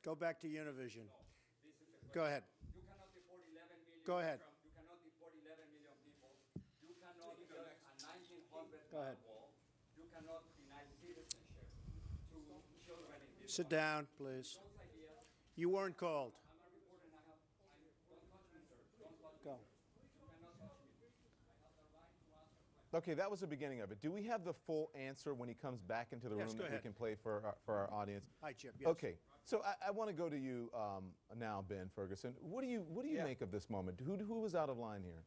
Go back to Univision. Go ahead. You cannot deport 11 million. Go ahead. You cannot deport 11 million people. You cannot build a 1900 Go ahead. wall. You cannot deny citizenship to children in this Sit country. down, please. Those ideas, You weren't called. I'm a reporter and don't touch me, sir. Don't touch me. Go. You cannot touch me. I have the right to ask a question. Okay, that was the beginning of it. Do we have the full answer when he comes back into the Yes, room go that we ahead. can play for our audience? Hi, Chip. Yes. Okay, so I want to go to you now, Ben Ferguson. What do you make of this moment? Who was out of line here?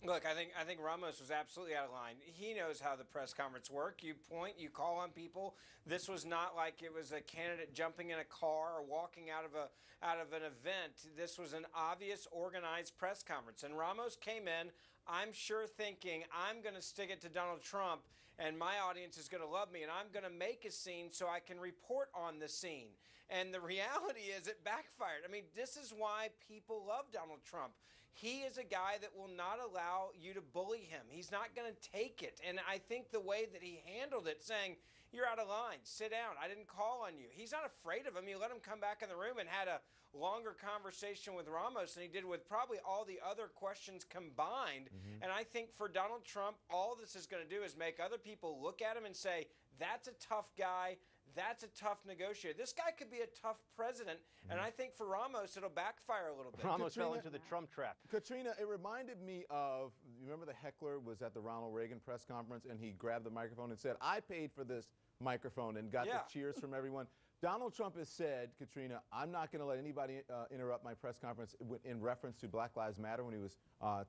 Look, I think Ramos was absolutely out of line. He knows how the press conference works. You point, you call on people. This was not like it was a candidate jumping in a car or walking out of an event. This was an obvious, organized press conference. And Ramos came in, I'm sure thinking, I'm going to stick it to Donald Trump, and my audience is going to love me, and I'm going to make a scene so I can report on the scene. And the reality is it backfired. I mean, this is why people love Donald Trump. He is a guy that will not allow you to bully him. He's not going to take it. And I think the way that he handled it, saying, you're out of line, sit down, I didn't call on you. He's not afraid of him. You let him come back in the room and had a longer conversation with Ramos than he did with probably all the other questions combined. And I think for Donald Trump, all this is going to do is make other people look at him and say, that's a tough guy, that's a tough negotiator. This guy could be a tough president, and I think for Ramos, it'll backfire a little bit. Ramos fell into the Trump trap. Katrina, it reminded me of, you remember the heckler was at the Ronald Reagan press conference and he grabbed the microphone and said, I paid for this microphone, and got the cheers from everyone. Donald Trump has said, Katrina, I'm not going to let anybody interrupt my press conference in reference to Black Lives Matter when he was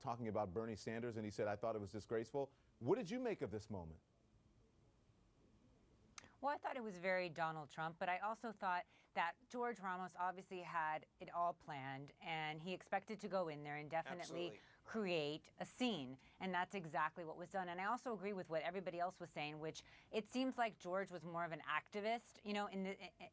talking about Bernie Sanders, and he said, I thought it was disgraceful. What did you make of this moment? Well, I thought it was very Donald Trump, but I also thought that George Ramos obviously had it all planned, and he expected to go in there and definitely create a scene, and that's exactly what was done. And I also agree with what everybody else was saying, which it seems like George was more of an activist, you know,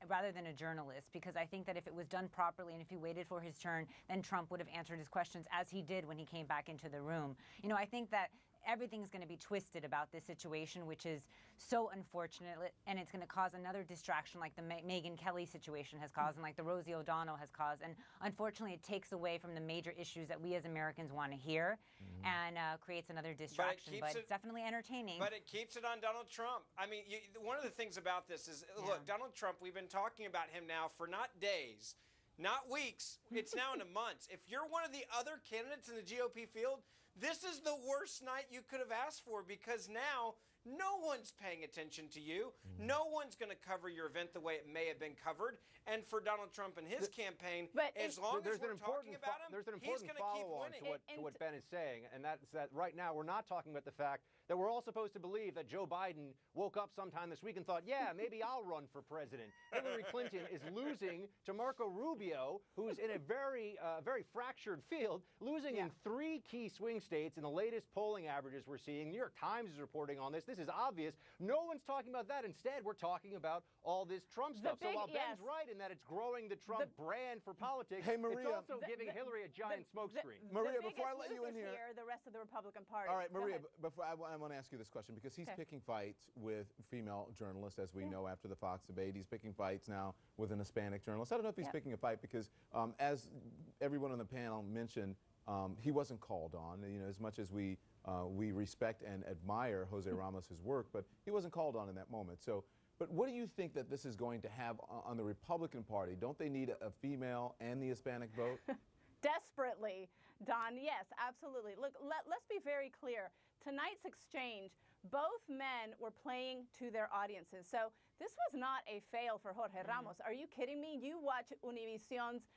rather than a journalist, because I think that if it was done properly and if he waited for his turn, then Trump would have answered his questions as he did when he came back into the room. You know, I think that everything's going to be twisted about this situation, which is so unfortunate, and it's going to cause another distraction like the Megyn Kelly situation has caused and like the Rosie O'Donnell has caused. And unfortunately, it takes away from the major issues that we as Americans want to hear and creates another distraction. But it's definitely entertaining. But it keeps it on Donald Trump. I mean, one of the things about this is, look, Donald Trump, we've been talking about him now for not days, not weeks, it's now into months. If you're one of the other candidates in the GOP field, this is the worst night you could have asked for, because now no one's paying attention to you. No one's going to cover your event the way it may have been covered. And for Donald Trump and his campaign, as long as we're talking about him, there's an he's important going to keep follow-on winning. to what Ben is saying, and that's that right now we're not talking about the fact that we're all supposed to believe that Joe Biden woke up sometime this week and thought, yeah, maybe I'll run for president. Hillary Clinton is losing to Marco Rubio, who's in a very fractured field, losing in 3 key swing states in the latest polling averages we're seeing. New York Times is reporting on this. This is obvious. No one's talking about that. Instead, we're talking about all this Trump stuff. So while Ben's right in that it's growing the Trump brand for politics, hey, Maria, it's also giving Hillary a giant smokescreen. Maria, before I let you in here, the rest of the Republican Party. All right, Maria, before I want to ask you this question, because he's picking fights with female journalists, as we know after the Fox debate. He's picking fights now with an Hispanic journalist. I don't know if he's picking a fight because, as everyone on the panel mentioned, he wasn't called on. You know, as much as we respect and admire Jose Ramos' work, but he wasn't called on in that moment. So, but what do you think that this is going to have on the Republican Party? Don't they need a female and the Hispanic vote? Desperately, Don. Yes, absolutely. Look, let's be very clear. Tonight's exchange, both men were playing to their audiences. So this was not a fail for Jorge Ramos. Are you kidding me? You watch Univision's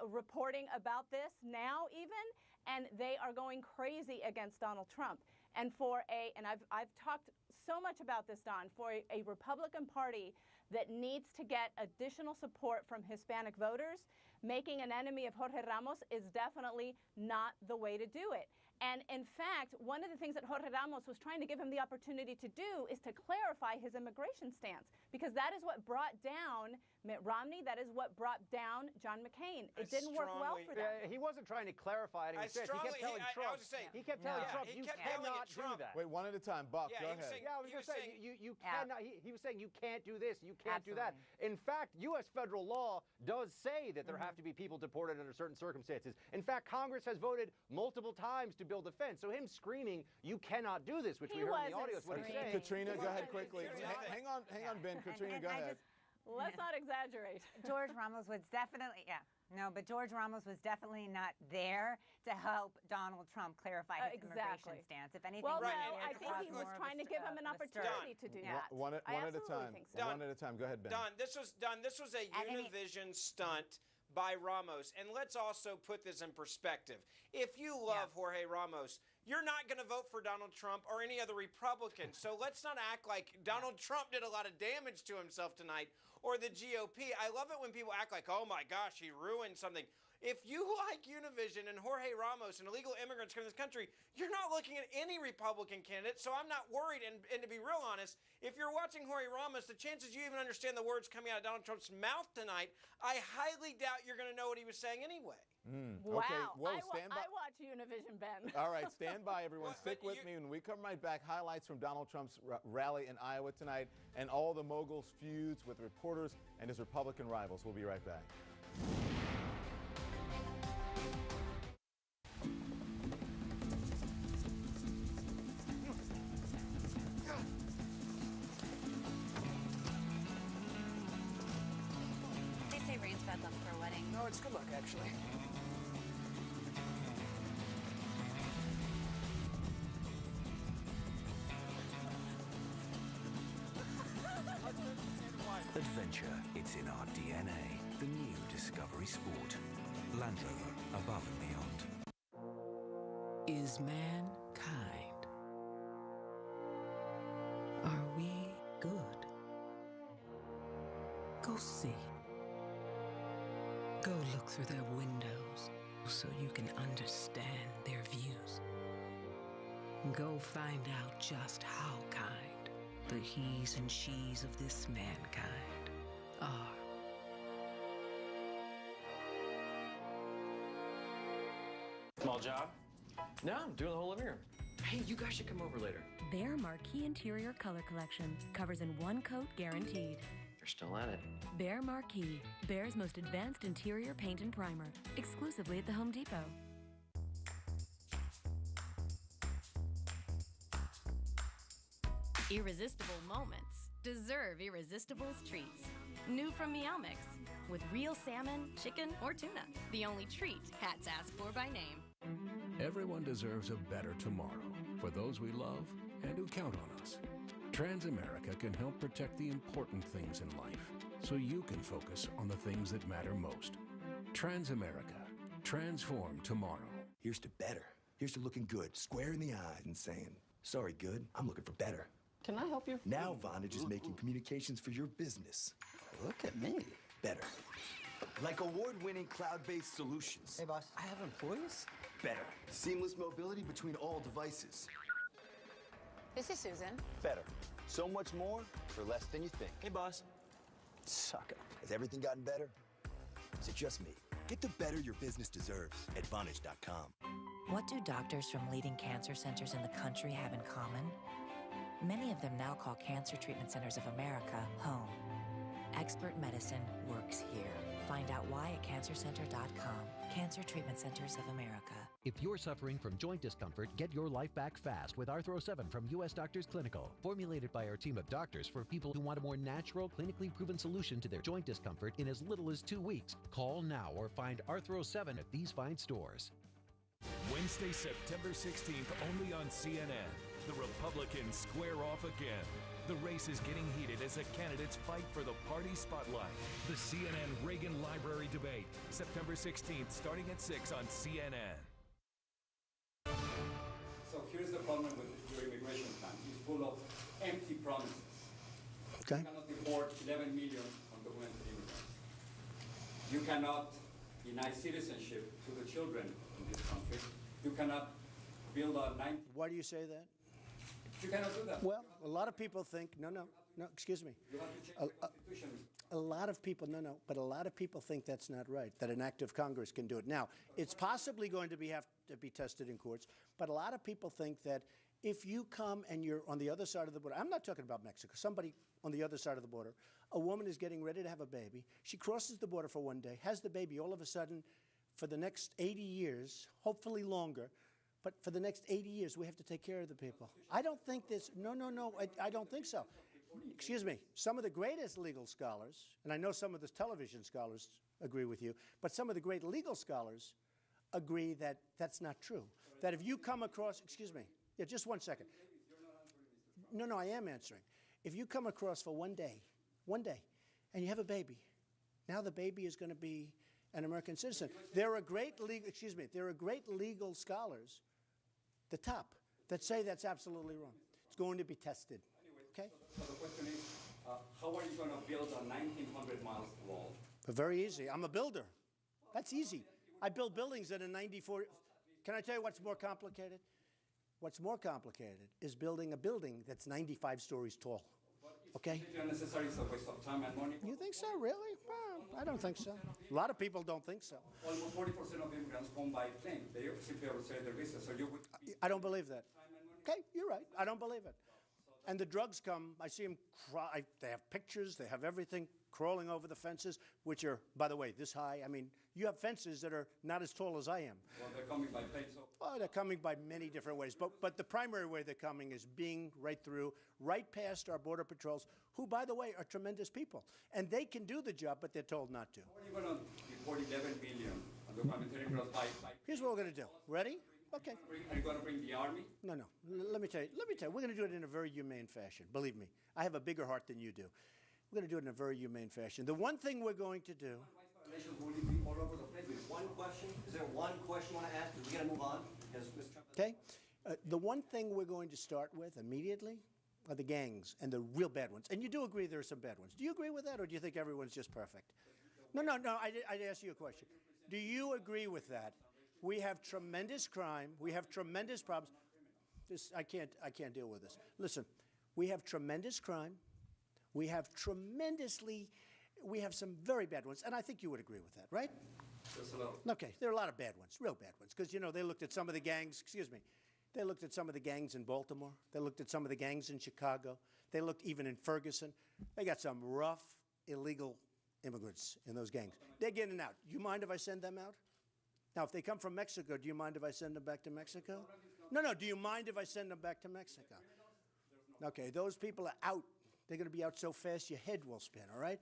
reporting about this now even, and they are going crazy against Donald Trump. And I've talked so much about this, Don, for a Republican Party that needs to get additional support from Hispanic voters, making an enemy of Jorge Ramos is definitely not the way to do it. And in fact, one of the things that Jorge Ramos was trying to give him the opportunity to do is to clarify his immigration stance, because that is what brought down Mitt Romney. That is what brought down John McCain. It didn't work well for them. He wasn't trying to clarify it. He kept telling Trump. He kept telling Trump, he you kept yelling cannot at do Trump. that. Wait, one at a time. Buck, Yeah, go he was ahead. saying- Yeah, I was he going was to say, saying- you cannot, he was saying you can't do this, you can't do that. Absolutely. In fact, U.S. federal law does say that there have to be people deported under certain circumstances. In fact, Congress has voted multiple times to build a fence. So him screaming, you cannot do this, which we He heard in the wasn't audio, is what he's screaming. saying. Katrina, go ahead Well, quickly. here's the thing. Hang on, Ben. Katrina, go ahead. Let's not exaggerate. George Ramos was definitely, but George Ramos was definitely not there to help Donald Trump clarify his immigration Exactly. stance. If anything, Well, he no, was there I to think cause he was more of trying to a give him an of a stir. opportunity to do Yeah. that. One at I a absolutely time. think so. One at a time. Go ahead, Ben. Don, this was a And he- Univision stunt by Ramos. And let's also put this in perspective. If you love Jorge Ramos, you're not going to vote for Donald Trump or any other Republican. So let's not act like Donald Trump did a lot of damage to himself tonight, or the GOP. I love it when people act like, oh my gosh, he ruined something. If you like Univision and Jorge Ramos and illegal immigrants coming to this country, you're not looking at any Republican candidate, so I'm not worried. And to be real honest, if you're watching Jorge Ramos, the chances you even understand the words coming out of Donald Trump's mouth tonight, I highly doubt you're going to know what he was saying anyway. Wow. Okay, whoa, stand by. I watch Univision, Ben. All right, stand by, everyone. Well, Stick but with me. When we come right back, highlights from Donald Trump's rally in Iowa tonight and all the moguls' feuds with reporters and his Republican rivals. We'll be right back. They say rain's bad luck for a wedding. No, it's good luck, actually. Adventure, it's in our DNA. The new Discovery Sport. Land Rover, above and beyond. Is man kind? Are we good? Go see. Go look through their windows so you can understand their views. Go find out just how kind the he's and she's of this mankind are. Small job? No, I'm doing the whole living room. Hey, you guys should come over later. Behr Marquee Interior Color Collection covers in one coat guaranteed. You're still at it. Behr Marquee, Behr's most advanced interior paint and primer, exclusively at the Home Depot. Irresistible moments deserve irresistible treats. New from Meow Mix, with real salmon, chicken, or tuna. The only treat cats ask for by name. Everyone deserves a better tomorrow for those we love and who count on us. Transamerica can help protect the important things in life so you can focus on the things that matter most. Transamerica. Transform tomorrow. Here's to better. Here's to looking good, square in the eyes and saying, sorry, good, I'm looking for better. Can I help you? Now Vonage is making communications for your business Look at me. better. Like award-winning cloud-based solutions. Hey, boss. I have employees? Better. Seamless mobility between all devices. This is Susan. Better. So much more for less than you think. Hey, boss. Sucker. Has everything gotten better? Is it just me? Get the better your business deserves at Vonage.com. What do doctors from leading cancer centers in the country have in common? Many of them now call Cancer Treatment Centers of America home. Expert medicine works here. Find out why at cancercenter.com. Cancer Treatment Centers of America. If you're suffering from joint discomfort, get your life back fast with Arthro 7 from U.S. Doctors Clinical. Formulated by our team of doctors for people who want a more natural, clinically proven solution to their joint discomfort in as little as 2 weeks. Call now or find Arthro 7 at these fine stores. Wednesday, September 16th, only on CNN. The Republicans square off again. The race is getting heated as the candidates fight for the party spotlight. The CNN Reagan Library debate, September 16th, starting at 6 on CNN. So here's the problem with your immigration plan. It's full of empty promises. Okay. You cannot deport 11 million undocumented immigrants. You cannot deny citizenship to the children in this country. You cannot build a 19. Why do you say that? You cannot do that. Well, a lot of people think, no, excuse me. You have to change the Constitution. A lot of people, but a lot of people think that's not right, that an act of Congress can do it. Now, it's possibly going to have to be tested in courts, but a lot of people think that if you come and you're on the other side of the border, I'm not talking about Mexico, somebody on the other side of the border, a woman is getting ready to have a baby, she crosses the border for one day, has the baby, all of a sudden, for the next 80 years, hopefully longer, but for the next 80 years, we have to take care of the people. I don't think this, I don't think so. Excuse me, some of the greatest legal scholars, and I know some of the television scholars agree with you, but some of the great legal scholars agree that that's not true. That if you come across, excuse me, yeah, just 1 second. No, I am answering. If you come across for one day, and you have a baby, now the baby is going to be an American citizen. There are great legal scholars, the top, that say that's absolutely wrong. It's going to be tested. Okay? So the question is, how are you going to build a 1,900 miles wall? Very easy. I'm a builder. That's easy. I build buildings that are 94. Can I tell you what's more complicated? What's more complicated is building a building that's 95 stories tall. Okay? It's unnecessary, it's a waste of time and money. You think so, really? Well, I don't think so. A lot of people don't think so. Almost 40% of immigrants come by plane. They simply overstay their visa, so you would... I don't believe that. Okay, you're right. I don't believe it. And the drugs come, I see them, they have pictures, they have everything crawling over the fences, which are, by the way, this high. I mean, you have fences that are not as tall as I am. Well, they're coming by plane, so... Oh, they're coming by many different ways. But the primary way they're coming is being right through, right past our border patrols, who, by the way, are tremendous people. And they can do the job, but they're told not to. How are you going to deport 11 million undocumented immigrants by... Here's what we're going to do. Ready? Okay. Are you going to bring the army? No. Let me tell you. We're going to do it in a very humane fashion. Believe me, I have a bigger heart than you do. We're going to do it in a very humane fashion. The one thing we're going to do... All over the place. One question? Is there one question you want to ask? Because we got to move on. Because Mr. Trump... Okay. The one thing we're going to start with immediately are the gangs and the real bad ones. And you do agree there are some bad ones. Do you agree with that, or do you think everyone's just perfect? No. I'd ask you a question. Do you agree with that? We have tremendous crime. We have tremendous problems. I can't deal with this. Listen, we have tremendous crime. We have some very bad ones, and I think you would agree with that, right? Okay, there are a lot of bad ones, real bad ones, because, they looked at some of the gangs, they looked at some of the gangs in Baltimore. They looked at some of the gangs in Chicago. They looked even in Ferguson. They got some rough, illegal immigrants in those gangs. They're getting out. Do you mind if I send them out? Now, if they come from Mexico, do you mind if I send them back to Mexico? No, do you mind if I send them back to Mexico? Okay, those people are out. They're going to be out so fast your head will spin, all right?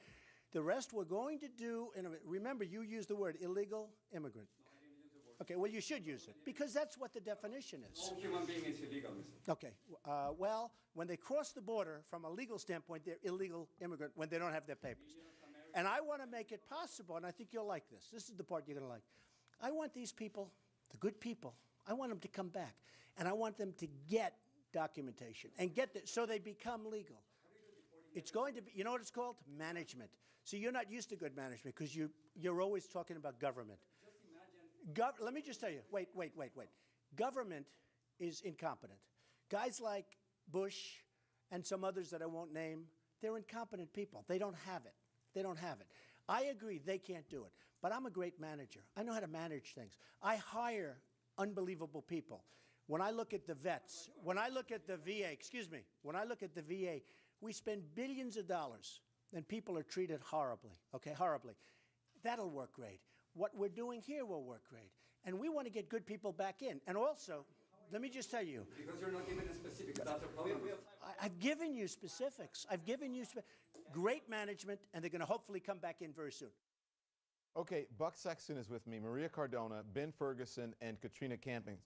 The rest we're going to do, remember, you used the word illegal immigrant. Okay, well, you should use it, because that's what the definition is. No human being is illegal, Mr. Okay, well, when they cross the border, from a legal standpoint, they're illegal immigrant when they don't have their papers. And I want to make it possible, and I think you'll like this. This is the part you're going to like. I want these people, the good people, I want them to come back, and I want them to get documentation and so they become legal. It's going to be, you know what it's called? Management. So you're not used to good management because you're always talking about government. Let me just tell you, wait. Government is incompetent. Guys like Bush and some others that I won't name, they're incompetent people. They don't have it. I agree they can't do it, but I'm a great manager. I know how to manage things. I hire unbelievable people. When I look at the vets, when I look at the VA, we spend billions of dollars and people are treated horribly, horribly. That'll work great. What we're doing here will work great. And we want to get good people back in. And also, let me just tell you. Because you're not giving specifics, that's a problem. I've given you specifics. Great management, and they're going to hopefully come back in very soon. Okay, Buck Sexton is with me, Maria Cardona, Ben Ferguson, and Katrina Camping.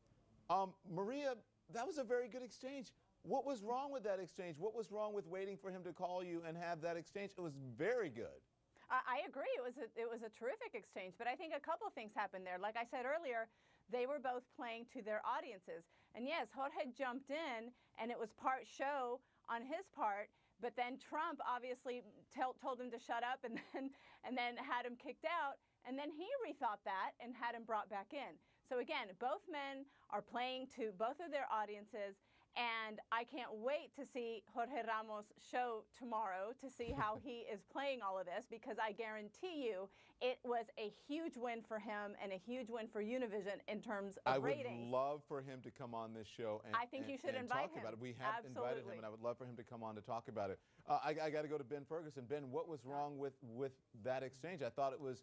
Maria, that was a very good exchange. What was wrong with that exchange? What was wrong with waiting for him to call you and have that exchange? It was very good. I agree. It was a terrific exchange, but I think a couple of things happened there. Like I said earlier, they were both playing to their audiences. And yes, Jorge jumped in, and it was part show on his part, but then Trump obviously told him to shut up and then had him kicked out, and then he rethought that and had him brought back in. So again, both men are playing to both of their audiences. And I can't wait to see Jorge Ramos' show tomorrow to see how he is playing all of this, because I guarantee you it was a huge win for him and a huge win for Univision in terms of ratings. I would love for him to come on this show and, I think you should invite talk him. about it. We have invited him, and I would love for him to come on to talk about it. I got to go to Ben Ferguson. Ben, what was wrong with that exchange? I thought it was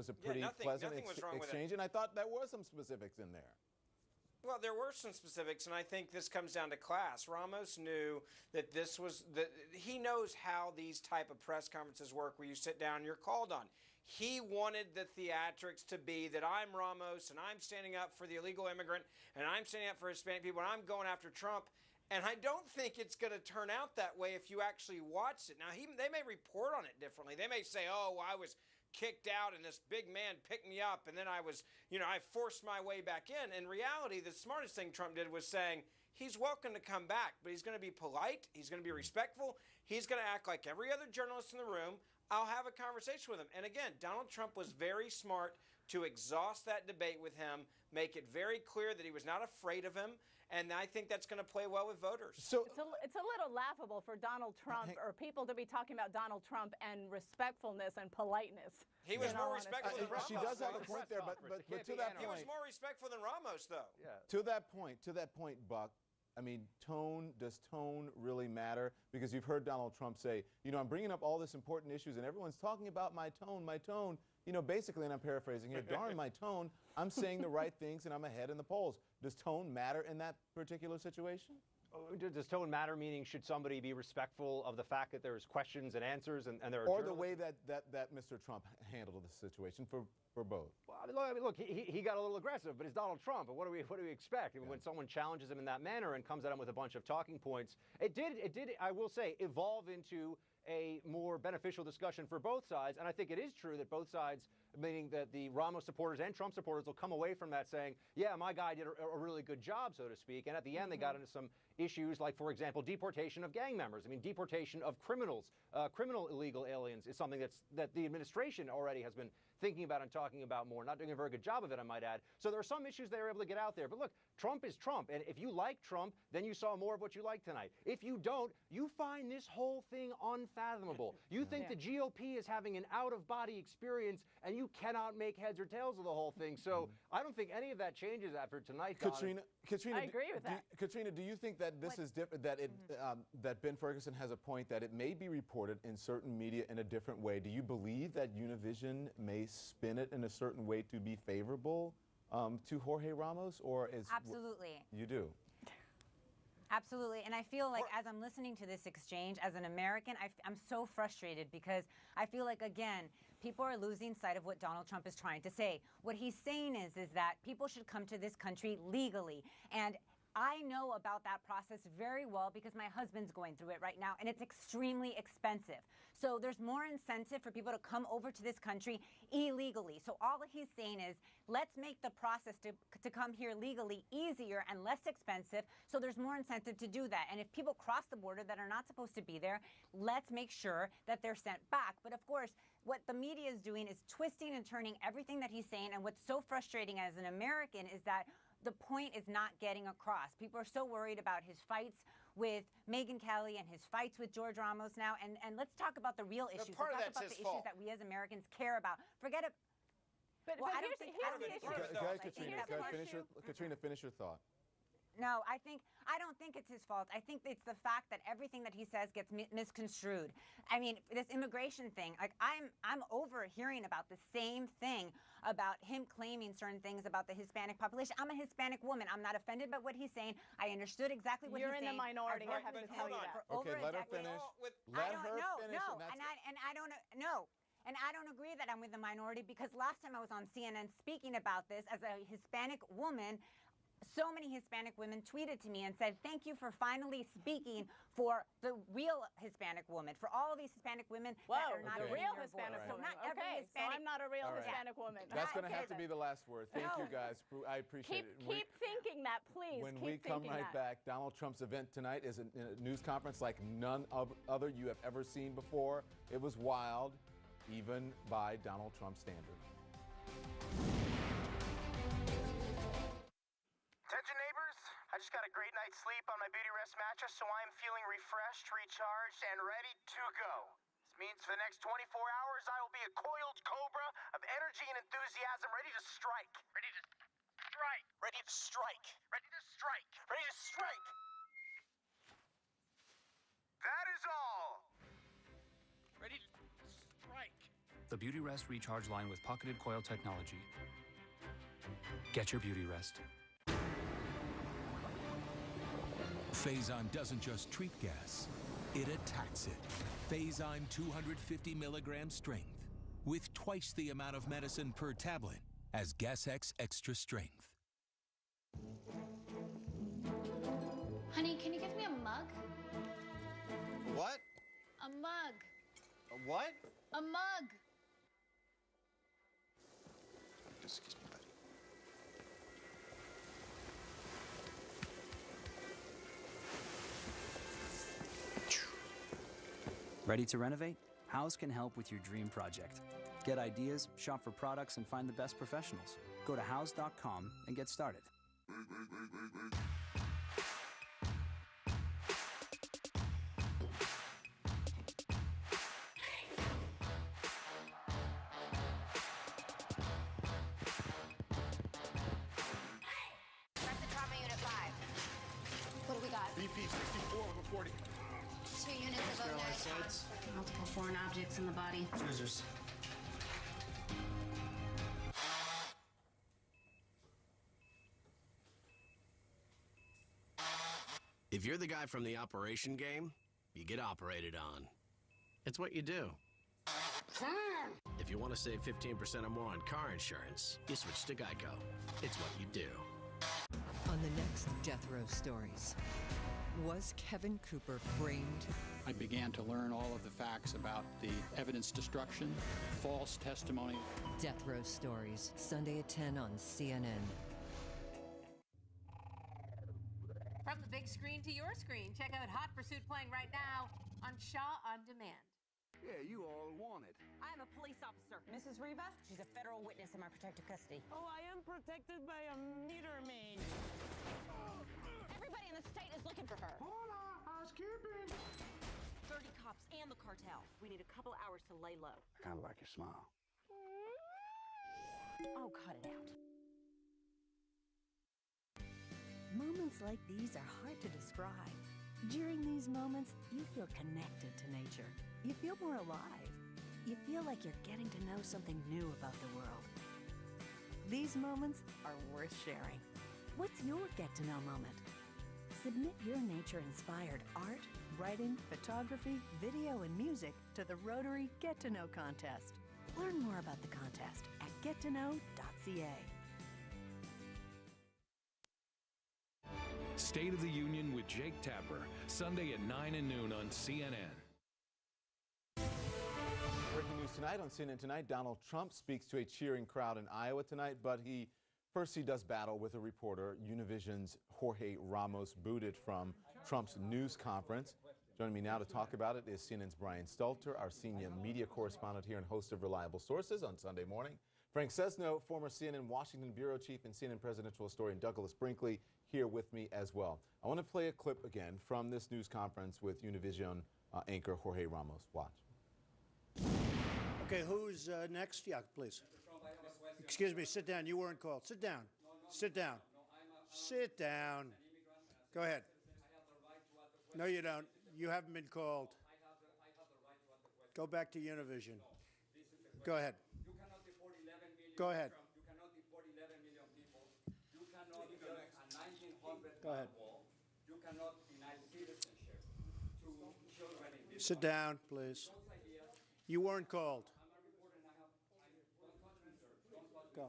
a pretty pleasant exchange, and I thought there were some specifics in there. Well, there were some specifics, and I think this comes down to class. Ramos knew that he knows how these type of press conferences work, where you sit down and you're called on. He wanted the theatrics to be that I'm Ramos, and I'm standing up for the illegal immigrant, and I'm standing up for Hispanic people, and I'm going after Trump. And I don't think it's going to turn out that way if you actually watch it. Now, they may report on it differently. They may say, oh, I was kicked out and this big man picked me up, and then I forced my way back in. In reality, the smartest thing Trump did was saying he's welcome to come back, but he's going to be polite, he's going to be respectful, he's going to act like every other journalist in the room. I'll have a conversation with him. And again, Donald Trump was very smart to exhaust that debate with him, make it very clear that he was not afraid of him, and I think that's going to play well with voters. So it's a little laughable for Donald Trump or people to be talking about Donald Trump and respectfulness and politeness. He was more respectful than Ramos. She does have a point there, but to that point, he was more respectful than Ramos, though. Yeah. To that point, Buck. I mean, does tone really matter? Because you've heard Donald Trump say, I'm bringing up all this important issues, and everyone's talking about my tone. Basically, and I'm paraphrasing here, darn my tone, I'm saying the right things and I'm ahead in the polls. Does tone matter in that particular situation? Does tone matter, meaning should somebody be respectful of the fact that there's questions and answers and there are Or the way that Mr. Trump handled the situation for both? Well, I mean, look, he got a little aggressive, but it's Donald Trump. And what do we expect? I mean, when someone challenges him in that manner and comes at him with a bunch of talking points, it did, I will say, evolve into a more beneficial discussion for both sides. And I think it is true that both sides, meaning that the Ramos supporters and Trump supporters, will come away from that saying, yeah, my guy did a really good job, so to speak. And at the end, they got into some issues like, for example, deportation of gang members. I mean, deportation of criminals, criminal illegal aliens is something that the administration already has been thinking about and talking about more, not doing a very good job of it, I might add. So there are some issues they were able to get out there. But look, Trump is Trump. And if you like Trump, then you saw more of what you like tonight. If you don't, you find this whole thing unfathomable. You think the GOP is having an out-of-body experience, and you cannot make heads or tails of the whole thing. So I don't think any of that changes after tonight. Katrina, I agree with that. Katrina, do you think that this is different? That Ben Ferguson has a point that it may be reported in certain media in a different way. Do you believe that Univision may spin it in a certain way to be favorable to Jorge Ramos, or is absolutely you do? Absolutely. And I feel like as I'm listening to this exchange, as an American, I'm so frustrated because I feel like, again, people are losing sight of what Donald Trump is trying to say. What he's saying is that people should come to this country legally. And I know about that process very well because my husband's going through it right now, and it's extremely expensive. So there's more incentive for people to come over to this country illegally. So all he's saying is, let's make the process to come here legally easier and less expensive, so there's more incentive to do that. And if people cross the border that are not supposed to be there, let's make sure that they're sent back. But of course, what the media is doing is twisting and turning everything that he's saying, and what's so frustrating as an American is that the point is not getting across. People are so worried about his fights with Megyn Kelly and his fights with George Ramos now. And let's talk about the real issues. Part let's of talk that's about his the fault. issues that we as Americans care about. Forget it. But I here's don't think the issue. Go ahead, Katrina. Katrina, finish your thought. No, I don't think it's his fault. I think it's the fact that everything that he says gets misconstrued. I mean, this immigration thing, like I'm overhearing about the same thing about him claiming certain things about the Hispanic population. I'm a Hispanic woman. I'm not offended by what he's saying. I understood exactly what You're he's saying. You're in the minority. I have to tell you that. Okay, let her finish. Let her finish. And I don't agree that I'm with the minority because last time I was on CNN speaking about this as a Hispanic woman, so many Hispanic women tweeted to me and said, thank you for finally speaking for the real Hispanic woman, for all these Hispanic women that are not a real Hispanic woman. Not every Hispanic. So I'm not a real Hispanic woman. That's going to have to be the last word. Thank you, guys. I appreciate it. Keep thinking that, please. When we come right back, Donald Trump's event tonight is a news conference like none other you have ever seen before. It was wild, even by Donald Trump standards. Attention neighbors, I just got a great night's sleep on my Beauty Rest mattress, so I am feeling refreshed, recharged, and ready to go. This means for the next 24 hours, I will be a coiled cobra of energy and enthusiasm, ready to strike. Ready to strike. Ready to strike. Ready to strike. Ready to strike. That is all. Ready to strike. The Beauty Rest Recharge line with pocketed coil technology. Get your Beauty Rest. Faison doesn't just treat gas, it attacks it. Faison 250 milligram strength with twice the amount of medicine per tablet as Gas-X Extra Strength. Honey, can you get me a mug? What? A mug. A what? A mug. Excuse me, buddy. Ready to renovate? Houzz can help with your dream project. Get ideas, shop for products, and find the best professionals. Go to houzz.com and get started. Rapid Trauma Unit 5. What do we got? BP 64 over 40. 2 units of O9. Multiple foreign objects in the body. Scissors. If you're the guy from the operation game, you get operated on. It's what you do. If you want to save 15% or more on car insurance, you switch to Geico. It's what you do. On the next Death Row Stories, was Kevin Cooper framed? I began to learn all of the facts about the evidence destruction, false testimony. Death Row Stories, Sunday at 10 on CNN. From the big screen to your screen, check out Hot Pursuit playing right now on Shaw On Demand. Yeah, you all want it. I'm a police officer. Mrs. Riva, she's a federal witness in my protective custody. Oh, I am protected by a meter maid. Everybody in the state is looking for her. Hola, housekeeping. 30 cops and the cartel. We need a couple hours to lay low. I kind of like your smile. Oh, cut it out. Moments like these are hard to describe. During these moments, you feel connected to nature. You feel more alive. You feel like you're getting to know something new about the world. These moments are worth sharing. What's your get-to-know moment? Submit your nature-inspired art, writing, photography, video, and music to the Rotary Get to Know contest. Learn more about the contest at gettoknow.ca. State of the Union with Jake Tapper, Sunday at 9 and noon on CNN. Breaking news tonight on CNN Tonight, Donald Trump speaks to a cheering crowd in Iowa tonight, but he does battle with a reporter. Univision's Jorge Ramos booted from Trump's news conference. Joining me now to talk about it is CNN's Brian Stelter, our senior media correspondent here and host of Reliable Sources on Sunday morning. Frank Sesno, former CNN Washington bureau chief and CNN presidential historian Douglas Brinkley, here with me as well. I want to play a clip again from this news conference with Univision anchor Jorge Ramos. Watch. Okay, who's next? Yeah, please. Excuse me, sit down. You weren't called. Sit down. Sit down. Sit down. Go ahead. No, you don't. You haven't been called. Go back to Univision. Go ahead. Go ahead. You cannot deport 11 million people. You cannot build a 1900 Go ahead. wall. You cannot deny citizenship to children in this Sit country. down, please. You weren't called. Go.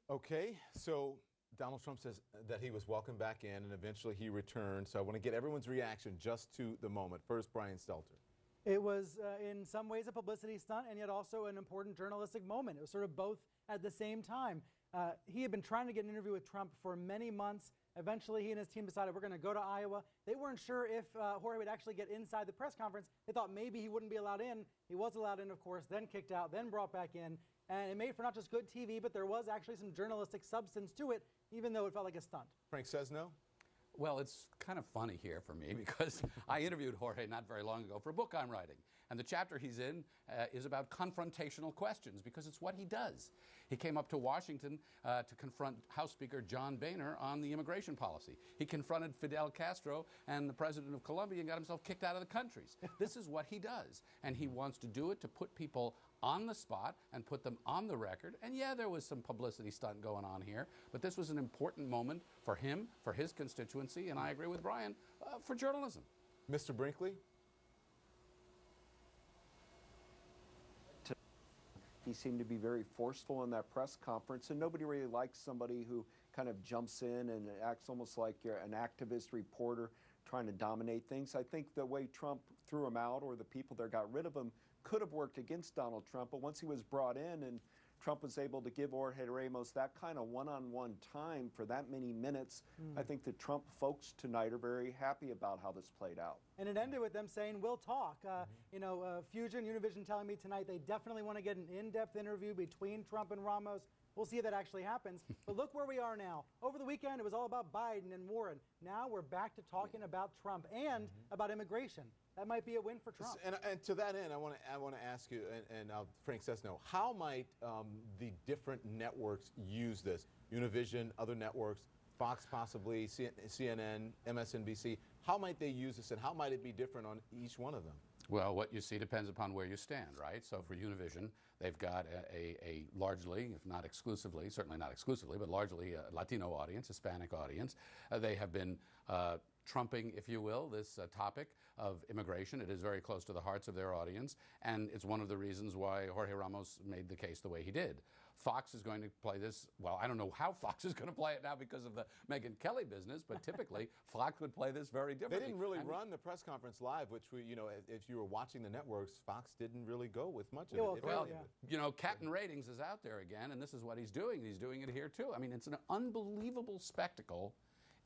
Okay, so Donald Trump says that he was welcomed back in and eventually he returned. So I want to get everyone's reaction just to the moment. First, Brian Stelter. It was, in some ways, a publicity stunt and yet also an important journalistic moment. It was sort of both at the same time. He had been trying to get an interview with Trump for many months. Eventually, he and his team decided we're going to go to Iowa. They weren't sure if Jorge would actually get inside the press conference. They thought maybe he wouldn't be allowed in. He was allowed in, of course, then kicked out, then brought back in. And it made for not just good TV, but there was actually some journalistic substance to it, even though it felt like a stunt. Frank says no? Well, it's kind of funny here for me because I interviewed Jorge not very long ago for a book I'm writing. And the chapter he's in is about confrontational questions because it's what he does. He came up to Washington to confront House Speaker John Boehner on the immigration policy. He confronted Fidel Castro and the president of Colombia and got himself kicked out of the countries. This is what he does. And he wants to do it to put people on the spot and put them on the record. And yeah, there was some publicity stunt going on here, but this was an important moment for him, for his constituency, and I agree with Brian, for journalism. Mr. Brinkley? He seemed to be very forceful in that press conference, and nobody really likes somebody who kind of jumps in and acts almost like an activist reporter trying to dominate things. I think the way Trump threw him out, or the people that got rid of him, could have worked against Donald Trump, but once he was brought in and Trump was able to give Jorge Ramos that kind of one-on-one time for that many minutes, I think the Trump folks tonight are very happy about how this played out. And it ended with them saying, we'll talk. You know, Fusion, Univision telling me tonight they definitely want to get an in-depth interview between Trump and Ramos. We'll see if that actually happens. But look where we are now. Over the weekend, it was all about Biden and Warren. Now we're back to talking about Trump and about immigration. That might be a win for Trump. And to that end, I want to ask you, and Frank says no, how might the different networks use this? Univision, other networks, Fox possibly, CNN, MSNBC. How might they use this, and how might it be different on each one of them? Well, what you see depends upon where you stand, right? So for Univision, they've got a largely, if not exclusively, certainly not exclusively, but largely a Latino audience, Hispanic audience. They have been trumping, if you will, this topic of immigration. It is very close to the hearts of their audience, and it's one of the reasons why Jorge Ramos made the case the way he did. Fox is going to play this, well, I don't know how Fox is going to play it now because of the Megyn Kelly business, but typically Fox would play this very differently. They didn't really run the press conference live, which we, you know, if you were watching the networks, Fox didn't really go with much of it. Well, you know, Captain Ratings is out there again, and this is what he's doing. He's doing it here too. I mean, it's an unbelievable spectacle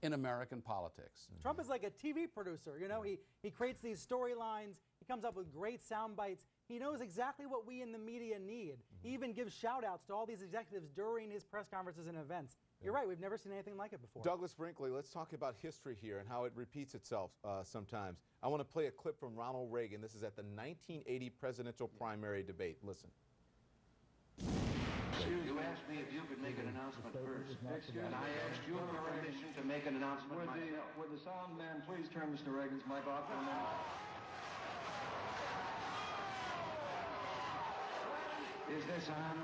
in American politics. Trump is like a TV producer, you know, he creates these storylines, he comes up with great sound bites, he knows exactly what we in the media need. He even gives shout outs to all these executives during his press conferences and events. You're right, we've never seen anything like it before. Douglas Brinkley, let's talk about history here and how it repeats itself sometimes. I want to play a clip from Ronald Reagan. This is at the 1980 presidential primary debate. Listen. You asked me if you could make an announcement first, and I asked you for permission to make an announcement myself. Would the sound man please turn Mr. Reagan's mic off for a minute? Is this on?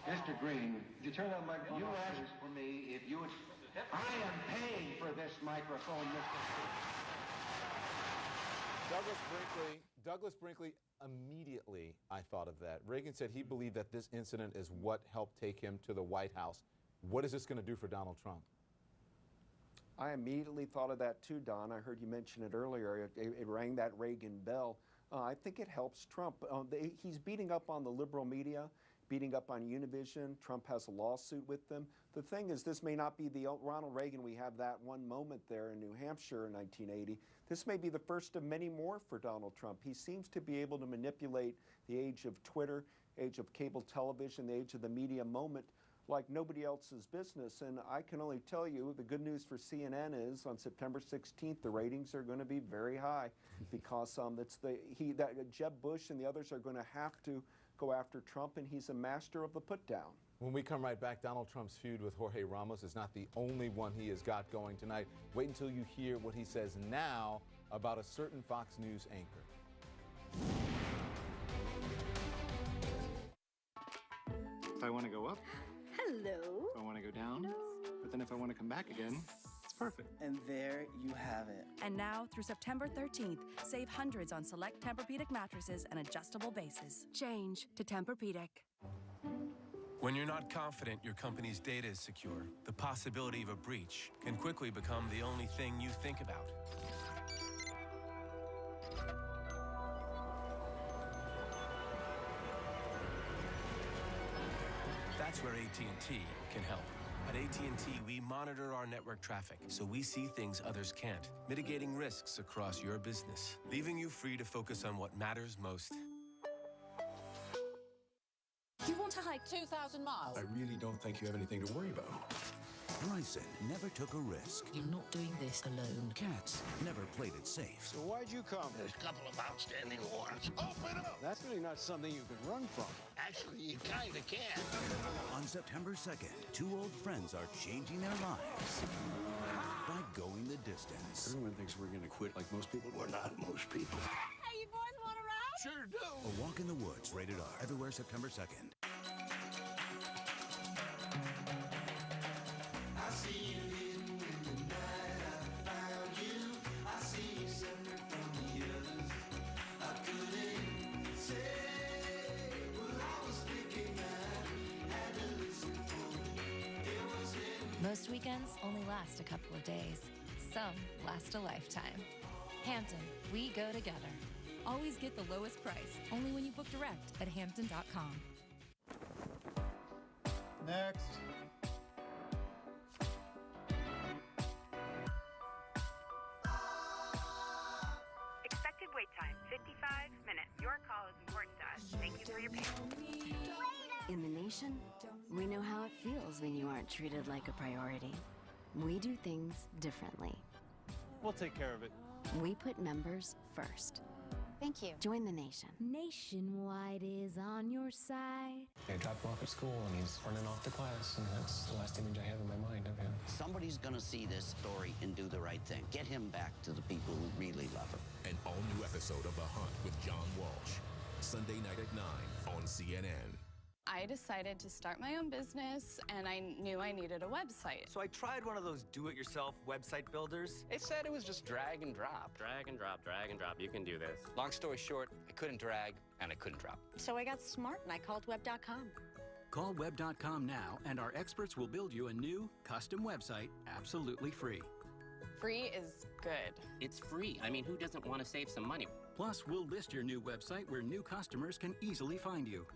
Mr. Green, did you turn that microphone off? You asked for me if you would... I am paying for this microphone, Mr. Douglas Brinkley, immediately I thought of that. Reagan said he believed that this incident is what helped take him to the White House. What is this going to do for Donald Trump? I immediately thought of that too, Don. I heard you mention it earlier. It rang that Reagan bell. I think it helps Trump. He's beating up on the liberal media, beating up on Univision. Trump has a lawsuit with them. The thing is, this may not be the Ronald Reagan we have that one moment there in New Hampshire in 1980. This may be the first of many more for Donald Trump. He seems to be able to manipulate the age of Twitter, age of cable television, the age of the media moment like nobody else's business. And I can only tell you the good news for CNN is on September 16th, the ratings are going to be very high because Jeb Bush and the others are going to have to go after Trump, and he's a master of the put down. When we come right back, Donald Trump's feud with Jorge Ramos is not the only one he has got going tonight. Wait until you hear what he says now about a certain Fox News anchor. If I want to go up, hello. If I want to go down, hello. But then if I want to come back again, it's perfect. And there you have it. And now, through September 13th, save hundreds on select Tempur-Pedic mattresses and adjustable bases. Change to Tempur-Pedic. When you're not confident your company's data is secure, the possibility of a breach can quickly become the only thing you think about. That's where AT&T can help. At AT&T, we monitor our network traffic so we see things others can't, mitigating risks across your business, leaving you free to focus on what matters most. You want to hike 2,000 miles? I really don't think you have anything to worry about. Bryson never took a risk. You're not doing this alone. Katz never played it safe. So why'd you come? There's a couple of outstanding warrants. Open up! That's really not something you can run from. Actually, you kinda can. On September 2nd, two old friends are changing their lives by going the distance. Everyone thinks we're gonna quit like most people. We're not most people. Hey, you boys want to ride? Sure do. A Walk in the Woods, rated R, everywhere September 2nd. Most weekends only last a couple of days. Some last a lifetime. Hampton, we go together. Always get the lowest price, only when you book direct at Hampton.com. Next. Expected wait time, 55 minutes. Your call is important to us. Thank you for your patience. In the nation, we know how it feels when you aren't treated like a priority. We do things differently. We'll take care of it. We put members first. Thank you. Join the nation. Nationwide is on your side. I dropped him off at school and he's running off to class, and that's the last image I have in my mind of him. Somebody's gonna see this story and do the right thing. Get him back to the people who really love him. An all-new episode of The Hunt with John Walsh. Sunday night at 9 on CNN. I decided to start my own business, and I knew I needed a website. So I tried one of those do-it-yourself website builders. It said it was just drag and drop. Drag and drop, drag and drop. You can do this. Long story short, I couldn't drag and I couldn't drop. So I got smart and I called web.com. Call web.com now, and our experts will build you a new, custom website absolutely free. Free is good. It's free. I mean, who doesn't want to save some money? Plus, we'll list your new website where new customers can easily find you.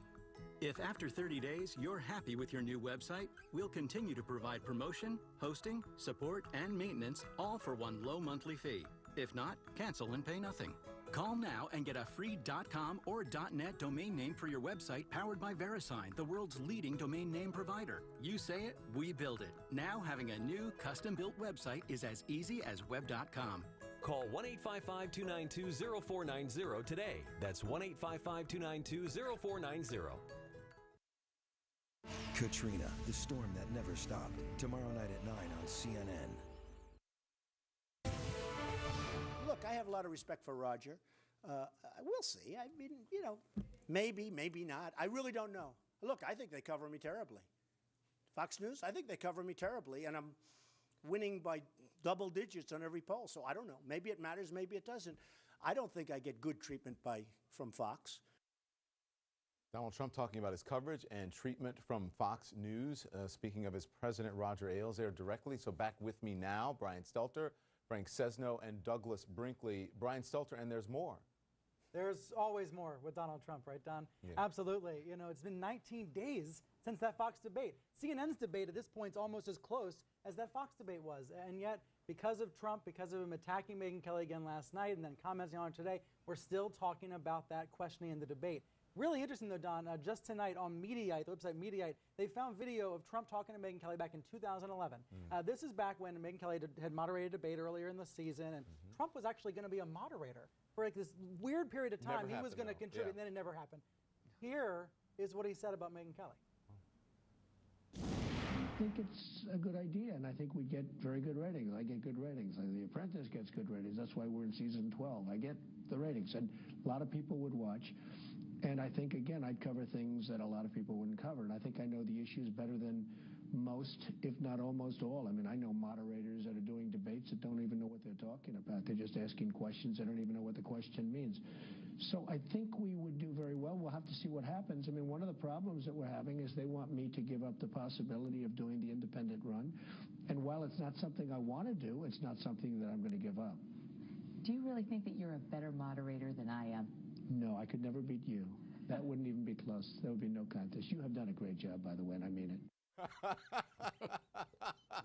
If after 30 days you're happy with your new website, we'll continue to provide promotion, hosting, support, and maintenance, all for one low monthly fee. If not, cancel and pay nothing. Call now and get a free .com or .net domain name for your website powered by VeriSign, the world's leading domain name provider. You say it, we build it. Now having a new custom-built website is as easy as web.com. Call 1-855-292-0490 today. That's 1-855-292-0490. Katrina, the storm that never stopped. Tomorrow night at 9 on CNN. Look, I have a lot of respect for Roger. We'll see. I mean, you know, maybe, maybe not. I really don't know. Look, I think they cover me terribly. Fox News, I think they cover me terribly, and I'm winning by double digits on every poll. So I don't know. Maybe it matters, maybe it doesn't. I don't think I get good treatment from Fox. Donald Trump talking about his coverage and treatment from Fox News. Speaking of his president, Roger Ailes, there directly. So back with me now, Brian Stelter, Frank Sesno, and Douglas Brinkley. Brian Stelter, and there's more. There's always more with Donald Trump, right, Don? Yeah. Absolutely. You know, it's been 19 days since that Fox debate. CNN's debate at this point is almost as close as that Fox debate was. And yet, because of Trump, because of him attacking Megyn Kelly again last night and then commenting on it today, we're still talking about that questioning in the debate. Really interesting, though, Don, just tonight on Mediaite, the website Mediaite, they found video of Trump talking to Megyn Kelly back in 2011. This is back when Megyn Kelly had moderated a debate earlier in the season, and Trump was actually going to be a moderator for like this weird period of time. He was going to contribute, and then it never happened. Here is what he said about Megyn Kelly. I think it's a good idea, and I think we get very good ratings. I get good ratings. The Apprentice gets good ratings. That's why we're in season 12. I get the ratings, and a lot of people would watch. And I think, again, I'd cover things that a lot of people wouldn't cover. And I think I know the issues better than most, if not almost all. I mean, I know moderators that are doing debates that don't even know what they're talking about. They're just asking questions. They don't even know what the question means. So I think we would do very well. We'll have to see what happens. I mean, one of the problems that we're having is they want me to give up the possibility of doing the independent run. And while it's not something I want to do, it's not something that I'm going to give up. Do you really think that you're a better moderator than I am? No, I could never beat you. That wouldn't even be close. There would be no contest. You have done a great job, by the way, and I mean it.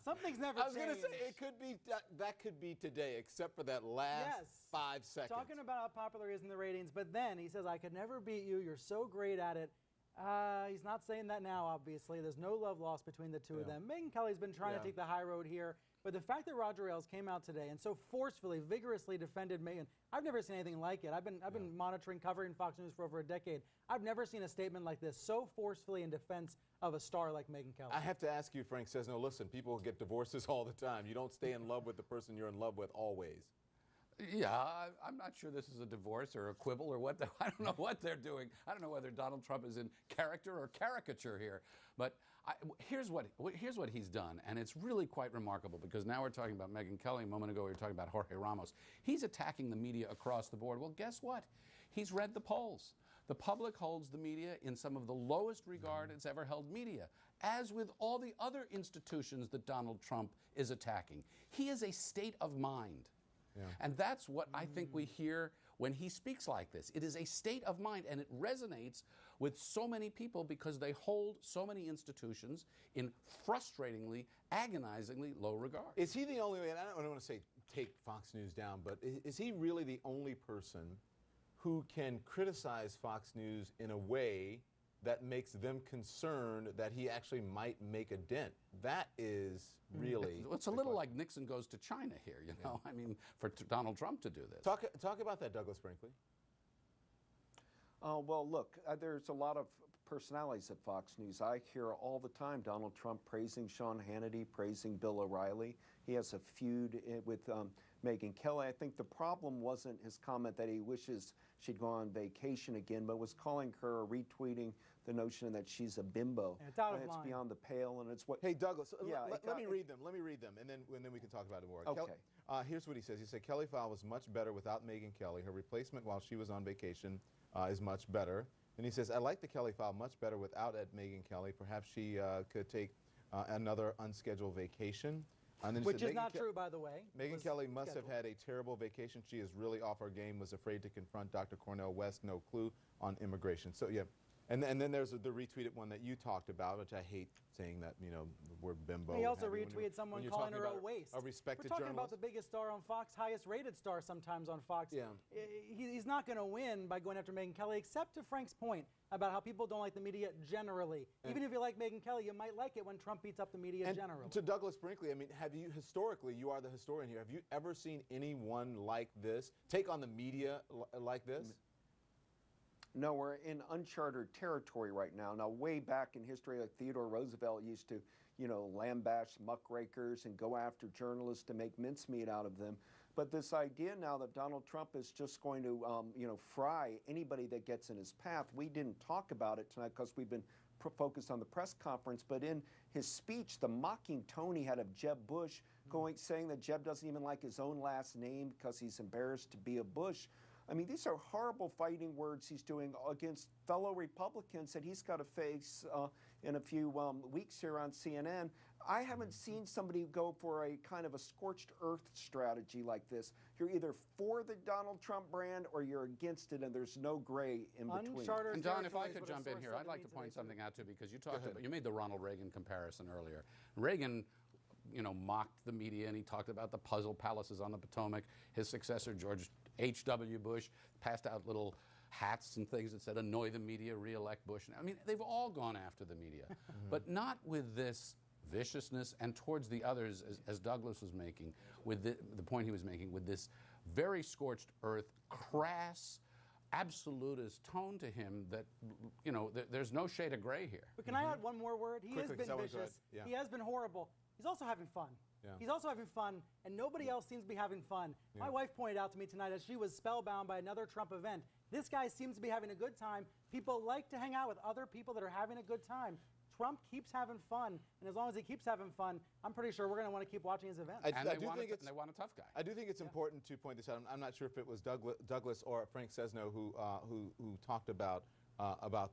Something's never I was changed. going to say, it could be that could be today, except for that last 5 seconds. Talking about how popular he is in the ratings, but then he says, I could never beat you. You're so great at it. He's not saying that now, obviously. There's no love lost between the two of them. Megyn Kelly's been trying to take the high road here. But the fact that Roger Ailes came out today and so forcefully, vigorously defended Megyn, I've never seen anything like it. I've been monitoring, covering Fox News for over a decade. I've never seen a statement like this so forcefully in defense of a star like Megyn Kelly. I have to ask you, Frank says, no, listen, people get divorces all the time. You don't stay in love with the person you're in love with always. Yeah, I'm not sure this is a divorce or a quibble or what. I don't know what they're doing. I don't know whether Donald Trump is in character or caricature here. But here's what he's done, and it's really quite remarkable because now we're talking about Megyn Kelly. A moment ago we were talking about Jorge Ramos. He's attacking the media across the board. Well, guess what? He's read the polls. The public holds the media in some of the lowest regard it's ever held media, as with all the other institutions that Donald Trump is attacking. He is a state of mind. Yeah. And that's what I think we hear when he speaks like this. It is a state of mind, and it resonates with so many people because they hold so many institutions in frustratingly, agonizingly low regard. Is he the only, and I don't want to say take Fox News down, but is he really the only person who can criticize Fox News in a way that makes them concerned that he actually might make a dent? That is really... It's a little like Nixon goes to China here, you know? I mean, for Donald Trump to do this. Talk about that, Douglas Brinkley. Well, look, there's a lot of personalities at Fox News. I hear all the time Donald Trump praising Sean Hannity, praising Bill O'Reilly. He has a feud with Megyn Kelly. I think the problem wasn't his comment that he wishes she'd go on vacation again, but was calling her or retweeting the notion that she's a bimbo. It's out of line. line. Beyond the pale, and it's what... Hey, Douglas, yeah, let me read them. Let me read them, and then we can talk about it more. Okay. Here's what he says. He said, Kelly File was much better without Megyn Kelly. Her replacement while she was on vacation is much better. And he says, I like the Kelly File much better without Megyn Kelly. Perhaps she could take another unscheduled vacation. And then Which is not true, by the way. Megyn Kelly must have had a terrible vacation. She is really off her game, was afraid to confront Dr. Cornel West, no clue on immigration. So, yeah. And then there's the retweeted one that you talked about, which I hate saying that, you know, the word bimbo. He also retweeted someone calling her a waste. A respected We're talking journalist. about the biggest star on Fox, highest rated star sometimes on Fox. Yeah. He's not going to win by going after Megyn Kelly, except to Frank's point about how people don't like the media generally. Even if you like Megyn Kelly, you might like it when Trump beats up the media generally. To Douglas Brinkley, I mean, have you historically, you are the historian here, have you ever seen anyone like this take on the media like this? No, we're in uncharted territory right now. Now, way back in history, like Theodore Roosevelt used to, you know, lambaste muckrakers and go after journalists to make mincemeat out of them. But this idea now that Donald Trump is just going to, you know, fry anybody that gets in his path, we didn't talk about it tonight because we've been focused on the press conference. But in his speech, the mocking tone he had of Jeb Bush, saying that Jeb doesn't even like his own last name because he's embarrassed to be a Bush. I mean, these are horrible fighting words he's doing against fellow Republicans that he's got to face in a few weeks here on CNN. I haven't seen somebody go for a kind of a scorched earth strategy like this. You're either for the Donald Trump brand or you're against it, and there's no gray in between. And Don, if I could jump in here, I'd like to point something out too, because you made the Ronald Reagan comparison earlier. Reagan, you know, mocked the media, and he talked about the puzzle palaces on the Potomac. His successor, George H.W. Bush, passed out little hats and things that said, annoy the media, re-elect Bush. I mean, they've all gone after the media, but not with this viciousness, and towards the others, as Douglas was making, with the point he was making, with this very scorched earth, crass, absolutist tone to him that, you know, there's no shade of gray here. But can I add one more word? He has been vicious. Yeah. He has been horrible. He's also having fun. Yeah. He's also having fun, and nobody else seems to be having fun. Yeah. My wife pointed out to me tonight as she was spellbound by another Trump event. This guy seems to be having a good time. People like to hang out with other people that are having a good time. Trump keeps having fun, and as long as he keeps having fun, I'm pretty sure we're going to want to keep watching his events. And they want a tough guy. I do think it's important to point this out. I'm not sure if it was Douglas or Frank Sesno who talked about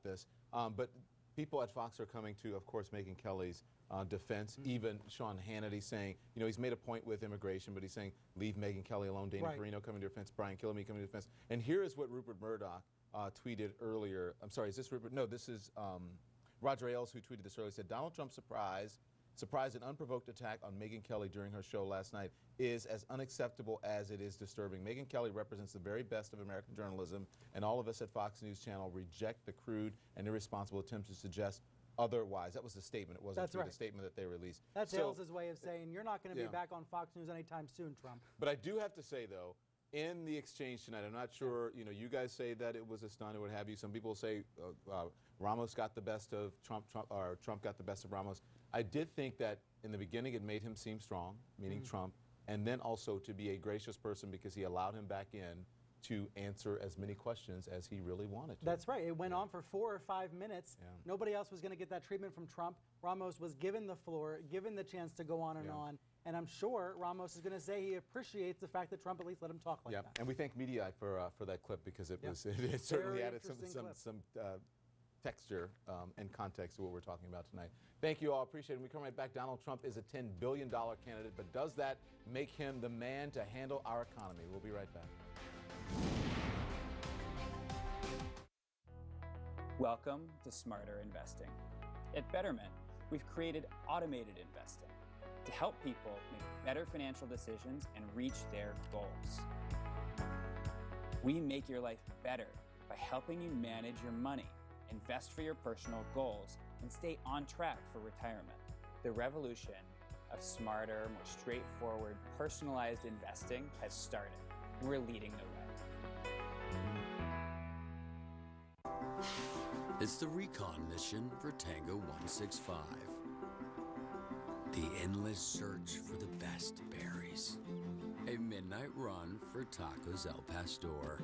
this, but people at Fox are coming to, of course, Megyn Kelly's defense. Even Sean Hannity saying, you know, he's made a point with immigration, but he's saying, leave Megyn Kelly alone. Dana Perino coming to defense. Brian Kilmeade coming to defense. And here is what Rupert Murdoch tweeted earlier. I'm sorry, is this Rupert? No, this is Roger Ailes, who tweeted this earlier. Said, Donald Trump's surprise surprised and unprovoked attack on Megyn Kelly during her show last night is as unacceptable as it is disturbing. Megyn Kelly represents the very best of American journalism, and all of us at Fox News Channel reject the crude and irresponsible attempt to suggest otherwise. That was the statement. It wasn't the statement that they released. That's Ailes' way of saying you're not going to be back on Fox News anytime soon, Trump. But I do have to say, though, in the exchange tonight, I'm not sure, you know, you guys say that it was a stunt or what have you. Some people say Ramos got the best of Trump, or Trump got the best of Ramos. I did think that in the beginning it made him seem strong, meaning Trump, and then also to be a gracious person because he allowed him back in to answer as many questions as he really wanted to. That's right. It went on for 4 or 5 minutes. Nobody else was going to get that treatment from Trump. Ramos was given the floor, given the chance to go on and on. And I'm sure Ramos is going to say he appreciates the fact that Trump at least let him talk like that. And we thank Mediaite for that clip because it was it certainly added some texture and context to what we're talking about tonight. Thank you all. Appreciate it. When we come right back, Donald Trump is a $10 billion candidate, but does that make him the man to handle our economy? We'll be right back. Welcome to Smarter Investing. At Betterment, we've created automated investing to help people make better financial decisions and reach their goals. We make your life better by helping you manage your money, invest for your personal goals, and stay on track for retirement. The revolution of smarter, more straightforward, personalized investing has started, and we're leading the way. It's the recon mission for Tango 165. The endless search for the best berries. A midnight run for Tacos El Pastor.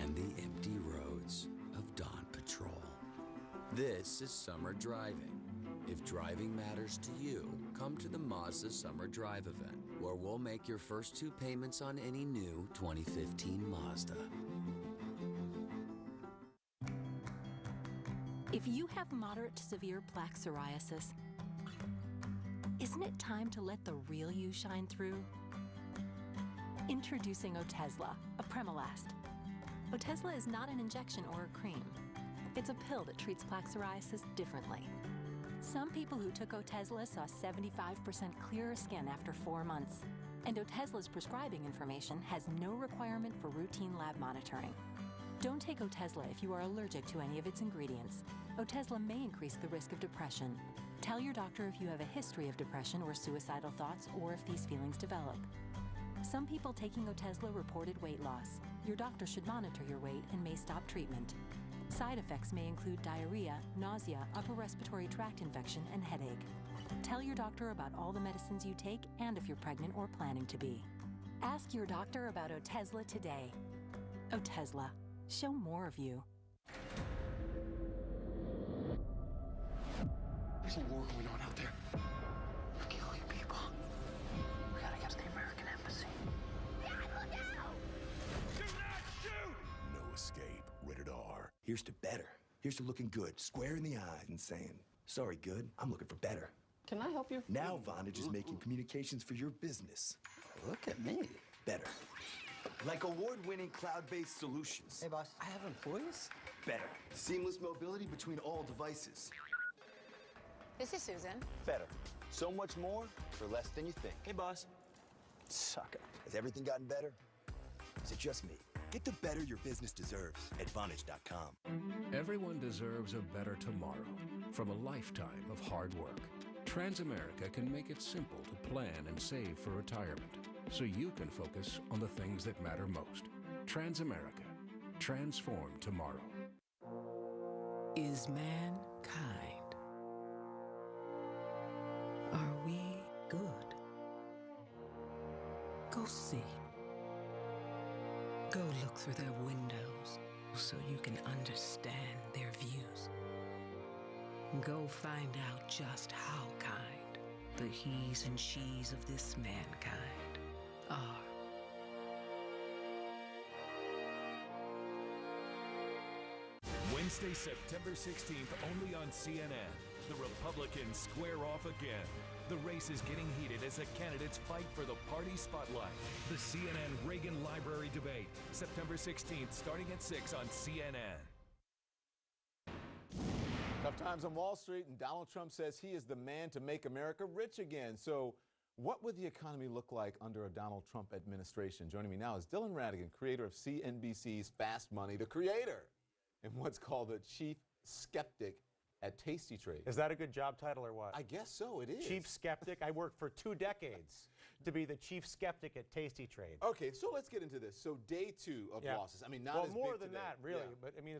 And the empty roads of Dawn Patrol. This is summer driving. If driving matters to you, come to the Mazda Summer Drive event, where we'll make your first 2 payments on any new 2015 Mazda. If you have moderate to severe plaque psoriasis, isn't it time to let the real you shine through? Introducing Otezla, a Premolast. Otezla is not an injection or a cream. It's a pill that treats plaque psoriasis differently. Some people who took Otezla saw 75% clearer skin after 4 months. And Otezla's prescribing information has no requirement for routine lab monitoring. Don't take Otezla if you are allergic to any of its ingredients. Otezla may increase the risk of depression. Tell your doctor if you have a history of depression or suicidal thoughts, or if these feelings develop. Some people taking Otezla reported weight loss. Your doctor should monitor your weight and may stop treatment. Side effects may include diarrhea, nausea, upper respiratory tract infection, and headache. Tell your doctor about all the medicines you take and if you're pregnant or planning to be. Ask your doctor about Otezla today. Otezla. Show more of you. There's a war going on out there. They're killing people. We gotta get to the American embassy. Dad, look out! Do not shoot! No escape. Rated R. Here's to better. Here's to looking good, square in the eyes, and saying, sorry, good, I'm looking for better. Can I help you? Now Vonage is making communications for your business. Look at me. Better. Like award-winning cloud-based solutions. Hey, boss. I have employees? Better. Seamless mobility between all devices. This is Susan. Better. So much more for less than you think. Hey, boss. Sucker. Has everything gotten better? Is it just me? Get the better your business deserves at Vonage.com. Everyone deserves a better tomorrow from a lifetime of hard work. Transamerica can make it simple to plan and save for retirement, so you can focus on the things that matter most. Transamerica. Transform tomorrow. Is man kind? Are we good? Go see. Go look through their windows so you can understand their views. Go find out just how kind the he's and she's of this mankind are. Wednesday, September 16th, only on CNN. The Republicans square off again. The race is getting heated as the candidates fight for the party spotlight. The CNN Reagan Library Debate, September 16th, starting at 6 on CNN. Tough times on Wall Street, and Donald Trump says he is the man to make America rich again. So what would the economy look like under a Donald Trump administration? Joining me now is Dylan Ratigan, creator of CNBC's Fast Money, the creator and what's called the chief skeptic at Tasty Trade. Is that a good job title or what? I guess so, it is. Chief skeptic. I worked for 2 decades to be the chief skeptic at Tasty Trade. Okay, so let's get into this. So day 2 of losses. I mean, not as more big than today. that, really. But I mean,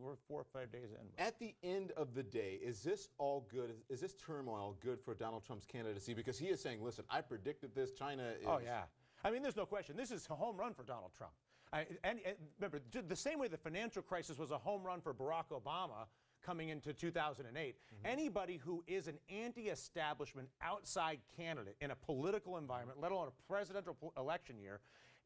we're 4 or 5 days in. At the end of the day, is this all good? Is this turmoil good for Donald Trump's candidacy? Because he is saying, listen, I predicted this. China is... Oh, yeah. I mean, there's no question. This is a home run for Donald Trump. And remember, the same way the financial crisis was a home run for Barack Obama coming into 2008, anybody who is an anti-establishment outside candidate in a political environment, let alone a presidential election year,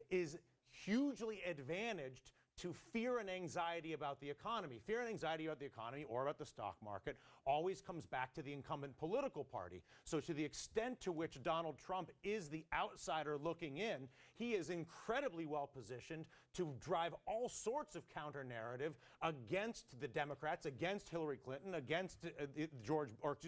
is hugely advantaged to fear and anxiety about the economy. Fear and anxiety about the economy or about the stock market always comes back to the incumbent political party. So to the extent to which Donald Trump is the outsider looking in, he is incredibly well positioned to drive all sorts of counter narrative against the Democrats, against Hillary Clinton, against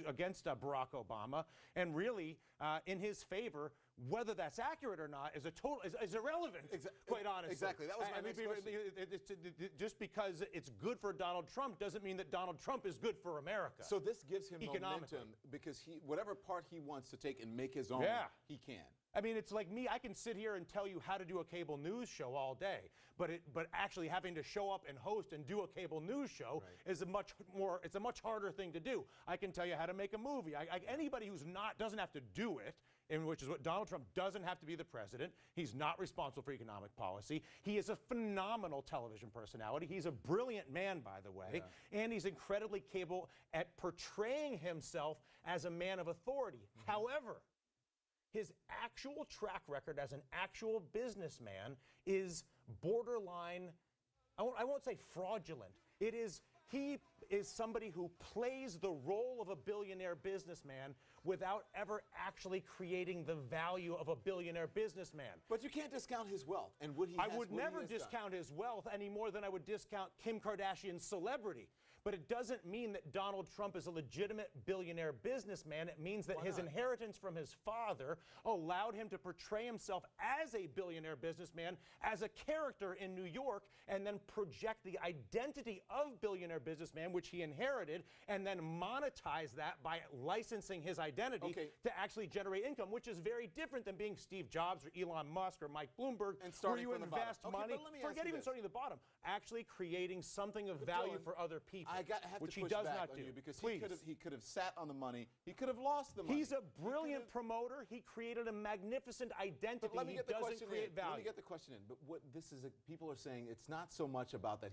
against Barack Obama, and really in his favor. Whether that's accurate or not is is irrelevant, quite honestly. Exactly. That was my next question. Just because it's good for Donald Trump doesn't mean that Donald Trump is good for America. So this gives him momentum because whatever part he wants to take and make his own, he can. I mean, it's like me. I can sit here and tell you how to do a cable news show all day, but actually having to show up and host and do a cable news show is it's a much harder thing to do. I can tell you how to make a movie. Anybody who's doesn't have to do it, which is what Donald Trump doesn't have to be the president. He's not responsible for economic policy. He is a phenomenal television personality. He's a brilliant man, by the way, and he's incredibly capable at portraying himself as a man of authority. However, his actual track record as an actual businessman is borderline, I won't say fraudulent. He is somebody who plays the role of a billionaire businessman without ever actually creating the value of a billionaire businessman. But you can't discount his wealth and what he has. I would never discount his wealth any more than I would discount Kim Kardashian's celebrity. But it doesn't mean that Donald Trump is a legitimate billionaire businessman. It means that his inheritance from his father allowed him to portray himself as a billionaire businessman, as a character in New York, and then project the identity of billionaire businessman, which he inherited, and then monetize that by licensing his identity to actually generate income, which is very different than being Steve Jobs or Elon Musk or Mike Bloomberg, where you invest money, forget even starting at the bottom, actually creating something of value for other people. I have which to he push does back not on do. you because Please. he could have sat on the money. He could have lost the money. He's a brilliant promoter. He created a magnificent identity. But let me get the question in. Value. Let me get the question in. But what this is, people are saying it's not so much about that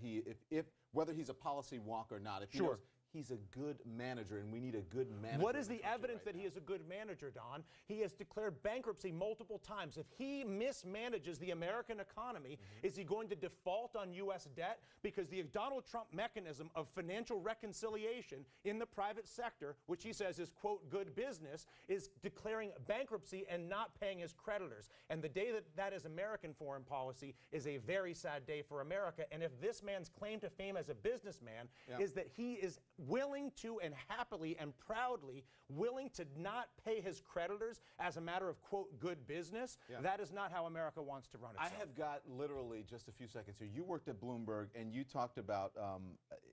if whether he's a policy wonk or not. If he knows he's a good manager, and we need a good manager. What is the evidence that he is a good manager, Don? He has declared bankruptcy multiple times. If he mismanages the American economy, is he going to default on U.S. debt? Because the Donald Trump mechanism of financial reconciliation in the private sector, which he says is, quote, good business, is declaring bankruptcy and not paying his creditors. And the day that is American foreign policy is a very sad day for America. And if this man's claim to fame as a businessman is that he is willing to and happily and proudly willing to not pay his creditors as a matter of, quote, good business, that is not how America wants to run itself. I have got literally just a few seconds here. You worked at Bloomberg, and you talked about...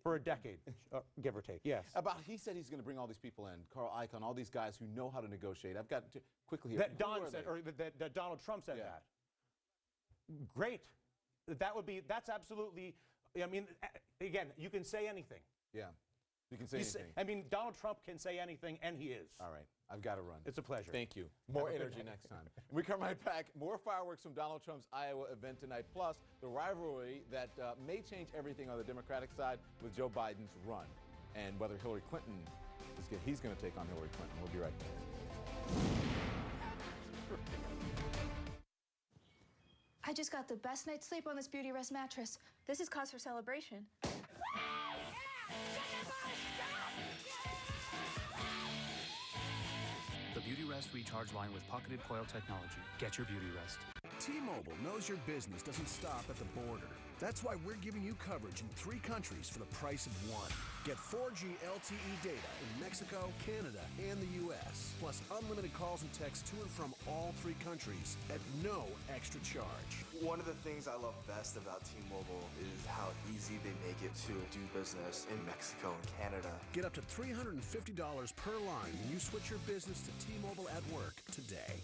for a decade, give or take, yes. He said he's going to bring all these people in, Carl Icahn, all these guys who know how to negotiate. I've got to quickly here. That Don said, or that Donald Trump said that. Great. That's absolutely, I mean, again, you can say anything. Yeah. You can say anything. I mean, Donald Trump can say anything, and he is. All right. I've got to run. It's a pleasure. Thank you. More energy next time. We come right back. More fireworks from Donald Trump's Iowa event tonight, plus the rivalry that may change everything on the Democratic side with Joe Biden's run, and whether Hillary Clinton he's going to take on Hillary Clinton. We'll be right back. I just got the best night's sleep on this Beauty Rest mattress. This is cause for celebration. The Beauty Rest Recharge line with pocketed coil technology. Get your Beauty Rest. T-Mobile knows your business doesn't stop at the border. That's why we're giving you coverage in 3 countries for the price of 1. Get 4G LTE data in Mexico, Canada, and the U.S., plus unlimited calls and texts to and from all 3 countries at no extra charge. One of the things I love best about T-Mobile is how easy they make it to do business in Mexico and Canada. Get up to $350 per line when you switch your business to T-Mobile at Work today.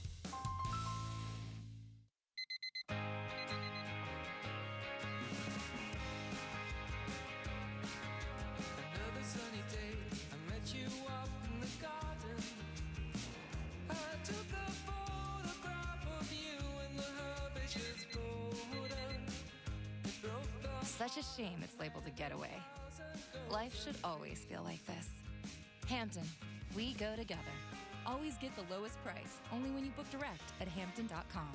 Such a shame it's labeled a getaway. Life should always feel like this. Hampton, we go together. Always get the lowest price, only when you book direct at Hampton.com.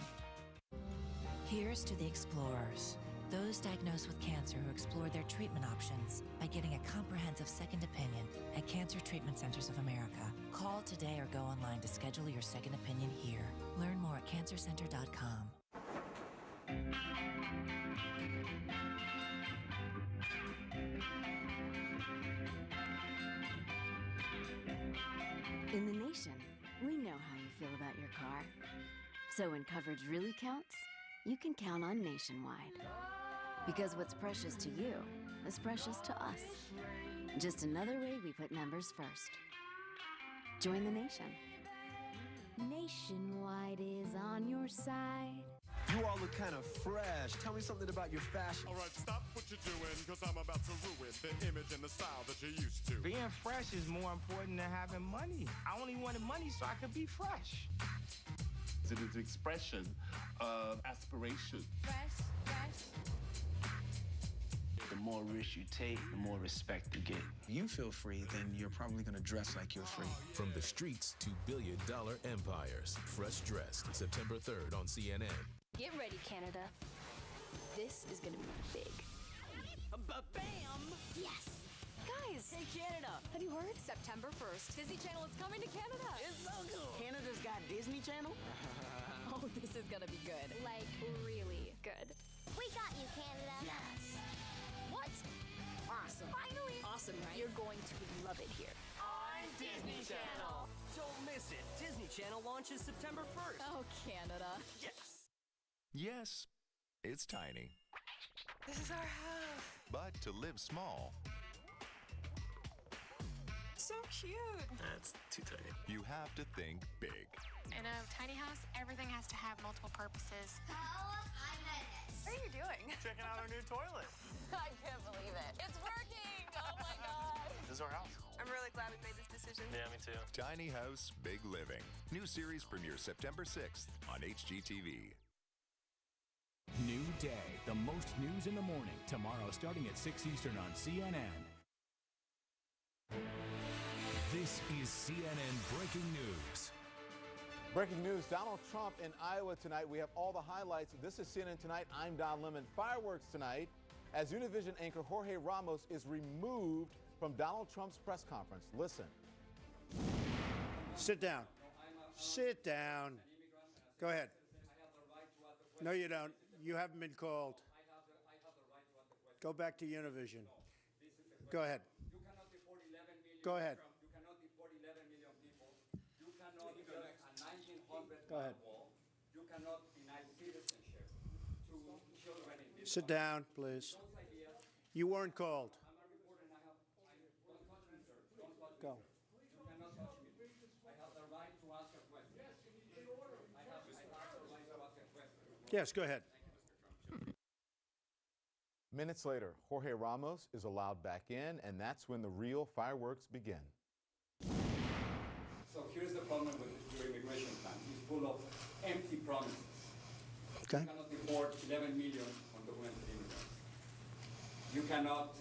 Here's to the explorers, those diagnosed with cancer who explored their treatment options by getting a comprehensive second opinion at Cancer Treatment Centers of America. Call today or go online to schedule your second opinion here. Learn more at cancercenter.com. In the nation, we know how you feel about your car. So when coverage really counts, you can count on Nationwide. Because what's precious to you is precious to us. Just another way we put members first. Join the nation. Nationwide is on your side. You all look kind of fresh. Tell me something about your fashion. All right, stop what you're doing, because I'm about to ruin the image and the style that you're used to. Being fresh is more important than having money. I only wanted money so I could be fresh. It is an expression of aspiration. Fresh. The more risk you take, the more respect you get. You feel free, then you're probably going to dress like you're free. From the streets to billion-dollar empires, Fresh Dressed, September 3rd on CNN. Get ready, Canada. This is gonna be big. Bam! Yes! Guys! Hey, Canada! Have you heard? September 1st, Disney Channel is coming to Canada! It's so cool! Canada's got Disney Channel? Oh, this is gonna be good. Like, really good. We got you, Canada! Yes! What? Awesome. Finally! Awesome, right? You're going to love it here. On Disney Channel! Don't miss it! Disney Channel launches September 1st! Oh, Canada. Yes! Yes, it's tiny. This is our house. But to live small, So cute. That's too tiny. you have to think big. In a tiny house, everything has to have multiple purposes. What are you doing? Checking out our new toilet. I can't believe it. It's working! Oh my god. This is our house. I'm really glad we made this decision. Yeah, me too. Tiny House, Big Living. New series premieres September 6th on HGTV. New day, the most news in the morning. Tomorrow starting at 6 Eastern on CNN. This is CNN Breaking News. Breaking news, Donald Trump in Iowa tonight. We have all the highlights. This is CNN Tonight. I'm Don Lemon. Fireworks tonight as Univision anchor Jorge Ramos is removed from Donald Trump's press conference. Listen. Sit down. Sit down. Go ahead. No, you don't. You haven't been called. Go back to Univision. Go ahead. Go ahead. Go ahead. You cannot deny citizenship to children in this Sit down, please. You weren't called. Go. You cannot touch me. I have the right to ask a question. I have the right to ask a question. Yes, go ahead. Minutes later, Jorge Ramos is allowed back in, and that's when the real fireworks begin. So here's the problem with your immigration plan. It's full of empty promises. Okay. You cannot deport 11 million undocumented immigrants. You cannot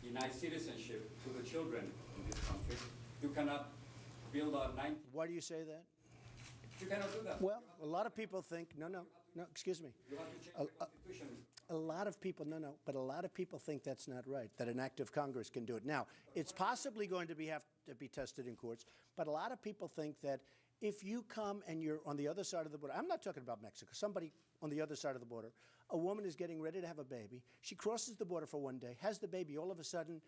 deny citizenship to the children in this country. You cannot build a 9. Why do you say that? You cannot do that. Well, a lot of people think, no, excuse me. You have to change the Constitution. A lot of people, but a lot of people think that's not right, that an act of Congress can do it. Now, it's possibly going to have to be tested in courts, but a lot of people think that if you come and you're on the other side of the border, I'm not talking about Mexico, somebody on the other side of the border, a woman is getting ready to have a baby, she crosses the border for one day, has the baby, all of a sudden,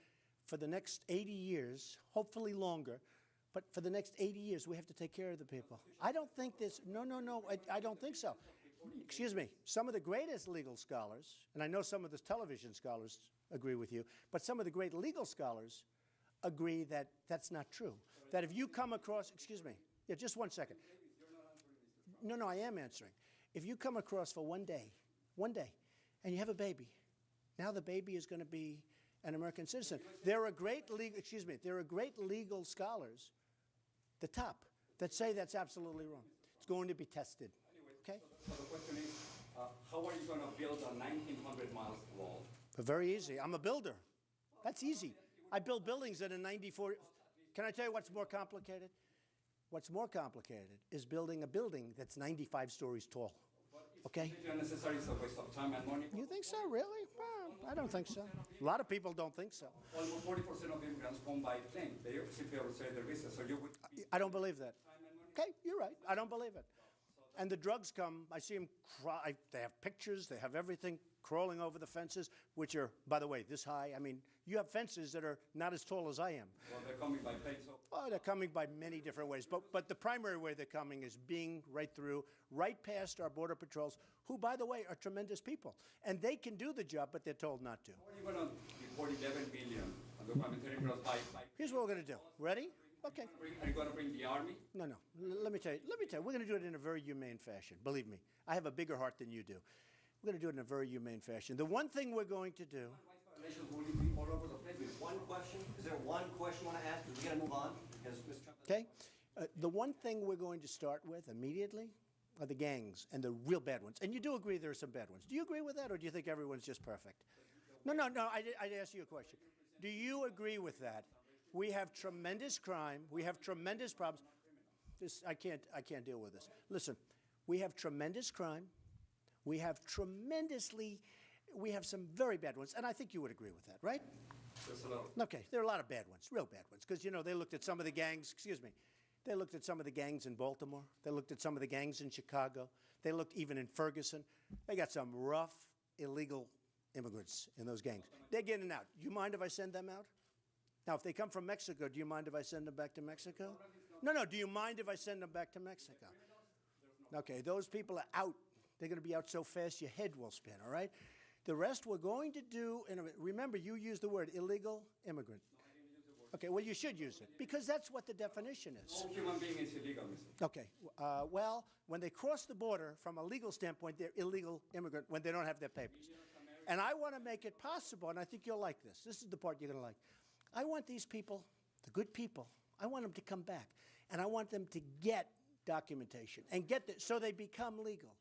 for the next 80 years, hopefully longer, but for the next 80 years, we have to take care of the people. I don't think this, no, I don't think so. Excuse me, some of the greatest legal scholars, and I know some of the television scholars agree with you, but some of the great legal scholars agree that that's not true. That if you come across, excuse me, yeah, just one second. No, I am answering. If you come across for one day, and you have a baby, now the baby is going to be an American citizen. There are great legal scholars, the top, that say that's absolutely wrong. It's going to be tested. Okay? So the question is, how are you going to build a 1,900 miles wall? Very easy. I'm a builder. That's easy. I build buildings that are 94. Can I tell you what's more complicated? What's more complicated is building a building that's 95 stories tall. Okay? It's unnecessary, it's a waste of time and money. You think so, really? Well, I don't think so. A lot of people don't think so. Almost 40% of immigrants come by plane. They simply overstay their visa, so you would... I don't believe that. Okay, you're right. I don't believe it. And the drugs come, I see them, they have pictures, they have everything crawling over the fences, which are, by the way, this high. I mean, you have fences that are not as tall as I am. Well, they're coming by plane, so... Oh, they're coming by many different ways. But the primary way they're coming is being right through, right past our border patrols, who, by the way, are tremendous people. And they can do the job, but they're told not to. How are you going to deport 11 million undocumented immigrants by... Here's what we're going to do. Ready? Okay. Are you going to bring the army? No. Let me tell you. We're going to do it in a very humane fashion. Believe me, I have a bigger heart than you do. We're going to do it in a very humane fashion. The one thing we're going to do... Will you be all over the place? One question? Is there one question you want to ask? Because we got to move on. Because Mr. Trump... Okay. The one thing we're going to start with immediately are the gangs, and the real bad ones. And you do agree there are some bad ones. Do you agree with that, or do you think everyone's just perfect? No. I'd ask you a question. Do you agree with that? We have tremendous crime. We have tremendous problems. I can't deal with this. Listen, we have tremendous crime. We have some very bad ones, and I think you would agree with that, right? There's a lot. Okay, there are a lot of bad ones, real bad ones, because, you know, they looked at some of the gangs, they looked at some of the gangs in Baltimore. They looked at some of the gangs in Chicago. They looked even in Ferguson. They got some rough, illegal immigrants in those gangs. They're getting out. Do you mind if I send them out? Now, if they come from Mexico, do you mind if I send them back to Mexico? No, do you mind if I send them back to Mexico? Okay, those people are out. They're going to be out so fast your head will spin, all right? The rest we're going to do, remember, you used the word illegal immigrant. Okay, well, you should use it, because that's what the definition is. No human being is illegal, Mr. Okay, well, when they cross the border, from a legal standpoint, they're illegal immigrant when they don't have their papers. And I want to make it possible, and I think you'll like this. This is the part you're going to like. I want these people, the good people, I want them to come back. And I want them to get documentation and so they become legal.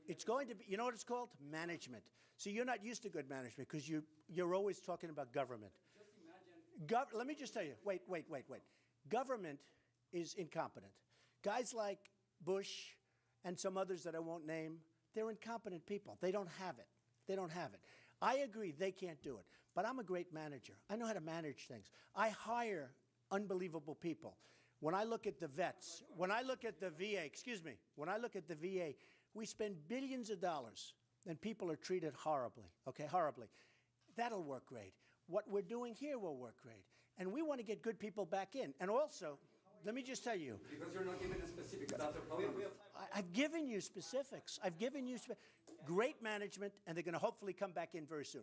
It's going to be, you know what it's called? Management. So you're not used to good management because you're always talking about government. Let me just tell you, wait. Government is incompetent. Guys like Bush and some others that I won't name, they're incompetent people. They don't have it. I agree they can't do it, but I'm a great manager. I know how to manage things. I hire unbelievable people. When I look at the vets, when I look at the VA, we spend billions of dollars and people are treated horribly, horribly. That'll work great. What we're doing here will work great. And we want to get good people back in. And also, let me just tell you. Because you're not giving us specifics, that's the problem. I've given you specifics. Great management, and they're going to hopefully come back in very soon.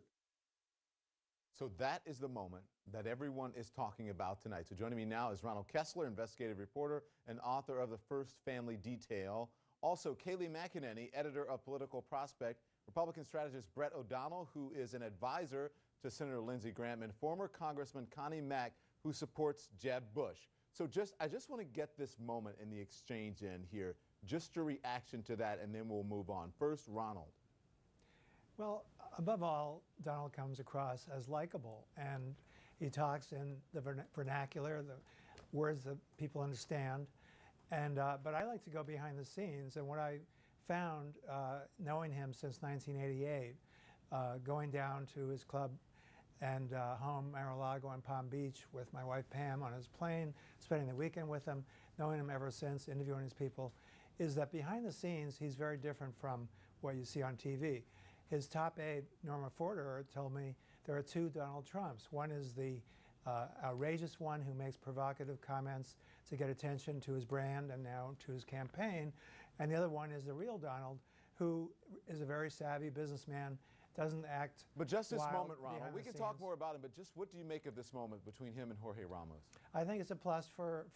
So that is the moment that everyone is talking about tonight. So joining me now is Ronald Kessler, investigative reporter and author of The First Family Detail. Also, Kayleigh McEnany, editor of Political Prospect. Republican strategist Brett O'Donnell, who is an advisor to Senator Lindsey Graham, and former Congressman Connie Mack, who supports Jeb Bush. So I just want to get this moment in the exchange in here, just your reaction to that, and then we'll move on. First, Ronald. Well, above all, Donald comes across as likable, and he talks in the vernacular, the words that people understand. And but I like to go behind the scenes, and what I found, knowing him since 1988, going down to his club and home Mar-a-Lago and Palm Beach with my wife Pam on his plane, spending the weekend with him, knowing him ever since, interviewing his people, is that behind the scenes he's very different from what you see on TV. His top aide, Norma Forder, told me there are two Donald Trumps. One is the outrageous one who makes provocative comments to get attention to his brand and now to his campaign, and the other one is the real Donald, who is a very savvy businessman, doesn't act But just this wild moment, Ronald, behind we the can talk scenes. more about him, but just what do you make of this moment between him and Jorge Ramos? I think it's a plus for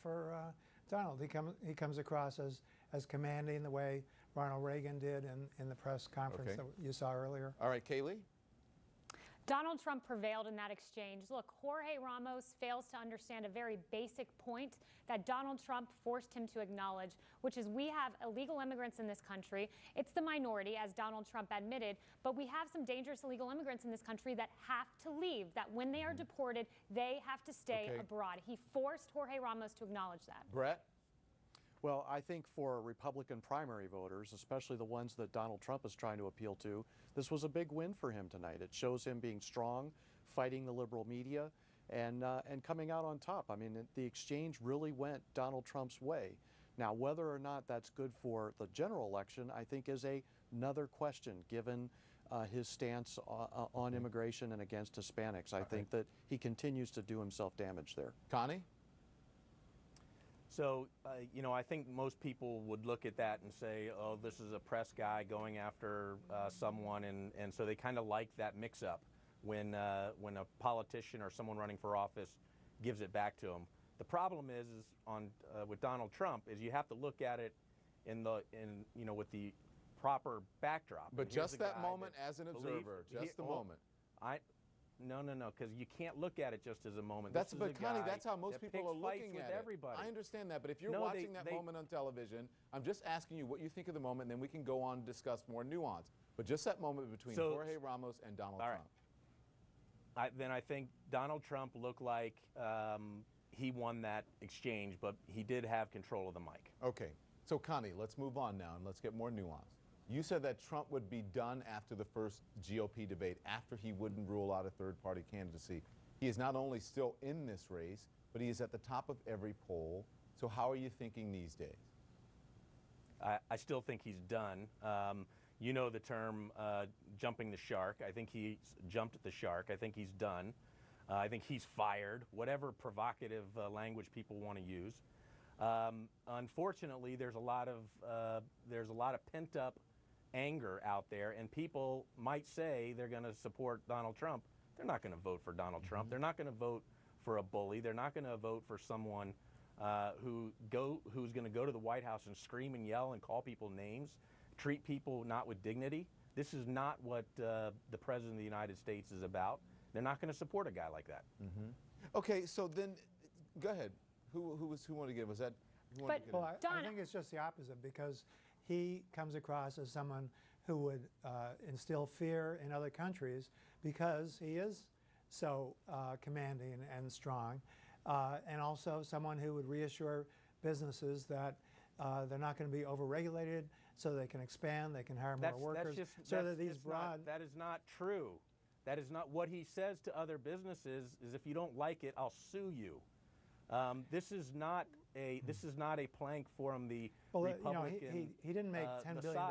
Donald. He comes across as commanding the way Ronald Reagan did in the press conference that you saw earlier. All right, Kaylee? Donald Trump prevailed in that exchange. Look, Jorge Ramos fails to understand a very basic point that Donald Trump forced him to acknowledge, which is we have illegal immigrants in this country. It's the minority, as Donald Trump admitted, but we have some dangerous illegal immigrants in this country that have to leave, that when they are deported, they have to stay abroad. He forced Jorge Ramos to acknowledge that. Brett? Well, I think for Republican primary voters, especially the ones that Donald Trump is trying to appeal to, this was a big win for him tonight. It shows him being strong, fighting the liberal media, and coming out on top. I mean, the exchange really went Donald Trump's way. Now, whether or not that's good for the general election, I think is another question, given his stance on immigration and against Hispanics. I think that he continues to do himself damage there. Connie? So, you know, I think most people would look at that and say, oh, this is a press guy going after someone, and so they kind of like that mix-up when a politician or someone running for office gives it back to them. The problem is with Donald Trump is you have to look at it with the proper backdrop. But just that moment as an observer, just the moment. No, because you can't look at it just as a moment. But Connie, that's how most people are looking at it. Everybody. I understand that, but if you're watching that moment on television, I'm just asking you what you think of the moment, and then we can go on and discuss more nuance. But just that moment between Jorge Ramos and Donald Trump. Then I think Donald Trump looked like he won that exchange, but he did have control of the mic. Okay, so Connie, let's move on now and let's get more nuance. You said that Trump would be done after the first GOP debate, after he wouldn't rule out a third-party candidacy. He is not only still in this race, but he is at the top of every poll. So how are you thinking these days? I still think he's done. You know the term jumping the shark. I think he's jumped the shark. I think he's done. I think he's fired, whatever provocative language people want to use. Unfortunately, there's a lot of pent-up anger out there, and people might say they're going to support Donald Trump. They're not going to vote for Donald Trump. They're not going to vote for a bully. They're not going to vote for someone who's going to go to the White House and scream and yell and call people names, treat people not with dignity. This is not what the President of the United States is about. They're not going to support a guy like that. Okay, so then, go ahead. Who wanted to get it? Was that? I think it's just the opposite, because he comes across as someone who would instill fear in other countries because he is so commanding and strong, and also someone who would reassure businesses that they're not going to be overregulated, so they can expand, they can hire more workers. That is not true. That is not what he says to other businesses. Is if you don't like it, I'll sue you. This is not a plank from the Republican. You know, he didn't make $10 billion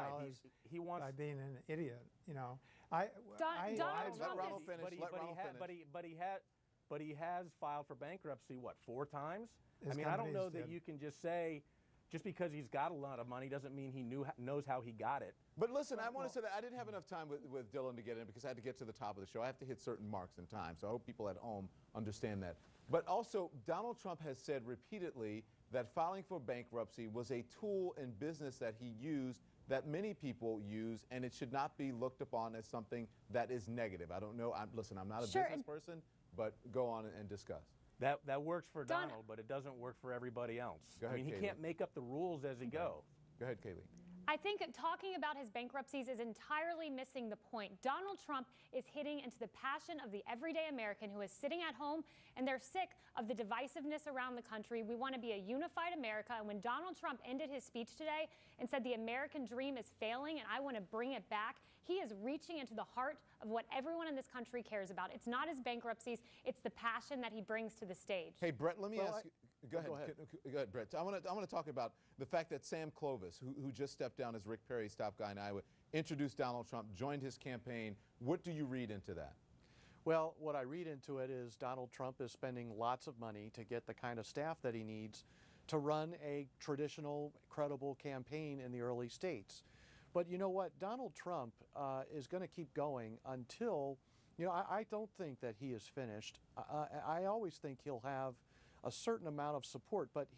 he wants by being an idiot. You know, Donald Trump but he has filed for bankruptcy 4 times. I don't know that you can just say, just because he's got a lot of money doesn't mean he knows how he got it. But listen, I want to say that I didn't have enough time with Dylan to get in because I had to get to the top of the show. I have to hit certain marks in time, so I hope people at home understand that. But also, Donald Trump has said repeatedly that filing for bankruptcy was a tool in business that he used, that many people use, and it should not be looked upon as something that is negative. I don't know. Listen, I'm not a business person, but go on and discuss. That works for Donald, but it doesn't work for everybody else. Go ahead, he can't make up the rules as he goes. Go ahead, Kaylee. I think talking about his bankruptcies is entirely missing the point. Donald Trump is hitting into the passion of the everyday American who is sitting at home and they're sick of the divisiveness around the country. We want to be a unified America. And when Donald Trump ended his speech today and said the American dream is failing and I want to bring it back, he is reaching into the heart of what everyone in this country cares about. It's not his bankruptcies, it's the passion that he brings to the stage. Hey, Brett, let me ask you. Go ahead. Go ahead, Brett. I want to talk about the fact that Sam Clovis, who just stepped down as Rick Perry's top guy in Iowa, introduced Donald Trump, joined his campaign. What do you read into that? Well, what I read into it is Donald Trump is spending lots of money to get the kind of staff that he needs to run a traditional, credible campaign in the early states. But you know what? Donald Trump is going to keep going until, I don't think that he is finished. I always think he'll have a certain amount of support, but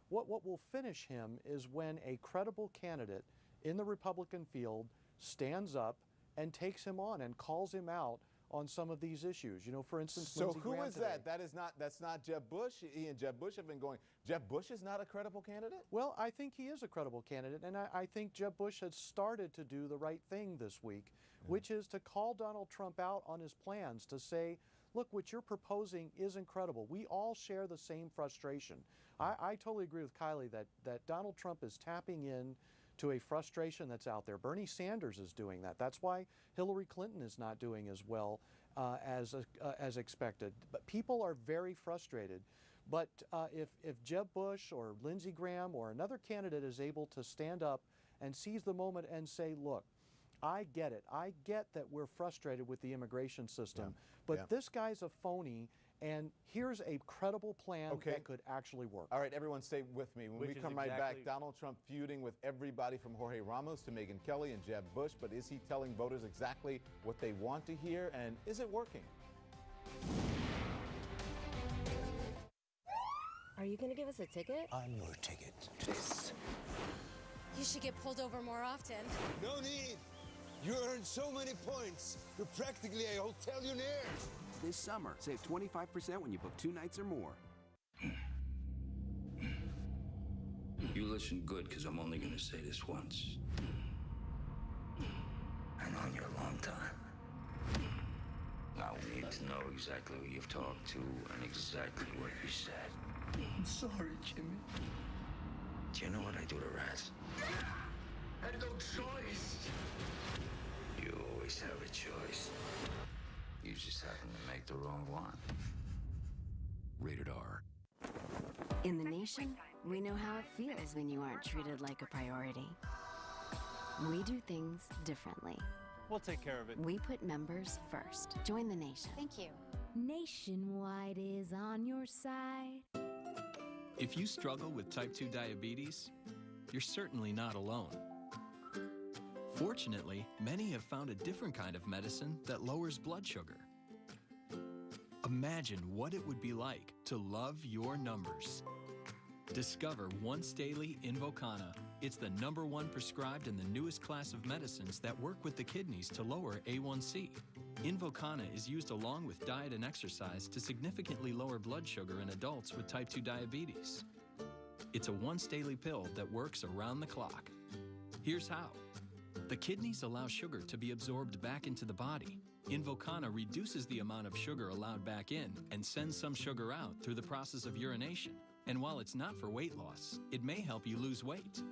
what will finish him is when a credible candidate in the Republican field stands up and takes him on and calls him out on some of these issues. For instance, so Lindsey who Graham is today. that? That's not Jeb Bush. He and Jeb Bush have been going. Jeb Bush is not a credible candidate? Well, I think he is a credible candidate, and I think Jeb Bush has started to do the right thing this week, which is to call Donald Trump out on his plans, to say, look, what you're proposing is incredible. We all share the same frustration. I totally agree with Kylie that Donald Trump is tapping in to a frustration that's out there. Bernie Sanders is doing that. That's why Hillary Clinton is not doing as well as expected. But people are very frustrated. But if Jeb Bush or Lindsey Graham or another candidate is able to stand up and seize the moment and say, look, I get it. I get that we're frustrated with the immigration system, but this guy's a phony, and here's a credible plan that could actually work. All right, everyone stay with me. When we come right back, Donald Trump feuding with everybody from Jorge Ramos to Megyn Kelly and Jeb Bush, but is he telling voters exactly what they want to hear, and is it working? Are you going to give us a ticket? I'm your ticket to this. You should get pulled over more often. No need. You earned so many points. You're practically a hotelionaire. This summer, save 25% when you book 2 nights or more. You listen good, because I'm only going to say this once. I known you a long time. Now we need to know exactly who you've talked to and exactly what you said. I'm sorry, Jimmy. Do you know what I do to rats? I had no choice. You always have a choice. You just happen to make the wrong one. Rated R. In the nation, we know how it feels when you aren't treated like a priority. We do things differently. We'll take care of it. We put members first. Join the nation. Thank you. Nationwide is on your side. If you struggle with type 2 diabetes, you're certainly not alone. Fortunately, many have found a different kind of medicine that lowers blood sugar. Imagine what it would be like to love your numbers. Discover once daily Invokana. It's the #1 prescribed in the newest class of medicines that work with the kidneys to lower A1C. Invokana is used along with diet and exercise to significantly lower blood sugar in adults with type 2 diabetes. It's a once daily pill that works around the clock. Here's how. The kidneys allow sugar to be absorbed back into the body. Invokana reduces the amount of sugar allowed back in and sends some sugar out through the process of urination. And while it's not for weight loss, it may help you lose weight.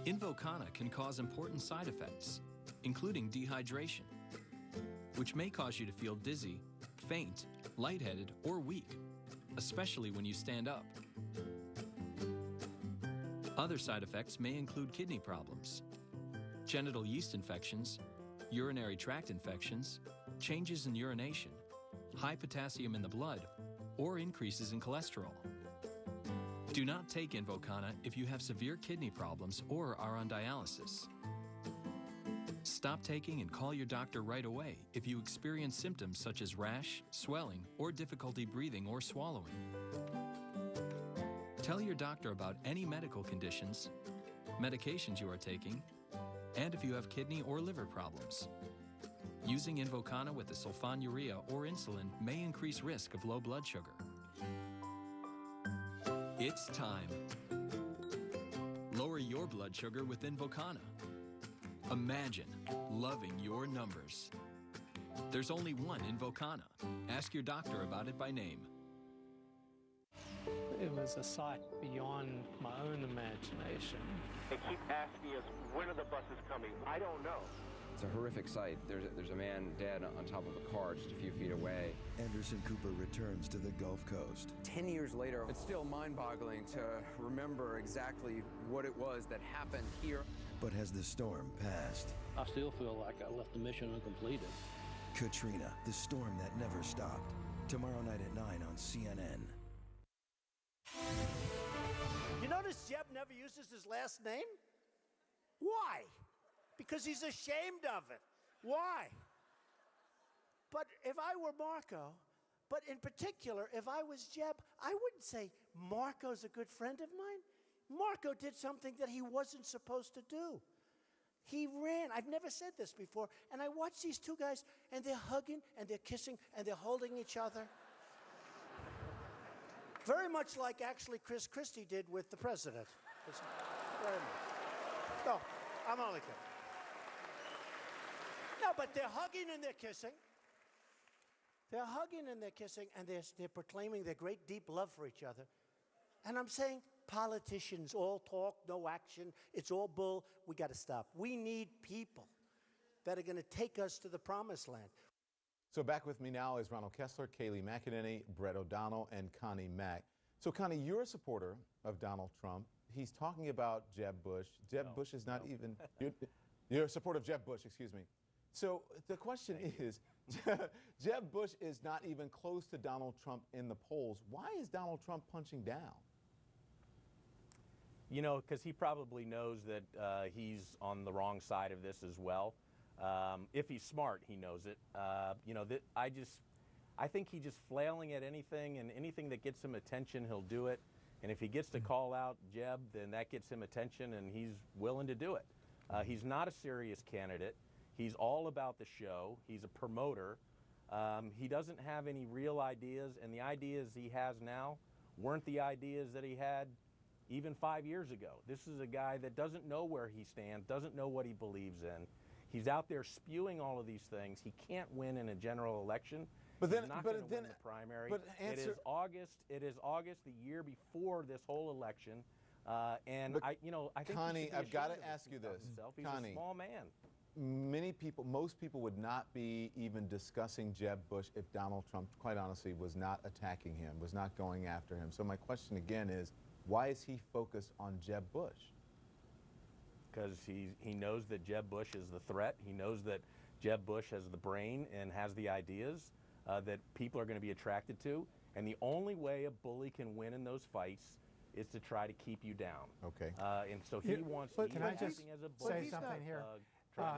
Invokana can cause important side effects, including dehydration, which may cause you to feel dizzy, faint, lightheaded, or weak, especially when you stand up. Other side effects may include kidney problems, genital yeast infections, urinary tract infections, changes in urination, high potassium in the blood, or increases in cholesterol. Do not take Invokana if you have severe kidney problems or are on dialysis. Stop taking and call your doctor right away if you experience symptoms such as rash, swelling, or difficulty breathing or swallowing. Tell your doctor about any medical conditions, medications you are taking, and if you have kidney or liver problems. Using Invokana with the sulfonylurea or insulin may increase risk of low blood sugar. It's time. Lower your blood sugar with Invokana. Imagine loving your numbers. There's only one Invokana. Ask your doctor about it by name. It was a sight beyond my own imagination. They keep asking us, when are the buses coming? I don't know. It's a horrific sight. There's a man dead on top of a car just a few feet away. Anderson Cooper returns to the Gulf Coast. 10 years later, it's still mind-boggling to remember exactly what it was that happened here. But has the storm passed? I still feel like I left the mission uncompleted. Katrina, the storm that never stopped. Tomorrow night at 9 on CNN. You notice Jeb never uses his last name? Why? Because he's ashamed of it. Why? But if I were Marco, but in particular, if I was Jeb, I wouldn't say Marco's a good friend of mine. Marco did something that he wasn't supposed to do. He ran. I've never said this before. And I watch these two guys, and they're hugging, and they're kissing, and they're holding each other. Very much like actually Chris Christie did with the president. Very much. No, I'm only kidding. No, but they're hugging and they're kissing. They're hugging and they're kissing, and they're proclaiming their great deep love for each other. And I'm saying, politicians all talk, no action. It's all bull. We got to stop. We need people that are going to take us to the promised land. So back with me now is Ronald Kessler, Kayleigh McEnany, Brett O'Donnell, and Connie Mack. So Connie, you're a supporter of Donald Trump. He's talking about Jeb Bush. Bush is not even... You're a supporter of Jeb Bush, excuse me. So the question is, Jeb Bush is not even close to Donald Trump in the polls. Why is Donald Trump punching down? You know, because he probably knows that he's on the wrong side of this as well. If he's smart, he knows it. You know, I think he's just flailing at anything, and anything that gets him attention, he'll do it. And if he gets to call out Jeb, then that gets him attention, and he's willing to do it. He's not a serious candidate. He's all about the show. He's a promoter. He doesn't have any real ideas, and the ideas he has now weren't the ideas that he had even 5 years ago. This is a guy that doesn't know where he stands, doesn't know what he believes in. He's out there spewing all of these things. He can't win in a general election. But then, He's not going to win the primary. It is August. It is August, the year before this whole election. And I think Connie, I've got to ask you this. He's Connie, a small man. Most people would not be even discussing Jeb Bush if Donald Trump, quite honestly, was not attacking him, was not going after him. So my question again is, why is he focused on Jeb Bush? Because he knows that Jeb Bush is the threat. He knows that Jeb Bush has the brain and has the ideas that people are going to be attracted to. And the only way a bully can win in those fights is to try to keep you down. Okay. And so he wants to Can I just say something here?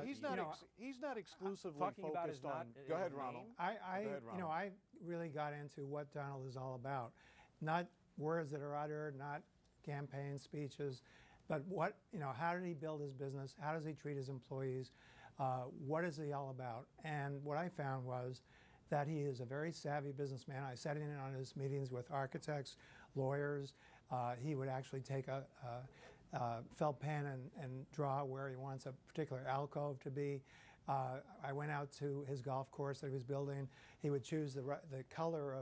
He's not exclusively talking about focused on. Go ahead, Ronald. I really got into what Donald is all about. Not words that are uttered, not campaign speeches, but how did he build his business? How does he treat his employees? What is he all about? And what I found was that he is a very savvy businessman. I sat in on his meetings with architects, lawyers. He would actually take a felt pen and draw where he wants a particular alcove to be. I went out to his golf course that he was building. He would choose the color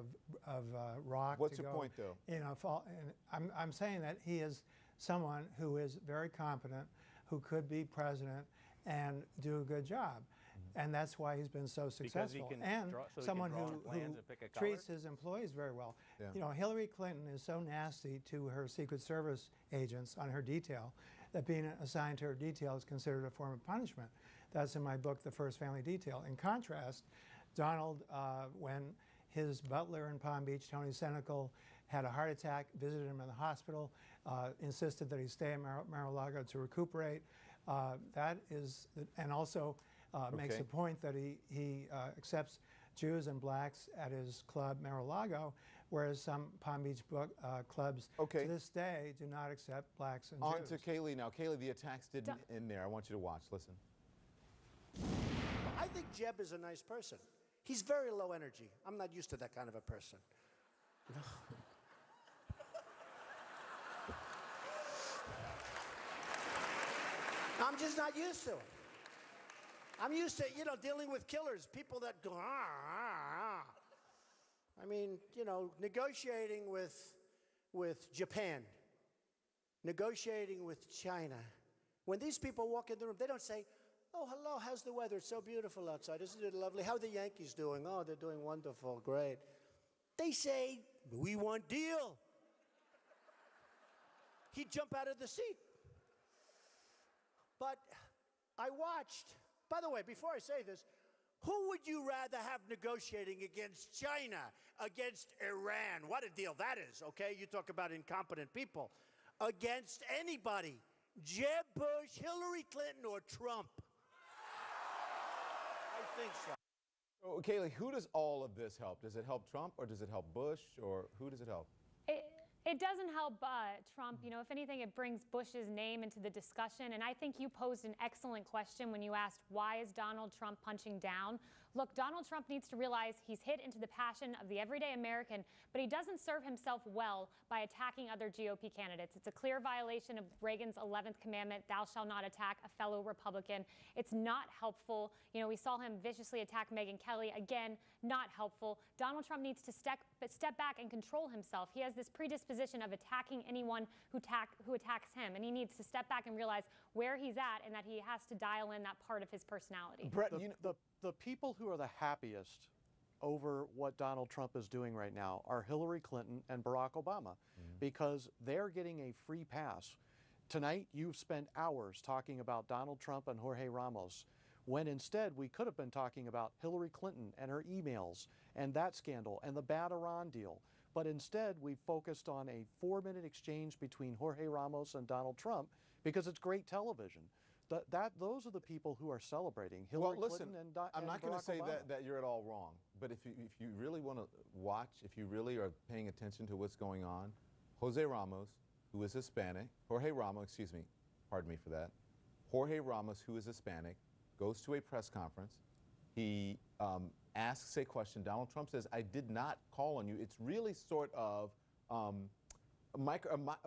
of rock. What's to your go point, though? And I'm saying that he is someone who is very competent, who could be president and do a good job. And that's why he's been so successful. Someone who treats his employees very well. Yeah. You know, Hillary Clinton is so nasty to her Secret Service agents on her detail that being assigned to her detail is considered a form of punishment. That's in my book, The First Family Detail. In contrast, Donald, when his butler in Palm Beach, Tony Senecal, had a heart attack, visited him in the hospital, insisted that he stay in Mar-a-Lago to recuperate. And also makes the point that he accepts Jews and blacks at his club Mar-a-Lago, whereas some Palm Beach clubs to this day do not accept blacks and Jews. On to Kayleigh now. Kayleigh, the attacks didn't end there. I want you to watch. Listen. I think Jeb is a nice person. He's very low energy. I'm not used to that kind of a person. I'm just not used to it. I'm used to, dealing with killers, people that go, I mean, negotiating with Japan, negotiating with China. When these people walk in the room, they don't say, oh, hello, how's the weather? It's so beautiful outside. Isn't it lovely? How are the Yankees doing? Oh, they're doing wonderful, great. They say, we want deal. He'd jump out of the seat. But I watched, by the way, before I say this, who would you rather have negotiating against China, against Iran? What a deal that is, okay? You talk about incompetent people. Against anybody, Jeb Bush, Hillary Clinton, or Trump. I think so. So, Kayleigh, who does all of this help? Does it help Trump, or does it help Bush, or who does it help? It doesn't help Trump. If anything, it brings Bush's name into the discussion. And I think you posed an excellent question when you asked, why is Donald Trump punching down? Look, Donald Trump needs to realize he's hit into the passion of the everyday American, but he doesn't serve himself well by attacking other GOP candidates. It's a clear violation of Reagan's 11th commandment, thou shalt not attack a fellow Republican. It's not helpful. We saw him viciously attack Megyn Kelly. Again, not helpful. Donald Trump needs to step back and control himself. He has this predisposition of attacking anyone who attacks him, and he needs to step back and realize where he's at and that he has to dial in that part of his personality. Brett, the people who are the happiest over what Donald Trump is doing right now are Hillary Clinton and Barack Obama, because they're getting a free pass. Tonight, you've spent hours talking about Donald Trump and Jorge Ramos, when instead we could have been talking about Hillary Clinton and her emails and that scandal and the bad Iran deal. But instead, we focused on a 4-minute exchange between Jorge Ramos and Donald Trump because it's great television. Those are the people who are celebrating Hillary Clinton and Barack Obama. I'm not going to say that you're at all wrong, but if you really want to watch, if you really are paying attention to what's going on, Jorge Ramos, who is Hispanic, Jorge Ramos, who is Hispanic, goes to a press conference. He asks a question. Donald Trump says, I did not call on you. It's really sort of a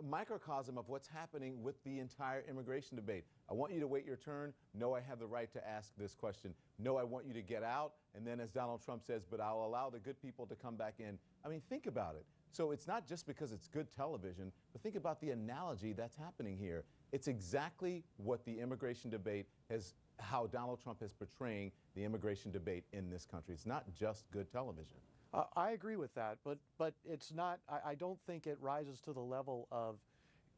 microcosm of what's happening with the entire immigration debate. I want you to wait your turn. No, I have the right to ask this question. No, I want you to get out. And then as Donald Trump says, but I'll allow the good people to come back in. I mean, think about it. So it's not just because it's good television, but think about the analogy that's happening here. It's exactly what the immigration debate how Donald Trump is portraying the immigration debate in this country. It's not just good television. I agree with that, but it's not, I don't think it rises to the level of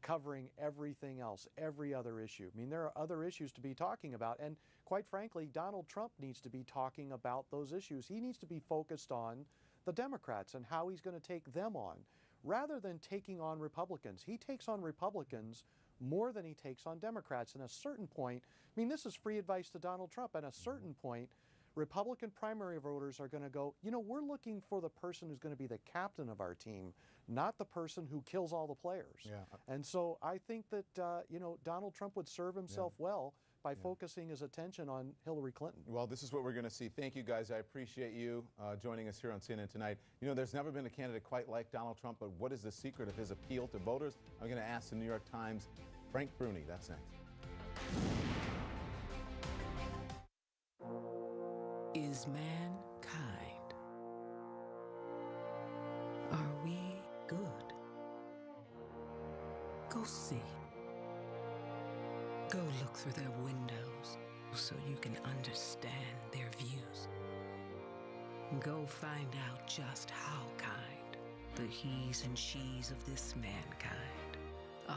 covering everything else, every other issue. I mean, there are other issues to be talking about, and quite frankly, Donald Trump needs to be talking about those issues. He needs to be focused on the Democrats and how he's going to take them on, rather than taking on Republicans. He takes on Republicans more than he takes on Democrats. And at a certain point, I mean, this is free advice to Donald Trump, at a certain point, Republican primary voters are going to go, we're looking for the person who's going to be the captain of our team, not the person who kills all the players. Yeah. And so I think that, Donald Trump would serve himself well by focusing his attention on Hillary Clinton. Well, this is what we're going to see. Thank you, guys. I appreciate you joining us here on CNN tonight. There's never been a candidate quite like Donald Trump, but what is the secret of his appeal to voters? I'm going to ask the New York Times' Frank Bruni. That's next. Is man kind? Are we good? Go see. Go look through their windows so you can understand their views. Go find out just how kind the he's and she's of this mankind are.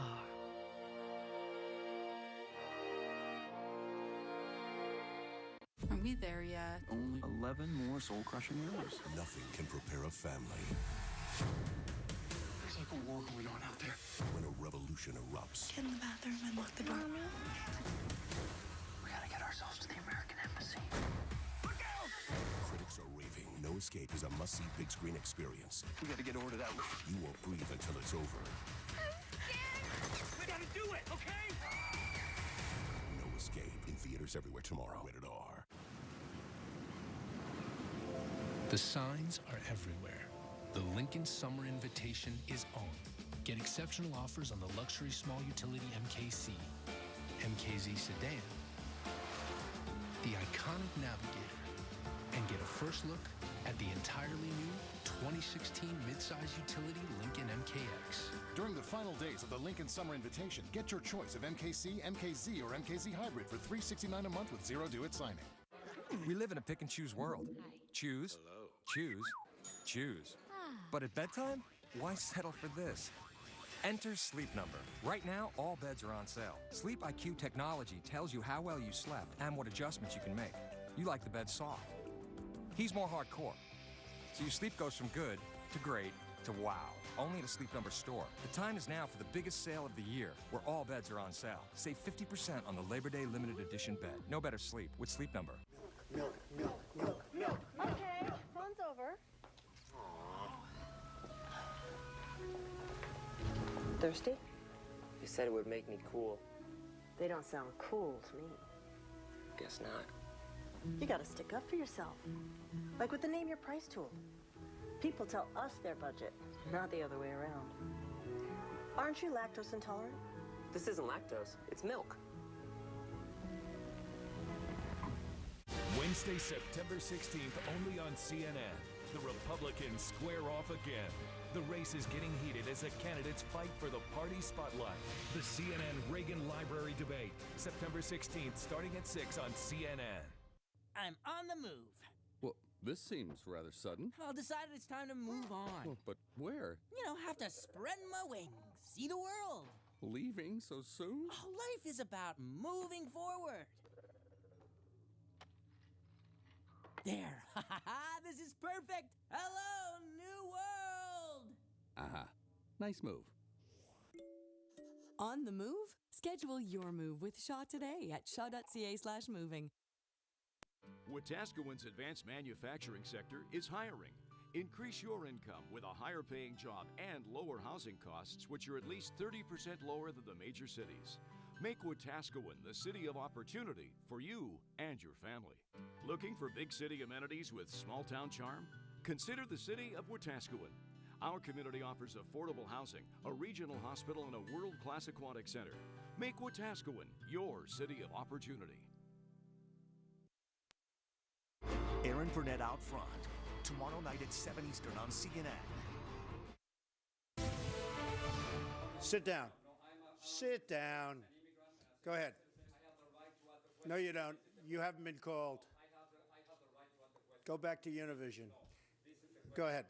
Are we there yet? Only 11 more soul-crushing years. Nothing can prepare a family. There's like a war going on out there. When a revolution erupts. Get in the bathroom and lock the door. We gotta get ourselves to the American Embassy. Look out! Critics are raving. No Escape is a must-see big screen experience. We gotta get ordered out. You won't breathe until it's over. We gotta do it, okay? No Escape. In theaters everywhere tomorrow. Rated R. The signs are everywhere. The Lincoln Summer Invitation is on. Get exceptional offers on the luxury small utility MKC. MKZ sedan, the iconic Navigator, and get a first look at the entirely new 2016 midsize utility Lincoln MKX. During the final days of the Lincoln Summer Invitation, get your choice of MKC, MKZ, or MKZ Hybrid for $369 a month with zero due at signing. We live in a pick and choose world. Choose, choose, choose. But at bedtime, why settle for this? Enter Sleep Number. Right now, all beds are on sale. Sleep IQ technology tells you how well you slept and what adjustments you can make. You like the bed soft. He's more hardcore. So your sleep goes from good to great to wow. Only at a Sleep Number store. The time is now for the biggest sale of the year, where all beds are on sale. Save 50% on the Labor Day limited edition bed. No better sleep with Sleep Number. Milk, milk, milk, milk. Okay, phone's over. Thirsty? You said it would make me cool. They don't sound cool to me. Guess not. You gotta stick up for yourself. Like with the Name Your Price tool. People tell us their budget, not the other way around. Aren't you lactose intolerant? This isn't lactose, it's milk. Wednesday, September 16th, only on CNN. The Republicans square off again. The race is getting heated as the candidates fight for the party spotlight. The CNN Reagan Library debate, September 16th, starting at 6 on CNN. I'm on the move. Well, this seems rather sudden. Well, decided it's time to move on. Oh, but where? You know, have to spread my wings, see the world. Leaving so soon? Oh, life is about moving forward. There. Ha ha ha, this is perfect. Hello, new world. Aha. Nice move. On the move? Schedule your move with Shaw today at shaw.ca/moving. Wetaskiwin's advanced manufacturing sector is hiring. Increase your income with a higher paying job and lower housing costs, which are at least 30% lower than the major cities. Make Wetaskiwin the city of opportunity for you and your family. Looking for big city amenities with small town charm? Consider the city of Wetaskiwin. Our community offers affordable housing, a regional hospital, and a world-class aquatic center. Make Wetaskiwin your city of opportunity. Aaron Burnett out front. Tomorrow night at 7 Eastern on CNN. Sit down. Sit down. Go ahead. No, you don't. You haven't been called. Go back to Univision. Go ahead.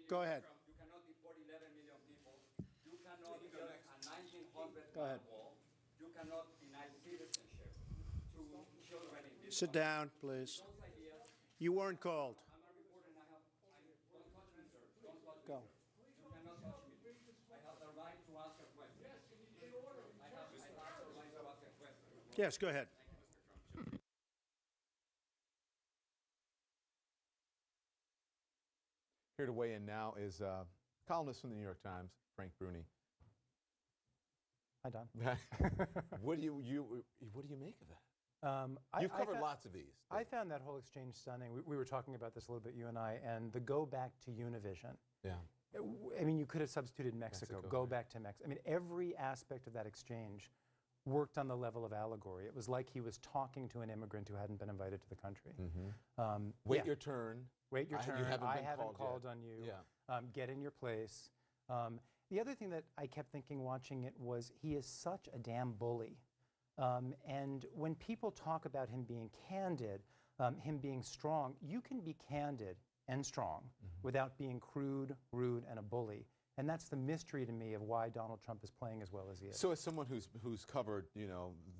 Go ahead. You cannot deport 11 million people. You cannot build a 1900 Go ahead. wall. You cannot deny citizenship to children in this Sit country. down, please. You weren't called. I'm a reporter and don't touch me, sir. Don't touch Go. me, sir. You cannot touch me. I have the right to ask a question. I have the right to ask a question. Yes, go ahead. Here to weigh in now is columnist from the New York Times, Frank Bruni. Hi, Don. What do you make of that? You've covered lots of these. I found that whole exchange stunning. We were talking about this a little bit, you and I, and the go back to Univision. Yeah. I mean, you could have substituted Mexico, go back to Mexico. I mean, every aspect of that exchange worked on the level of allegory. It was like he was talking to an immigrant who hadn't been invited to the country. Wait your turn. Wait your turn. You haven't I been haven't called called on you. Yeah. Get in your place. The other thing that I kept thinking watching it was he is such a damn bully. And when people talk about him being candid, him being strong, you can be candid and strong without being crude, rude, and a bully. And that's the mystery to me of why Donald Trump is playing as well as he is. So as someone who's covered,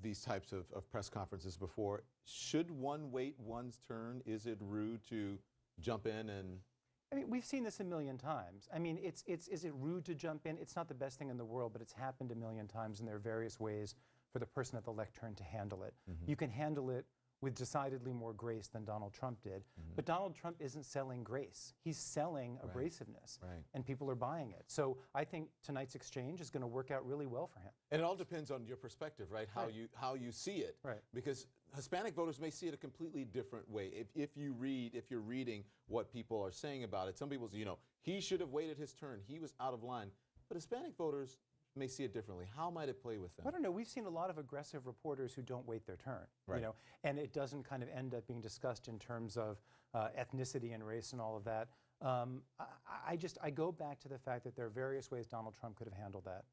these types of press conferences before, should one wait one's turn? Is it rude to jump in and... I mean, we've seen this a million times. I mean, is it rude to jump in? It's not the best thing in the world, but it's happened a million times, and there are various ways for the person at the lectern to handle it. You can handle it with decidedly more grace than Donald Trump did. But Donald Trump isn't selling grace. He's selling abrasiveness, and people are buying it. So I think tonight's exchange is going to work out really well for him. And it all depends on your perspective, right? How you see it. Right. Because Hispanic voters may see it a completely different way. If you're reading what people are saying about it, some people say, he should have waited his turn. He was out of line. But Hispanic voters may see it differently. How might it play with them? I don't know. We've seen a lot of aggressive reporters who don't wait their turn, Right. you know, and it doesn't kind of end up being discussed in terms of ethnicity and race and all of that. I go back to the fact that there are various ways Donald Trump could have handled that.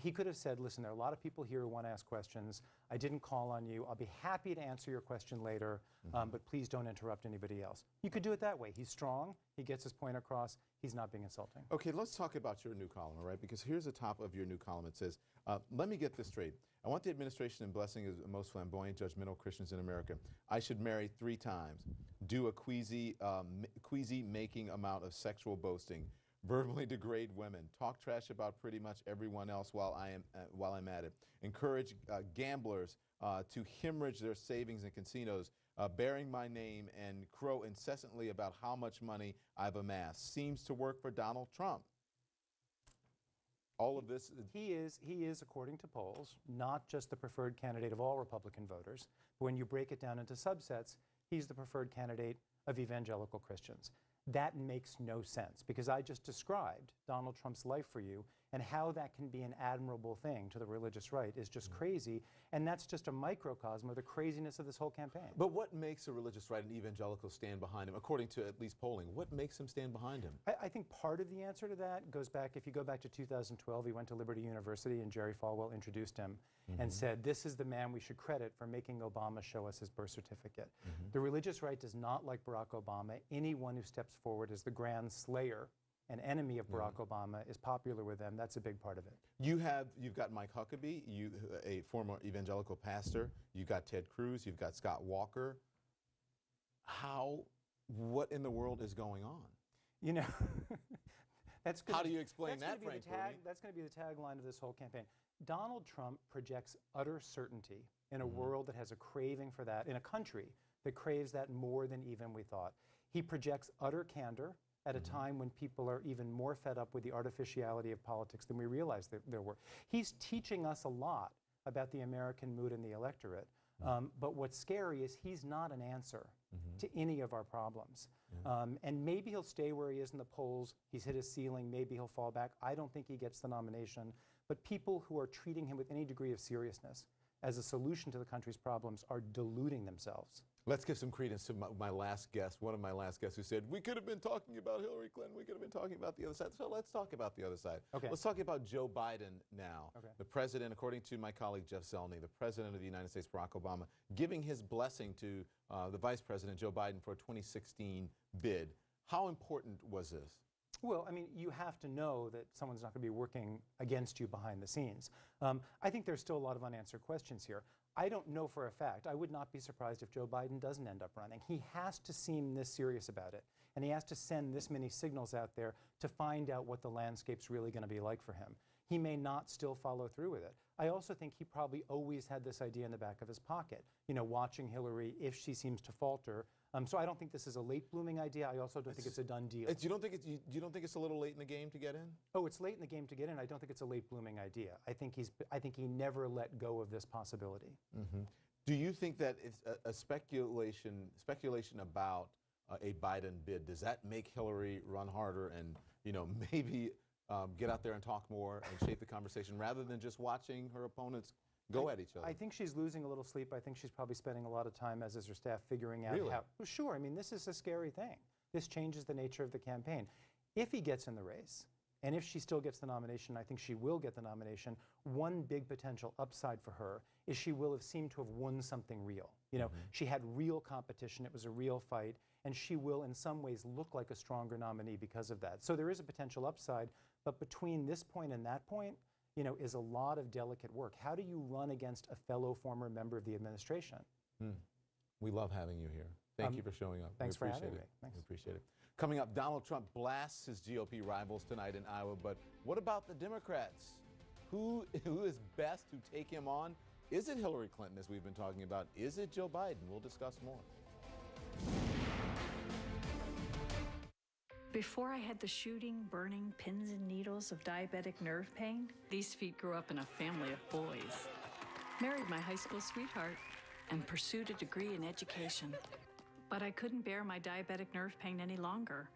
He could have said, listen, there are a lot of people here who want to ask questions. I didn't call on you. I'll be happy to answer your question later, but please don't interrupt anybody else. You could do it that way. He's strong. He gets his point across. He's not being insulting. Okay, let's talk about your new column, all right? Because here's the top of your new column. It says, let me get this straight. I want the administration and blessing of the most flamboyant, judgmental Christians in America. I should marry 3 times, do a queasy-making amount of sexual boasting, verbally degrade women, talk trash about pretty much everyone else while I'm at it, encourage gamblers to hemorrhage their savings in casinos, bearing my name, and crow incessantly about how much money I've amassed. Seems to work for Donald Trump. All of this. He is, according to polls, not just the preferred candidate of all Republican voters. But when you break it down into subsets, he's the preferred candidate of evangelical Christians. That makes no sense, because I just described Donald Trump's life for you, and how that can be an admirable thing to the religious right is just crazy, and that's just a microcosm of the craziness of this whole campaign. But what makes a religious right and evangelical stand behind him, according to at least polling? What makes him stand behind him? I think part of the answer to that goes back, if you go back to 2012, he went to Liberty University, and Jerry Falwell introduced him and said, this is the man we should credit for making Obama show us his birth certificate. The religious right does not like Barack Obama. Anyone who steps forward as the grand slayer, an enemy of Barack Obama, is popular with them. That's a big part of it. You've got Mike Huckabee, a former evangelical pastor. You've got Ted Cruz. You've got Scott Walker. What in the world is going on? You know, how do you explain that, Frank? That's going to be the tagline of this whole campaign. Donald Trump projects utter certainty in a world that has a craving for that, in a country that craves that more than even we thought. He projects utter candor at a time when people are even more fed up with the artificiality of politics than we realized there were. He's teaching us a lot about the American mood and the electorate. But what's scary is he's not an answer to any of our problems. And maybe he'll stay where he is in the polls. He's hit his ceiling. Maybe he'll fall back. I don't think he gets the nomination. But people who are treating him with any degree of seriousness as a solution to the country's problems are deluding themselves. Let's give some credence to my last guest, one of my last guests, who said, we could have been talking about Hillary Clinton, we could have been talking about the other side. So let's talk about the other side. Okay. Let's talk about Joe Biden now. Okay. The president, according to my colleague Jeff Zelny, the president of the United States, Barack Obama, giving his blessing to the vice president, Joe Biden, for a 2016 bid. How important was this? Well, I mean, you have to know that someone's not going to be working against you behind the scenes. I think there's still a lot of unanswered questions here. I don't know for a fact. I would not be surprised if Joe Biden doesn't end up running. He has to seem this serious about it, and he has to send this many signals out there to find out what the landscape's really going to be like for him. He may not still follow through with it. I also think he probably always had this idea in the back of his pocket, you know, watching Hillary if she seems to falter. So I don't think this is a late blooming idea. I also don't think it's a done deal. You don't think it's a little late in the game to get in? Oh, it's late in the game to get in. I don't think it's a late blooming idea. I think he never let go of this possibility. Do you think that it's a speculation about a Biden bid, does that make Hillary run harder and, you know, maybe get out there and talk more and shape the conversation rather than just watching her opponents go at each other? I think she's losing a little sleep. I think she's probably spending a lot of time, as is her staff, figuring out Really? how. Well, sure. I mean, this is a scary thing. This changes the nature of the campaign. If he gets in the race, and if she still gets the nomination, I think she will get the nomination, one big potential upside for her is she will have seemed to have won something real. You know, she had real competition. It was a real fight. And she will, in some ways, look like a stronger nominee because of that. So there is a potential upside. But between this point and that point, you know, is a lot of delicate work. How do you run against a fellow former member of the administration? We love having you here. Thank you for showing up. Thanks for having me. Thanks. We appreciate it. Coming up, Donald Trump blasts his GOP rivals tonight in Iowa, but what about the Democrats? Who is best to take him on? Is it Hillary Clinton, as we've been talking about? Is it Joe Biden? We'll discuss more. Before I had the shooting, burning, pins and needles of diabetic nerve pain, these feet grew up in a family of boys. Married my high school sweetheart and pursued a degree in education. But I couldn't bear my diabetic nerve pain any longer.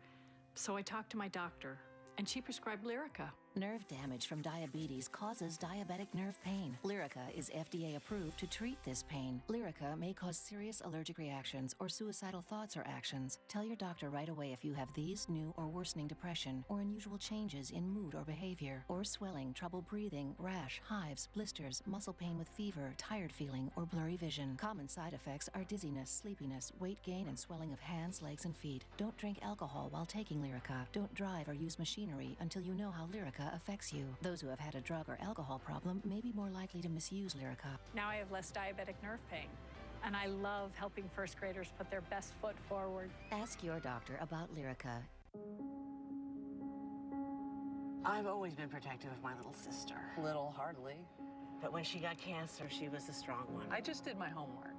So I talked to my doctor, and she prescribed Lyrica. Nerve damage from diabetes causes diabetic nerve pain. Lyrica is FDA approved to treat this pain. Lyrica may cause serious allergic reactions or suicidal thoughts or actions. Tell your doctor right away if you have these, new or worsening depression, or unusual changes in mood or behavior, or swelling, trouble breathing, rash, hives, blisters, muscle pain with fever, tired feeling, or blurry vision. Common side effects are dizziness, sleepiness, weight gain, and swelling of hands, legs, and feet. Don't drink alcohol while taking Lyrica. Don't drive or use machinery until you know how Lyrica affects you. Those who have had a drug or alcohol problem may be more likely to misuse Lyrica. Now I have less diabetic nerve pain, and I love helping first graders put their best foot forward. Ask your doctor about Lyrica. I've always been protective of my little sister. Little, hardly. But when she got cancer, she was the strong one. I just did my homework.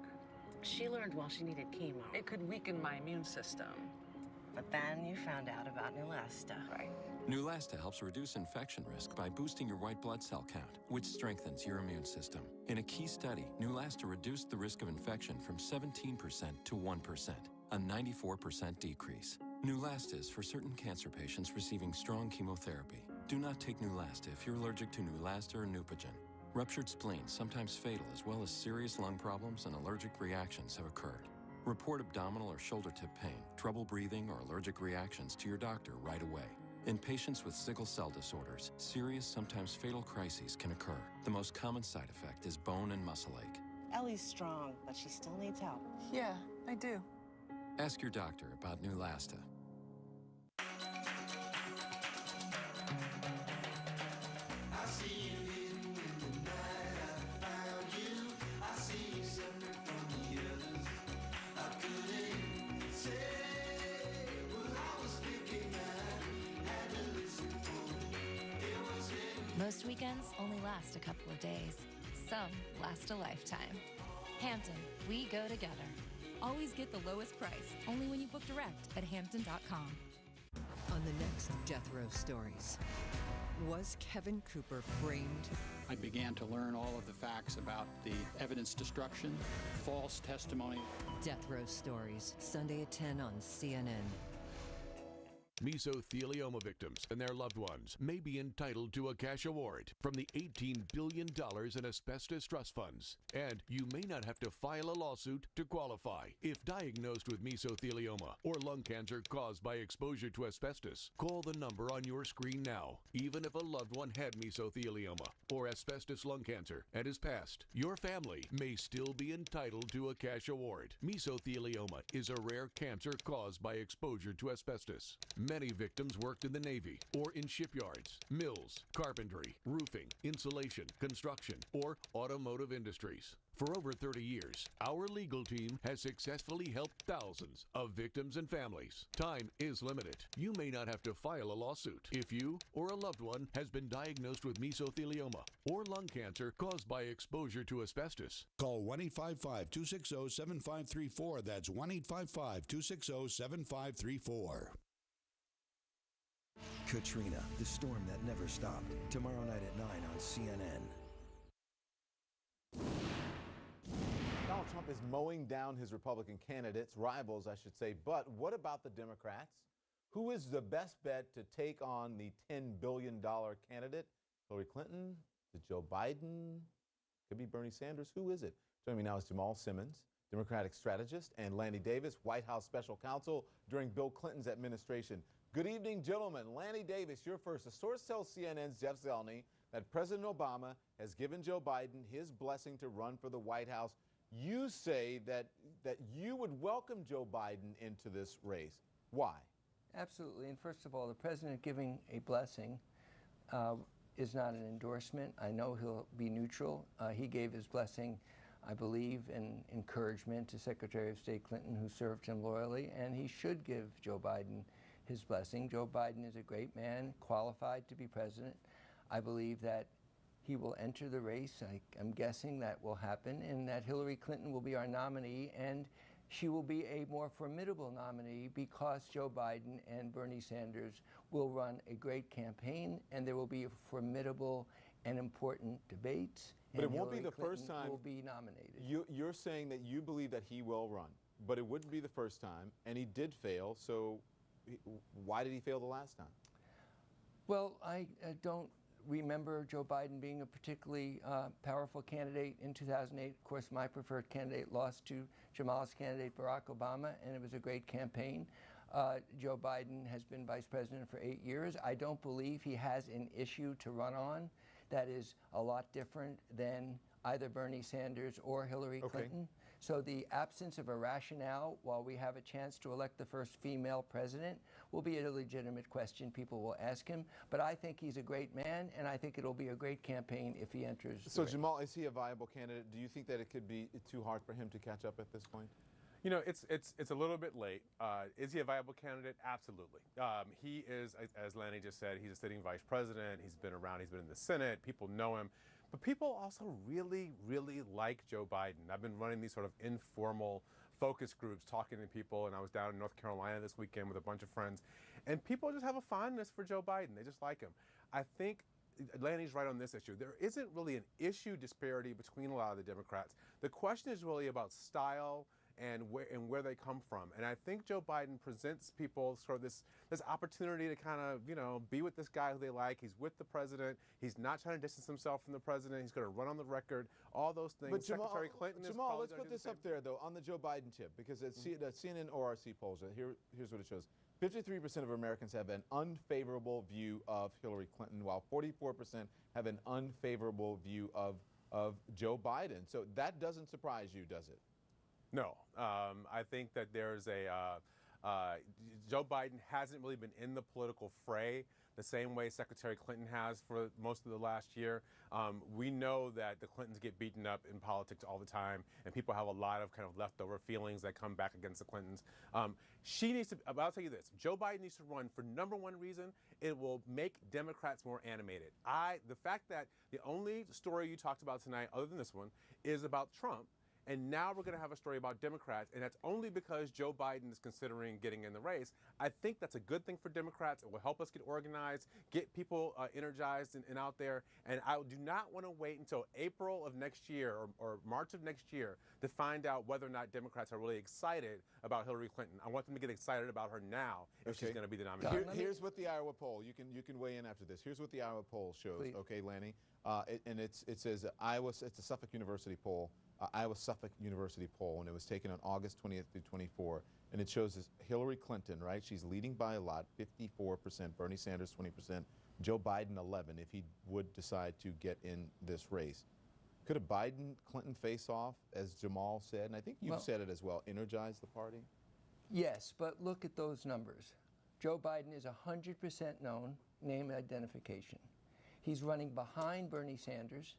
She learned while she needed chemo. It could weaken my immune system. But then you found out about Neulasta. Right. Neulasta helps reduce infection risk by boosting your white blood cell count, which strengthens your immune system. In a key study, Neulasta reduced the risk of infection from 17% to 1%, a 94% decrease. Neulasta is for certain cancer patients receiving strong chemotherapy. Do not take Neulasta if you're allergic to Neulasta or Neupogen. Ruptured spleen, sometimes fatal, as well as serious lung problems and allergic reactions have occurred. Report abdominal or shoulder tip pain, trouble breathing, or allergic reactions to your doctor right away. In patients with sickle cell disorders, serious, sometimes fatal crises can occur. The most common side effect is bone and muscle ache. Ellie's strong, but she still needs help. Yeah, I do. Ask your doctor about Neulasta. Most weekends only last a couple of days. Some last a lifetime. Hampton, we go together. Always get the lowest price, only when you book direct at Hampton.com. On the next Death Row Stories, was Kevin Cooper framed? I began to learn all of the facts about the evidence destruction, false testimony. Death Row Stories, Sunday at 10 on CNN. Mesothelioma victims and their loved ones may be entitled to a cash award from the $18 billion in asbestos trust funds. And you may not have to file a lawsuit to qualify. If diagnosed with mesothelioma or lung cancer caused by exposure to asbestos, call the number on your screen now. Even if a loved one had mesothelioma or asbestos lung cancer and has passed, your family may still be entitled to a cash award. Mesothelioma is a rare cancer caused by exposure to asbestos. Many victims worked in the Navy or in shipyards, mills, carpentry, roofing, insulation, construction, or automotive industries. For over 30 years, our legal team has successfully helped thousands of victims and families. Time is limited. You may not have to file a lawsuit if you or a loved one has been diagnosed with mesothelioma or lung cancer caused by exposure to asbestos. Call 1-855-260-7534. That's 1-855-260-7534. Katrina, the storm that never stopped. Tomorrow night at 9 on CNN. Donald Trump is mowing down his Republican candidates, rivals, I should say. But what about the Democrats? Who is the best bet to take on the $10 billion candidate? Hillary Clinton? Is it Joe Biden? Could be Bernie Sanders. Who is it? Joining me now is Jamal Simmons, Democratic strategist, and Lanny Davis, White House special counsel during Bill Clinton's administration. Good evening, gentlemen. Lanny Davis, you're first. A source tells CNN's Jeff Zeleny that President Obama has given Joe Biden his blessing to run for the White House. You say that you would welcome Joe Biden into this race. Why? Absolutely. And first of all, the president giving a blessing is not an endorsement. I know he'll be neutral. He gave his blessing, I believe, and encouragement to Secretary of State Clinton, who served him loyally, and he should give Joe Biden his blessing. Joe Biden is a great man, qualified to be president. I believe that he will enter the race. I'm guessing that will happen, and that Hillary Clinton will be our nominee, and she will be a more formidable nominee because Joe Biden and Bernie Sanders will run a great campaign, and there will be formidable and important debates. But it won't Hillary be the Clinton first time will be nominated. You're saying that you believe that he will run, but it wouldn't be the first time, and he did fail. So why did he fail the last time? Well, I don't remember Joe Biden being a particularly powerful candidate in 2008. Of course, my preferred candidate lost to Jamal's candidate, Barack Obama, and it was a great campaign. Joe Biden has been vice president for 8 years. I don't believe he has an issue to run on that is a lot different than either Bernie Sanders or Hillary Clinton. So the absence of a rationale while we have a chance to elect the first female president will be a legitimate question people will ask him. But I think he's a great man, and I think it'll be a great campaign if he enters. So Jamal, is he a viable candidate? Do you think that it could be too hard for him to catch up at this point? You know, it's a little bit late. Is he a viable candidate? Absolutely. He is, as Lanny just said, he's a sitting vice president. He's been around. He's been in the Senate. People know him. But people also really, really like Joe Biden. I've been running these sort of informal focus groups, talking to people, and I was down in North Carolina this weekend with a bunch of friends, and people just have a fondness for Joe Biden. They just like him. I think Lanny's right on this issue. There isn't really an issue disparity between a lot of the Democrats. The question is really about style and where they come from. And I think Joe Biden presents people sort of this opportunity to kind of, you know, be with this guy who they like. He's with the president. He's not trying to distance himself from the president. He's going to run on the record, all those things. But Jamal, Secretary Clinton is Jamal, probably let's gonna put do the this up same. there, though, on the Joe Biden tip, because the CNN ORC polls, here's what it shows. 53% of Americans have an unfavorable view of Hillary Clinton, while 44% have an unfavorable view of Joe Biden. So that doesn't surprise you, does it? No, I think that there's Joe Biden hasn't really been in the political fray the same way Secretary Clinton has for most of the last year. We know that the Clintons get beaten up in politics all the time, and people have a lot of kind of leftover feelings that come back against the Clintons. She needs to, I'll tell you this, Joe Biden needs to run for number one reason, it will make Democrats more animated. The fact that the only story you talked about tonight, other than this one, is about Trump, and now we're going to have a story about Democrats, and that's only because Joe Biden is considering getting in the race. I think that's a good thing for Democrats. It will help us get organized, get people energized and out there. And I do not want to wait until April of next year or March of next year to find out whether or not Democrats are really excited about Hillary Clinton. I want them to get excited about her now if she's going to be the nominee. Here's what the Iowa poll, you can weigh in after this. Here's what the Iowa poll shows, okay, Lanny? It says Iowa, it's a Suffolk University poll. Iowa-Suffolk University poll, and it was taken on August 20th through 24, and it shows this Hillary Clinton, right? She's leading by a lot, 54%, Bernie Sanders 20%, Joe Biden 11% if he would decide to get in this race. Could a Biden-Clinton face-off, as Jamal said, and I think you've said it as well, energize the party? Yes, but look at those numbers. Joe Biden is 100% known, name identification. He's running behind Bernie Sanders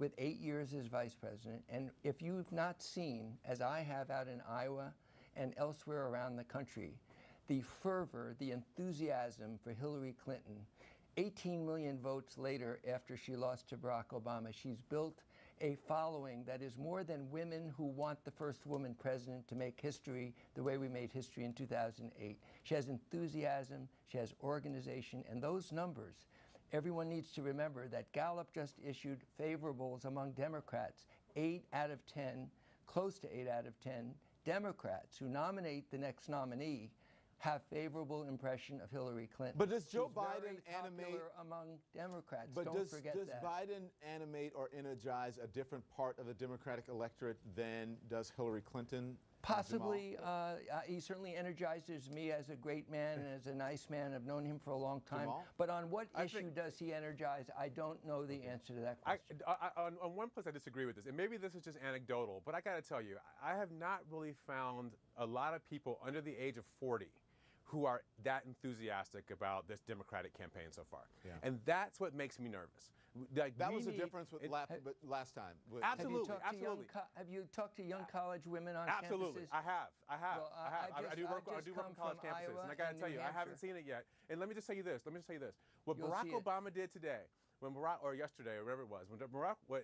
with 8 years as vice president. And if you've not seen, as I have out in Iowa and elsewhere around the country, the fervor, the enthusiasm for Hillary Clinton, 18 million votes later after she lost to Barack Obama, she's built a following that is more than women who want the first woman president to make history the way we made history in 2008. She has enthusiasm, she has organization, and those numbers, everyone needs to remember that Gallup just issued favorables among Democrats. 8 out of 10, close to 8 out of 10 Democrats who nominate the next nominee have favorable impression of Hillary Clinton. But does Joe She's Biden very animate popular among Democrats? But Don't does forget does that. Biden animate or energize a different part of the Democratic electorate than does Hillary Clinton? Possibly. He certainly energizes me as a great man and as a nice man. I've known him for a long time. Jamal? But on what issue does he energize? I don't know the answer to that question. On one place I disagree with this, and maybe this is just anecdotal, but I got to tell you, I have not really found a lot of people under the age of 40 who are that enthusiastic about this Democratic campaign so far. Yeah. And that's what makes me nervous. Like, That was the difference with last time. Absolutely, Have you talked to young college women on Absolutely, campuses? I have. Well, I do work on college campuses, and I got to tell you, I haven't seen it yet. And let me just tell you this. What You'll Barack see it. Obama did today, or yesterday, or whatever it was,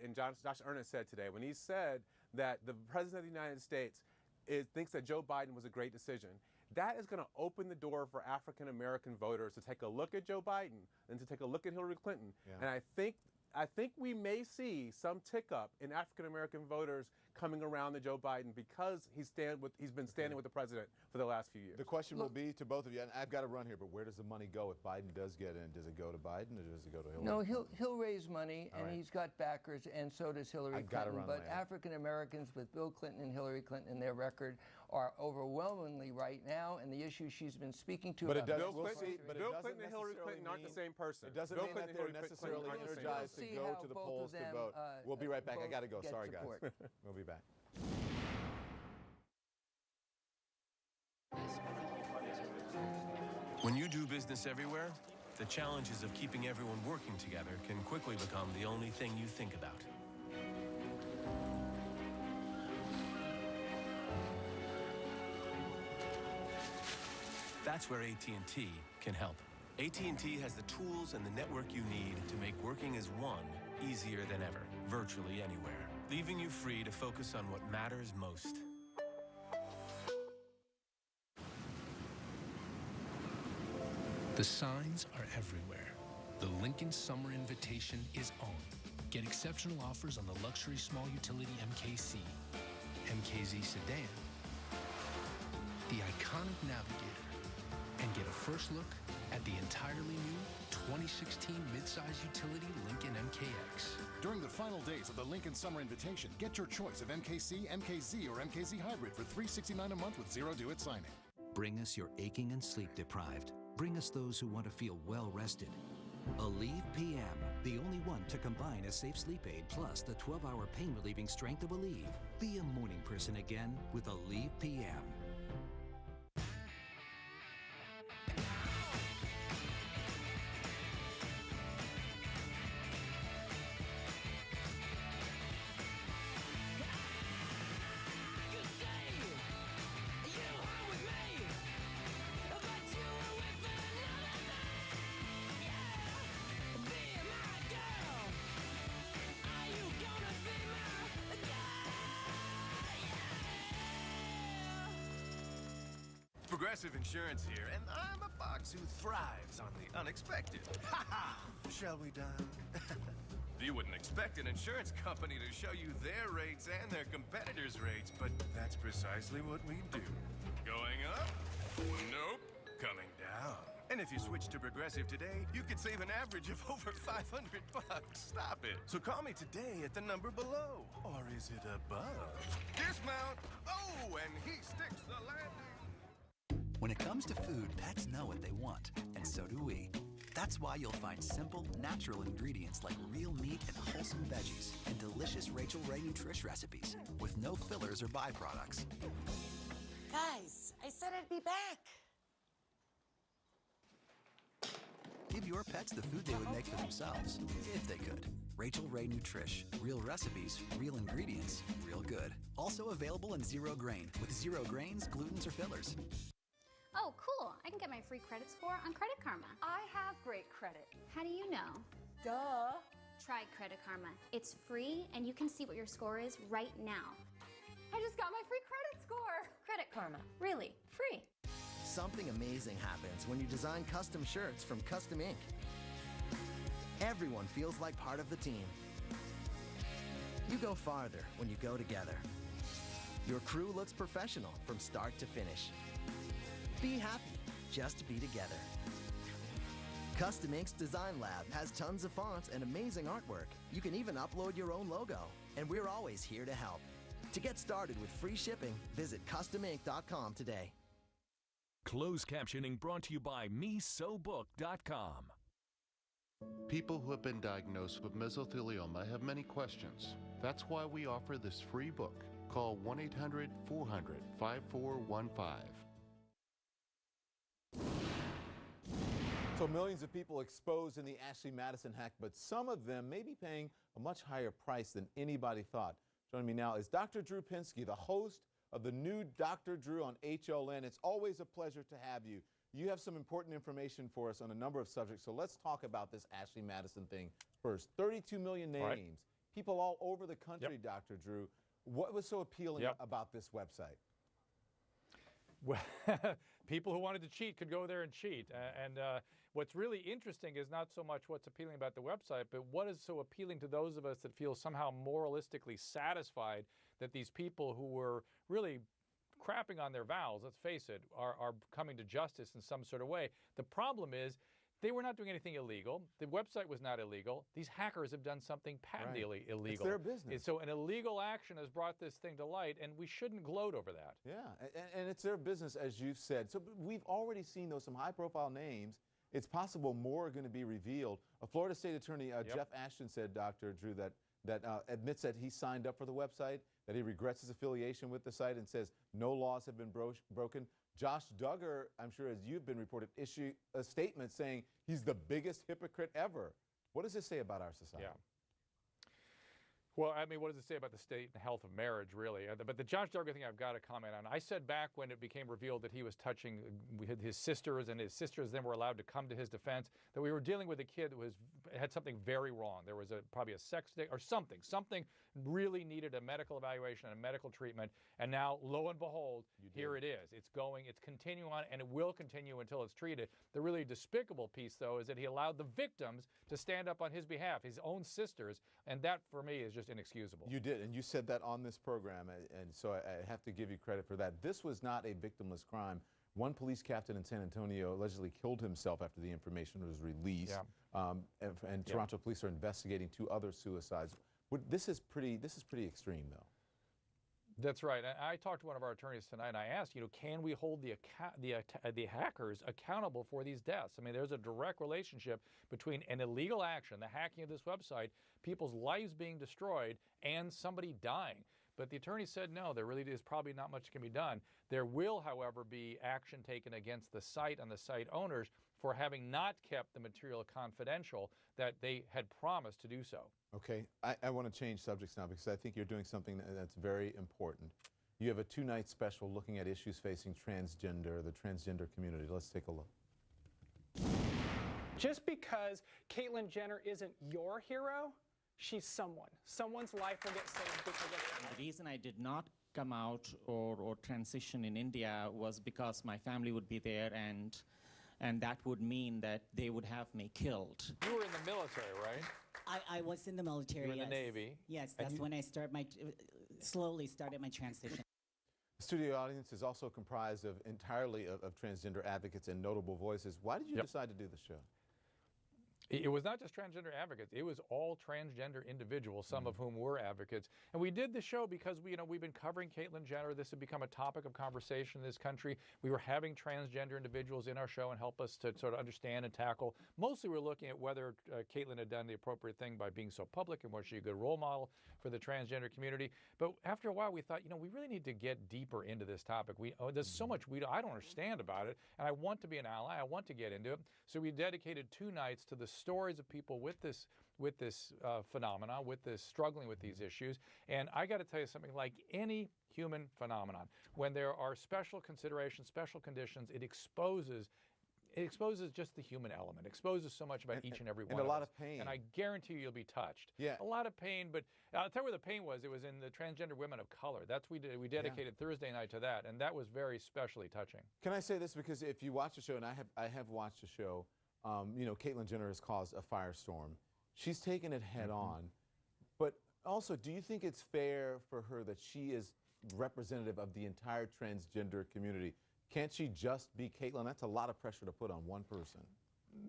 and Josh Earnest said today, when he said that the President of the United States thinks that Joe Biden was a great decision, that is going to open the door for African American voters to take a look at Joe Biden and to take a look at Hillary Clinton. Yeah. And I think we may see some tick up in African American voters coming around to Joe Biden because he's been standing with the president for the last few years. The question will be to both of you, and I've got to run here, but where does the money go if Biden does get in? Does it go to Biden or does it go to Hillary? No, he'll raise money, All and right. he's got backers, and so does Hillary Clinton. But African Americans with Bill Clinton and Hillary Clinton in their record are overwhelmingly right now, and the issue she's been speaking to. But it about does. Bill Clinton and Hillary Clinton aren't the same person. It doesn't mean that they're necessarily energized to go to the polls to vote. We'll be right back. I got to go. Sorry, guys. We'll be back. When you do business everywhere, the challenges of keeping everyone working together can quickly become the only thing you think about. That's where AT&T can help. AT&T has the tools and the network you need to make working as one easier than ever, virtually anywhere, leaving you free to focus on what matters most. The signs are everywhere. The Lincoln Summer Invitation is on. Get exceptional offers on the luxury small utility MKC, MKZ sedan, the iconic Navigator, and get a first look at the entirely new 2016 midsize utility Lincoln MKX. During the final days of the Lincoln Summer Invitation, get your choice of MKC, MKZ, or MKZ Hybrid for $369 a month with zero due at signing. Bring us your aching and sleep deprived. Bring us those who want to feel well rested. Aleve PM, the only one to combine a safe sleep aid plus the 12-hour pain relieving strength of Aleve. Be a morning person again with Aleve PM. Progressive Insurance here, and I'm a fox who thrives on the unexpected. Ha ha! Shall we dine? You wouldn't expect an insurance company to show you their rates and their competitors' rates, but that's precisely what we do. Going up? Nope. Coming down. And if you switch to Progressive today, you could save an average of over $500. Stop it. So call me today at the number below. Or is it above? Dismount! Oh, and he sticks the landing. When it comes to food, pets know what they want, and so do we. That's why you'll find simple, natural ingredients like real meat and wholesome veggies and delicious Rachel Ray Nutrish recipes with no fillers or byproducts. Guys, I said I'd be back. Give your pets the food they would make for themselves, if they could. Rachel Ray Nutrish. Real recipes, real ingredients, real good. Also available in zero grain, with zero grains, glutens, or fillers. Oh, cool. I can get my free credit score on Credit Karma. I have great credit. How do you know? Duh. Try Credit Karma. It's free, and you can see what your score is right now. I just got my free credit score. Credit Karma. Really. Free. Something amazing happens when you design custom shirts from Custom Ink. Everyone feels like part of the team. You go farther when you go together. Your crew looks professional from start to finish. Be happy just to be together. Custom Ink's Design Lab has tons of fonts and amazing artwork. You can even upload your own logo, and we're always here to help. To get started with free shipping, visit customink.com today. Closed captioning brought to you by MeSoBook.com. People who have been diagnosed with mesothelioma have many questions. That's why we offer this free book. Call 1-800-400-5415. So millions of people exposed in the Ashley Madison hack, but some of them may be paying a much higher price than anybody thought. Joining me now is Dr. Drew Pinsky, the host of the new Dr. Drew on HLN. It's always a pleasure to have you. You have some important information for us on a number of subjects, so let's talk about this Ashley Madison thing first. 32 million names, right. People all over the country, yep. Dr. Drew. What was so appealing about this website? Well, people who wanted to cheat could go there and cheat. And what's really interesting is not so much what's appealing about the website, but what is so appealing to those of us that feel somehow moralistically satisfied that these people who were really crapping on their vows, let's face it, are coming to justice in some sort of way. The problem is they were not doing anything illegal. The website was not illegal. These hackers have done something patently illegal. It's their business. So an illegal action has brought this thing to light, and we shouldn't gloat over that. Yeah, and it's their business, as you've said. So we've already seen, though, some high-profile names. It's possible more are going to be revealed. A Florida State Attorney, Jeff Ashton, said, Dr. Drew, that admits that he signed up for the website, that he regrets his affiliation with the site, and says no laws have been broken. Josh Duggar, I'm sure as you've been reported, issued a statement saying he's the biggest hypocrite ever. What does this say about our society? Yeah. Well, I mean, what does it say about the state and health of marriage, really? But the Josh Duggar thing I've got to comment on. I said back when it became revealed that he was touching his sisters, and his sisters then were allowed to come to his defense, that we were dealing with a kid that had something very wrong. There was probably a sex or something. Something really needed a medical evaluation and a medical treatment. And now, lo and behold, here it is. It's continuing on, and it will continue until it's treated. The really despicable piece, though, is that he allowed the victims to stand up on his behalf, his own sisters, and that, for me, is just inexcusable. You did, and you said that on this program, and so I have to give you credit for that. This was not a victimless crime. One police captain in San Antonio allegedly killed himself after the information was released, and Toronto police are investigating 2 other suicides. This is pretty extreme, though. That's right. I talked to one of our attorneys tonight, and I asked, can we hold the hackers accountable for these deaths? I mean, there's a direct relationship between an illegal action, the hacking of this website, people's lives being destroyed, and somebody dying. But the attorney said, no, there really is probably not much can be done. There will, however, be action taken against the site and the site owners for having not kept the material confidential that they had promised to do so. Okay, I want to change subjects now because I think you're doing something that's very important. You have a 2-night special looking at issues facing the transgender community. Let's take a look. Just because Caitlyn Jenner isn't your hero, she's someone. Someone's life will get saved because of her. The reason I did not come out or transition in India was because my family would be there, and that would mean that they would have me killed. You were in the military, right? I was in the military. You were in the Navy. Yes, that's when I slowly started my transition. The studio audience is also comprised entirely of transgender advocates and notable voices. Why did you decide to do the show? It was not just transgender advocates. It was all transgender individuals, some of whom were advocates. And we did the show because we've been covering Caitlyn Jenner. This had become a topic of conversation in this country. We were having transgender individuals in our show and help us to sort of understand and tackle. Mostly we're looking at whether Caitlyn had done the appropriate thing by being so public and was she a good role model for the transgender community. But after a while we thought, we really need to get deeper into this topic. There's so much I don't understand about it, and I want to be an ally. I want to get into it. So we dedicated 2 nights to the stories of people with this phenomena, struggling with these issues. And I got to tell you something, like any human phenomenon, when there are special considerations, special conditions, it exposes just the human element, exposes so much about each and every one of us. And a lot of pain. And I guarantee you'll be touched. Yeah. A lot of pain, but I'll tell you where the pain was. It was in the transgender women of color. We dedicated Thursday night to that, and that was very specially touching. Can I say this? Because if you watch the show, and I have watched the show, Caitlyn Jenner has caused a firestorm. She's taken it head on. But also, do you think it's fair for her that she is representative of the entire transgender community? Can't she just be Caitlyn? That's a lot of pressure to put on one person.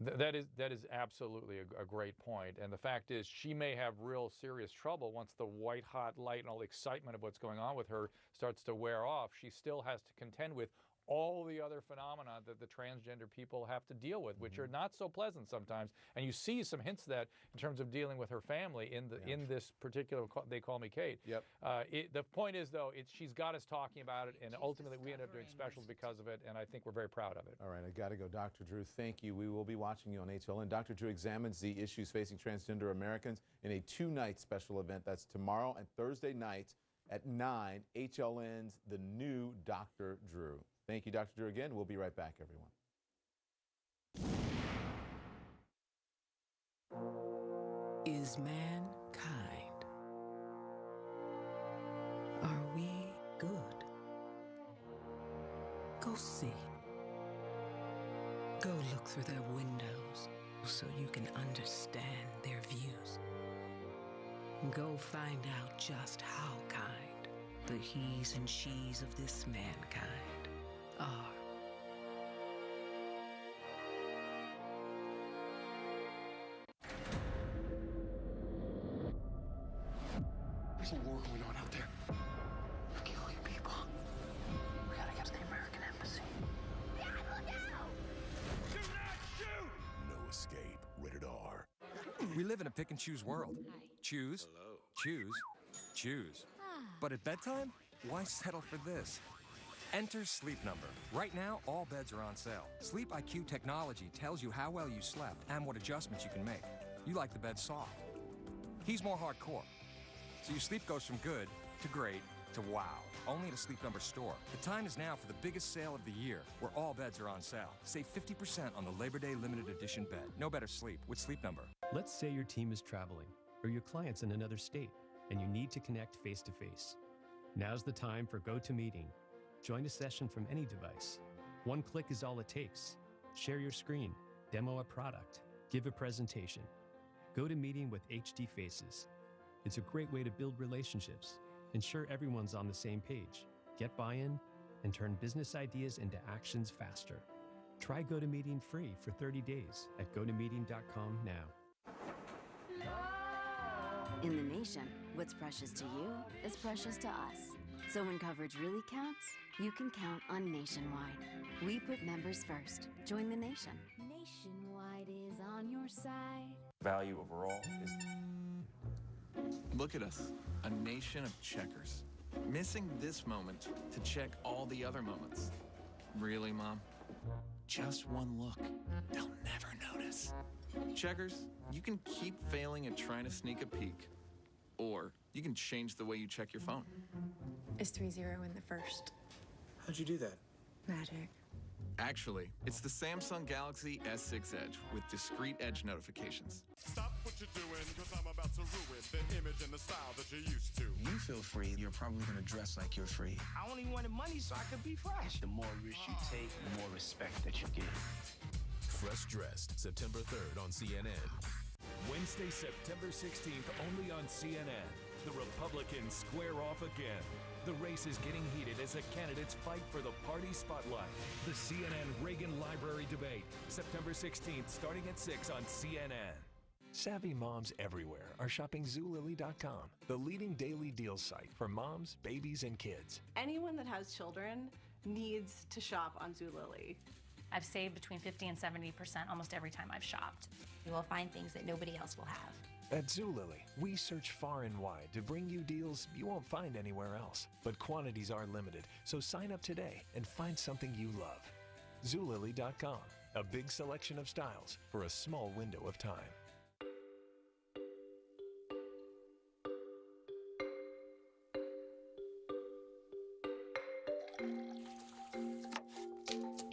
That is absolutely a great point. And the fact is, she may have real serious trouble once the white-hot light and all the excitement of what's going on with her starts to wear off. She still has to contend with all the other phenomena that the transgender people have to deal with, which are not so pleasant sometimes. And you see some hints of that in terms of dealing with her family in this particular, They Call Me Kate. Yep. The point is, though, she's got us talking about it, and ultimately we end up doing specials because of it, and I think we're very proud of it. All right, I got to go. Dr. Drew, thank you. We will be watching you on HLN. Dr. Drew examines the issues facing transgender Americans in a 2-night special event. That's tomorrow and Thursday nights at 9, HLN's The New Dr. Drew. Thank you, Dr. Drew, again. We'll be right back, everyone. Is man kind? Are we good? Go see. Go look through their windows so you can understand their views. Go find out just how kind the he's and she's of this mankind are. There's a war going on out there. They're killing people. We gotta get to the American embassy. No escape. Rated R. We live in a pick and choose world. Choose, choose, choose. But at bedtime, why settle for this? Enter Sleep Number. Right now, all beds are on sale. Sleep IQ technology tells you how well you slept and what adjustments you can make. You like the bed soft. He's more hardcore. So your sleep goes from good to great to wow. Only at a Sleep Number store. The time is now for the biggest sale of the year, where all beds are on sale. Save 50% on the Labor Day limited edition bed. No better sleep with Sleep Number. Let's say your team is traveling, or your client's in another state, and you need to connect face-to-face. Now's the time for GoToMeeting. Join a session from any device. One click is all it takes. Share your screen, demo a product, give a presentation. GoToMeeting with HD Faces. It's a great way to build relationships, ensure everyone's on the same page, get buy-in, and turn business ideas into actions faster. Try GoToMeeting free for 30 days at gotomeeting.com now. In the nation, what's precious to you is precious to us. So when coverage really counts, you can count on Nationwide. We put members first. Join the nation. Nationwide is on your side. Value overall is... Look at us, a nation of checkers. Missing this moment to check all the other moments. Really, Mom? Just one look. They'll never notice. Checkers, you can keep failing at trying to sneak a peek. Or you can change the way you check your phone. Is 3-0 in the first? How'd you do that? Magic. Actually, it's the Samsung Galaxy S6 Edge with discrete edge notifications. Stop what you're doing, because I'm about to ruin the image and the style that you're used to. You feel free, you're probably going to dress like you're free. I only wanted money so I could be fresh. The more risk you take, the more respect that you get. Fresh Dressed, September 3rd on CNN. Wednesday, September 16th, only on CNN. The Republicans square off again. The race is getting heated as the candidates fight for the party spotlight. The CNN Reagan Library Debate, September 16th, starting at 6 on CNN. Savvy moms everywhere are shopping Zulily.com, the leading daily deals site for moms, babies, and kids. Anyone that has children needs to shop on Zulily. I've saved between 50 and 70% almost every time I've shopped. You will find things that nobody else will have. At Zulily, we search far and wide to bring you deals you won't find anywhere else. But quantities are limited, so sign up today and find something you love. Zulily.com, a big selection of styles for a small window of time.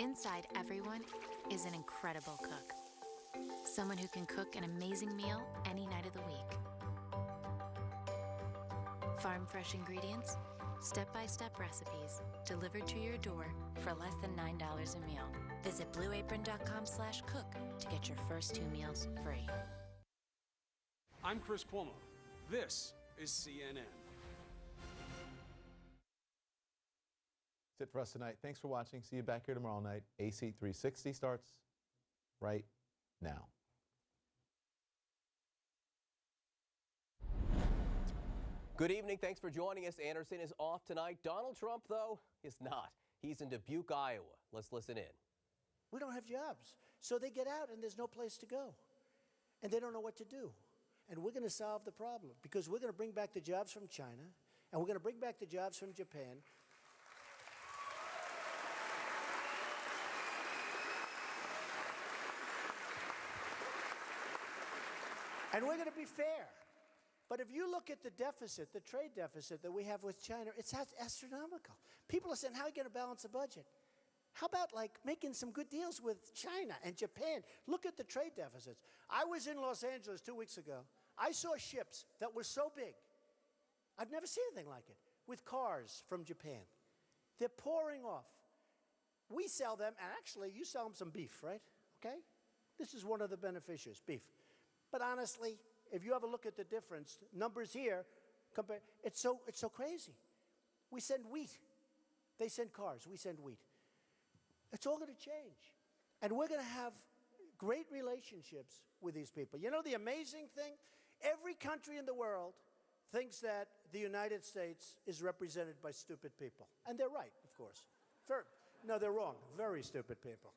Inside everyone is an incredible cook. Someone who can cook an amazing meal any night of the week. Farm fresh ingredients, step-by-step recipes, delivered to your door for less than $9 a meal. Visit blueapron.com/cook to get your first 2 meals free. I'm Chris Cuomo. This is CNN. That's it for us tonight. Thanks for watching. See you back here tomorrow night. AC 360 starts right now. Good evening. Thanks for joining us. Anderson is off tonight. Donald Trump, though, is not. He's in Dubuque, Iowa. Let's listen in. We don't have jobs. So they get out and there's no place to go. And they don't know what to do. And we're going to solve the problem because we're going to bring back the jobs from China and we're going to bring back the jobs from Japan. And we're going to be fair. But if you look at the deficit, the trade deficit that we have with China, it's astronomical. People are saying, how are you going to balance the budget? How about like making some good deals with China and Japan? Look at the trade deficits. I was in Los Angeles 2 weeks ago. I saw ships that were so big. I've never seen anything like it, with cars from Japan. They're pouring off. We sell them, and actually you sell them some beef, right? okay? This is one of the beneficiaries, beef. But honestly, if you ever look at the difference, numbers here, compare, it's so crazy. We send wheat. They send cars. We send wheat. It's all going to change. And we're going to have great relationships with these people. You know the amazing thing? Every country in the world thinks that the United States is represented by stupid people. And they're right, of course. No, they're wrong. Very stupid people.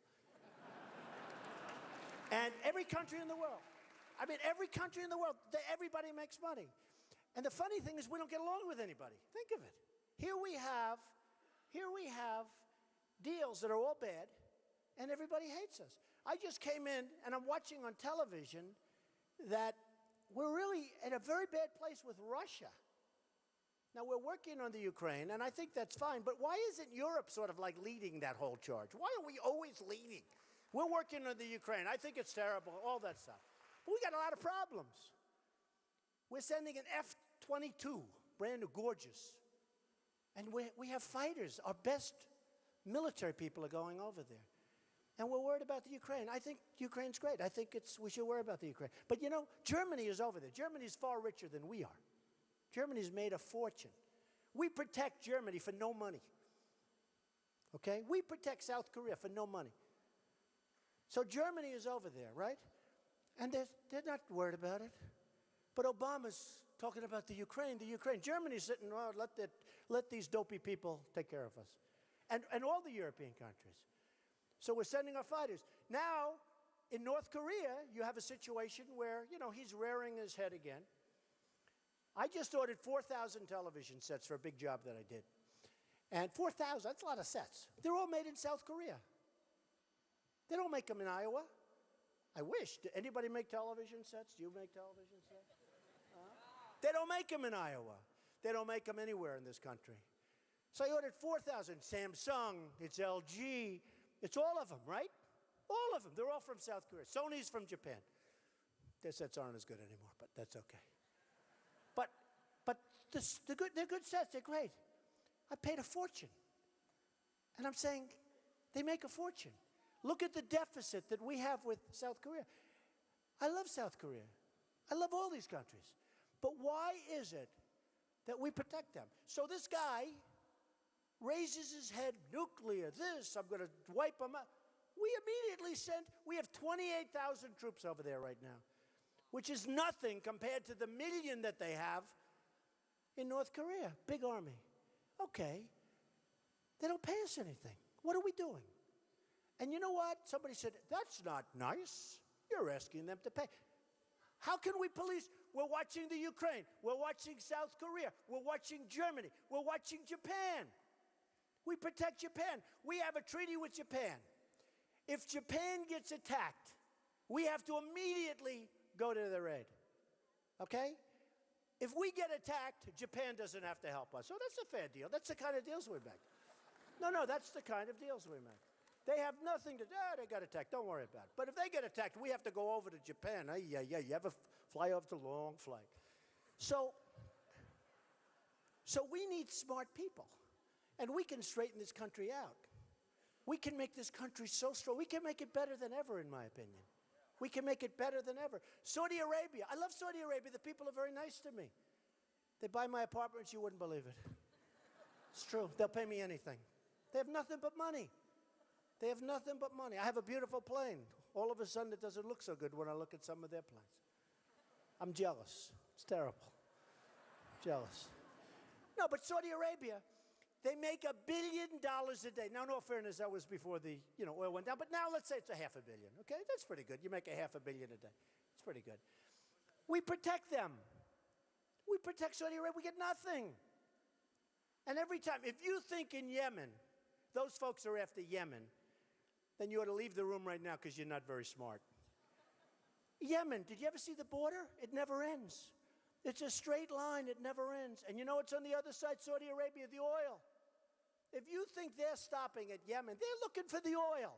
And every country in the world, I mean, every country in the world, everybody makes money. And the funny thing is we don't get along with anybody. Think of it. Here we have deals that are all bad, and everybody hates us. I just came in, and I'm watching on television that we're really in a very bad place with Russia. Now, we're working on the Ukraine, and I think that's fine, but why isn't Europe sort of like leading that whole charge? Why are we always leading? We're working on the Ukraine. I think it's terrible, all that stuff. But we got a lot of problems. We're sending an F-22, brand new, gorgeous. And we have fighters. Our best military people are going over there. And we're worried about the Ukraine. I think Ukraine's great. I think we should worry about the Ukraine. But you know, Germany is over there. Germany is far richer than we are. Germany's made a fortune. We protect Germany for no money. Okay? We protect South Korea for no money. So Germany is over there, right? And they're not worried about it. But Obama's talking about the Ukraine. Germany's sitting, oh, let these dopey people take care of us. And all the European countries. So we're sending our fighters. Now, in North Korea, you have a situation where, you know, he's rearing his head again. I just ordered 4,000 television sets for a big job that I did. And 4,000, that's a lot of sets. They're all made in South Korea. They don't make them in Iowa. I wish. Did anybody make television sets? Do you make television sets? They don't make them in Iowa. They don't make them anywhere in this country. So I ordered 4,000. Samsung, it's LG, it's all of them, right? All of them. They're all from South Korea. Sony's from Japan. Their sets aren't as good anymore, but that's okay. But they're good sets. They're great. I paid a fortune. And I'm saying they make a fortune. Look at the deficit that we have with South Korea. I love South Korea. I love all these countries. But why is it that we protect them? So this guy raises his head, nuclear, this, I'm going to wipe them out. We immediately we have 28,000 troops over there right now, which is nothing compared to the million that they have in North Korea. Big army. Okay. They don't pay us anything. What are we doing? And you know what? Somebody said, that's not nice. You're asking them to pay. How can we police? We're watching the Ukraine. We're watching South Korea. We're watching Germany. We're watching Japan. We protect Japan. We have a treaty with Japan. If Japan gets attacked, we have to immediately go to their aid. Okay? If we get attacked, Japan doesn't have to help us. So that's a fair deal. That's the kind of deals we make. No, that's the kind of deals we make. They have nothing to do. They got attacked. Don't worry about it. But if they get attacked, we have to go over to Japan. You have a fly over, it's a long flight. So we need smart people. And we can straighten this country out. We can make this country so strong. We can make it better than ever, in my opinion. We can make it better than ever. Saudi Arabia. I love Saudi Arabia. The people are very nice to me. They buy my apartments, you wouldn't believe it. It's true. They'll pay me anything. They have nothing but money. They have nothing but money. I have a beautiful plane. All of a sudden, it doesn't look so good when I look at some of their planes. I'm jealous. It's terrible. Jealous. No, but Saudi Arabia, they make $1 billion a day. Now, in all fairness, that was before the oil went down. But now let's say it's $500 million. Okay, that's pretty good. You make $500 million a day. It's pretty good. We protect them. We protect Saudi Arabia. We get nothing. And every time, if you think in Yemen, those folks are after Yemen, then you ought to leave the room right now because you're not very smart. Yemen, did you ever see the border? It never ends. It's a straight line. It never ends. And you know what's on the other side? Saudi Arabia, the oil. If you think they're stopping at Yemen, they're looking for the oil.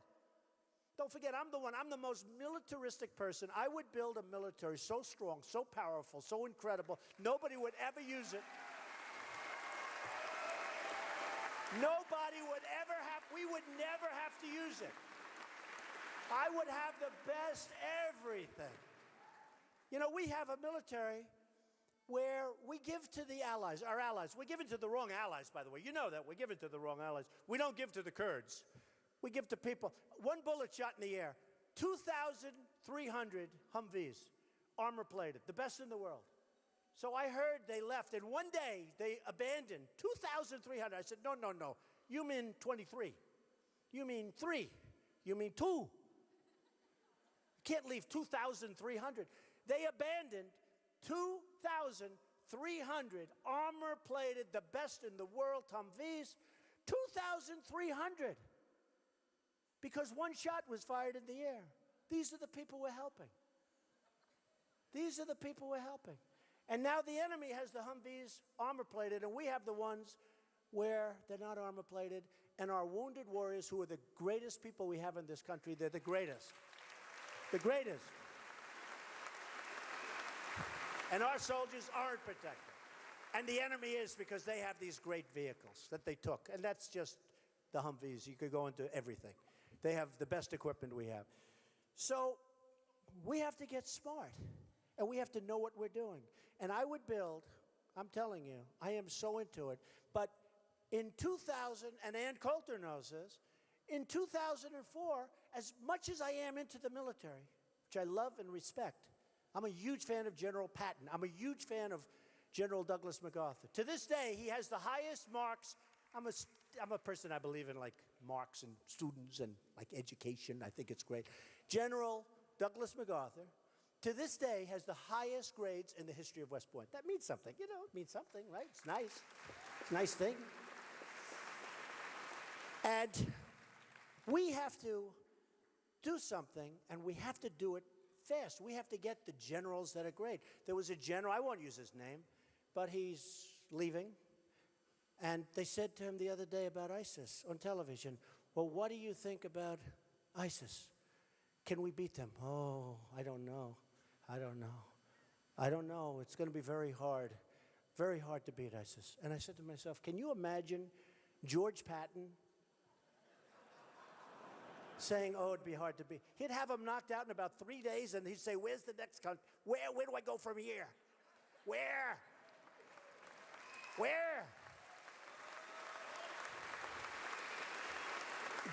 Don't forget, I'm the most militaristic person. I would build a military so strong, so powerful, so incredible, nobody would ever use it. We would never have to use it. I would have the best everything. You know, we have a military where we give to the allies, our allies. We give it to the wrong allies, by the way. You know that. We give it to the wrong allies. We don't give to the Kurds. We give to people. One bullet shot in the air. 2,300 Humvees, armor-plated, the best in the world. So I heard they left, and one day they abandoned 2,300. I said, no, no, no. You mean 23. You mean 3. You mean 2. You can't leave 2,300. They abandoned 2,300 armor-plated, the best in the world, Humvees. 2,300. Because one shot was fired in the air. These are the people we're helping. These are the people we're helping. And now the enemy has the Humvees armor-plated, and we have the ones where they're not armor-plated, and our wounded warriors, who are the greatest people we have in this country, they're the greatest. The greatest. And our soldiers aren't protected. And the enemy is, because they have these great vehicles that they took. And that's just the Humvees. You could go into everything. They have the best equipment we have. So we have to get smart. And we have to know what we're doing. And I would build, I'm telling you, I am so into it. But in 2000, and Ann Coulter knows this, in 2004, as much as I am into the military, which I love and respect, I'm a huge fan of General Patton. I'm a huge fan of General Douglas MacArthur. To this day, he has the highest marks. I'm a person, I believe in like marks and students and like education. I think it's great. General Douglas MacArthur, to this day, has the highest grades in the history of West Point. That means something, you know, it means something, right? It's nice. It's a nice thing. And we have to do something, and we have to do it fast. We have to get the generals that are great. There was a general, I won't use his name, but he's leaving. And they said to him the other day about ISIS on television, well, what do you think about ISIS? Can we beat them? Oh, I don't know. I don't know. I don't know. It's going to be very hard to beat ISIS. And I said to myself, can you imagine George Patton saying, oh, it'd be hard to beat? He'd have them knocked out in about 3 days, and he'd say, where's the next country? Where do I go from here? Where?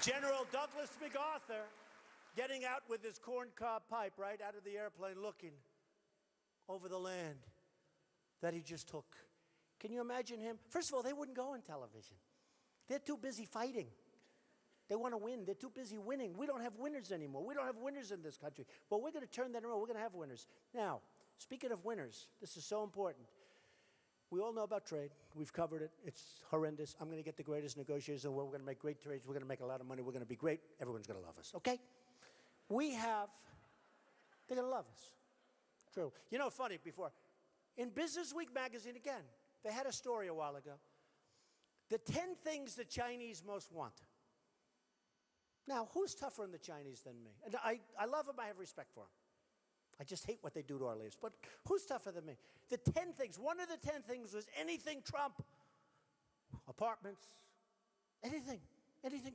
General Douglas MacArthur getting out with his corncob pipe right out of the airplane, looking over the land that he just took. Can you imagine him? First of all, they wouldn't go on television. They're too busy fighting. They want to win. They're too busy winning. We don't have winners anymore. We don't have winners in this country. Well, we're going to turn that around. We're going to have winners. Now, speaking of winners, this is so important. We all know about trade. We've covered it. It's horrendous. I'm going to get the greatest negotiators in the world. We're going to make great trades. We're going to make a lot of money. We're going to be great. Everyone's going to love us. Okay? They're going to love us. True. You know, funny, before, in Business Week magazine, again, they had a story a while ago. The 10 things the Chinese most want. Now, who's tougher on the Chinese than me? And I love them. I have respect for them. I just hate what they do to our leaders. But who's tougher than me? The 10 things, one of the 10 things was anything Trump. Apartments, anything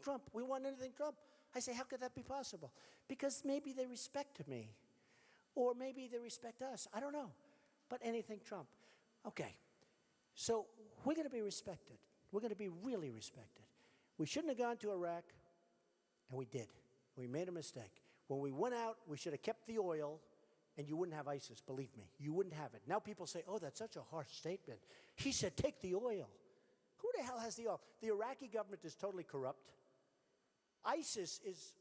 Trump. We want anything Trump. I say, how could that be possible? Because maybe they respect me, or maybe they respect us. I don't know. But anything Trump. Okay. So we're going to be respected. We're going to be really respected. We shouldn't have gone to Iraq, and we did. We made a mistake. When we went out, we should have kept the oil, and you wouldn't have ISIS, believe me. You wouldn't have it. Now people say, oh, that's such a harsh statement. He said, take the oil. Who the hell has the oil? The Iraqi government is totally corrupt. ISIS is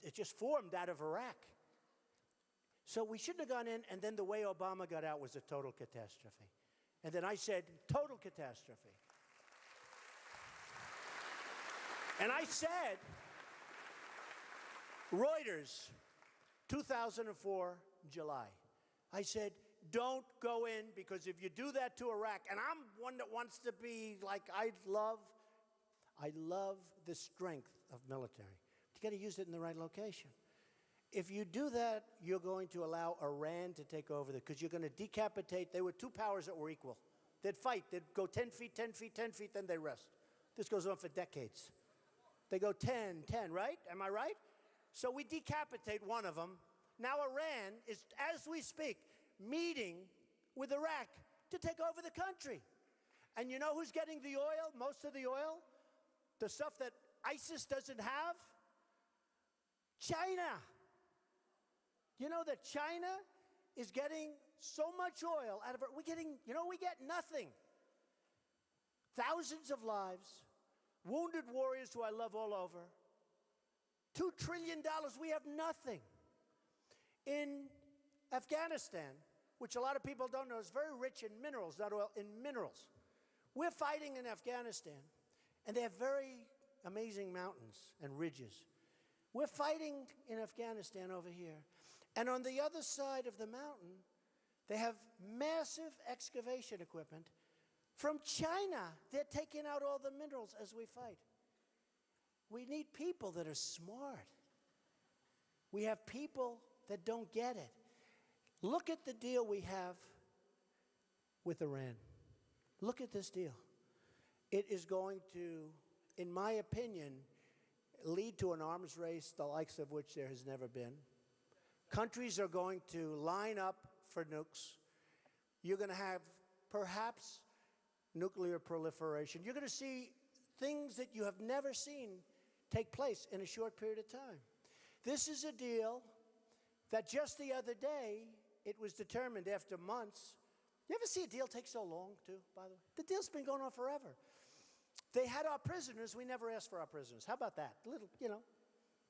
it just formed out of Iraq. So we shouldn't have gone in, and then the way Obama got out was a total catastrophe. And then I said, total catastrophe. And I said, Reuters, 2004, July. I said, don't go in, because if you do that to Iraq, and I'm one that wants to be like, I love the strength of military. But you got to use it in the right location. If you do that, you're going to allow Iran to take over because you're going to decapitate. They were two powers that were equal. They'd fight. They'd go 10 feet, 10 feet, 10 feet, then they rest. This goes on for decades. They go 10, 10, right? Am I right? So we decapitate one of them. Now Iran is, as we speak, meeting with Iraq to take over the country. And you know who's getting the oil, most of the oil? The stuff that ISIS doesn't have? China. You know that China is getting so much oil out of it. We're getting, you know, we get nothing. Thousands of lives, wounded warriors who I love all over. $2 trillion, we have nothing. In Afghanistan, which a lot of people don't know, is very rich in minerals, not oil, in minerals. We're fighting in Afghanistan, and they have very amazing mountains and ridges. We're fighting in Afghanistan over here. And on the other side of the mountain, they have massive excavation equipment from China. They're taking out all the minerals as we fight. We need people that are smart. We have people that don't get it. Look at the deal we have with Iran. Look at this deal. It is going to, in my opinion, lead to an arms race, the likes of which there has never been. Countries are going to line up for nukes. You're going to have perhaps nuclear proliferation. You're going to see things that you have never seen take place in a short period of time. This is a deal that just the other day, it was determined after months. You ever see a deal take so long, too, by the way? The deal's been going on forever. They had our prisoners. We never asked for our prisoners. How about that? Little, you know,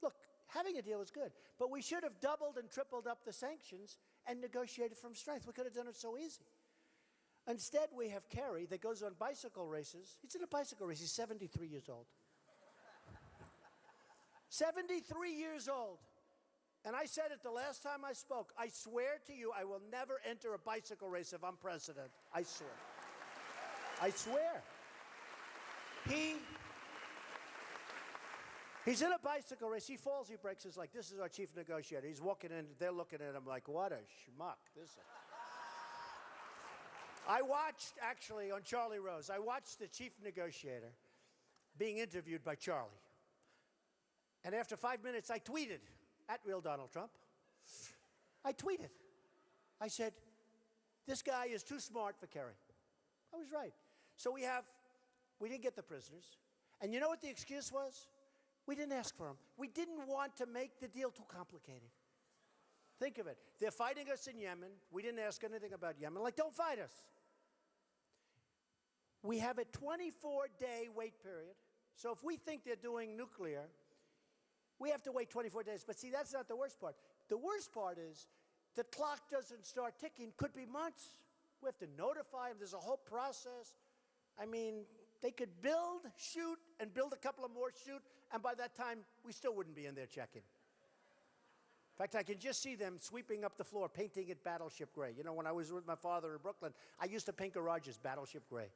look, having a deal is good. But we should have doubled and tripled up the sanctions and negotiated from strength. We could have done it so easy. Instead, we have Kerry that goes on bicycle races. He's in a bicycle race. He's 73 years old. 73 years old. And I said it the last time I spoke. I swear to you, I will never enter a bicycle race if I'm president. I swear. I swear. He's in a bicycle race. He falls, he breaks his leg. This is our chief negotiator. He's walking in. They're looking at him like, what a schmuck. I watched, actually, on Charlie Rose, I watched the chief negotiator being interviewed by Charlie. And after 5 minutes, I tweeted, @Real Donald Trump. I tweeted. I said, this guy is too smart for Kerry. I was right. So we didn't get the prisoners. And you know what the excuse was? We didn't ask for them. We didn't want to make the deal too complicated. Think of it. They're fighting us in Yemen. We didn't ask anything about Yemen. Like, don't fight us. We have a 24-day wait period. So if we think they're doing nuclear, we have to wait 24 days. But see, that's not the worst part. The worst part is the clock doesn't start ticking. Could be months. We have to notify them. There's a whole process. I mean, they could build, shoot, and build a couple of more, shoot, and by that time, we still wouldn't be in there checking. In fact, I can just see them sweeping up the floor, painting it Battleship Gray. You know, when I was with my father in Brooklyn, I used to paint garages Battleship Gray.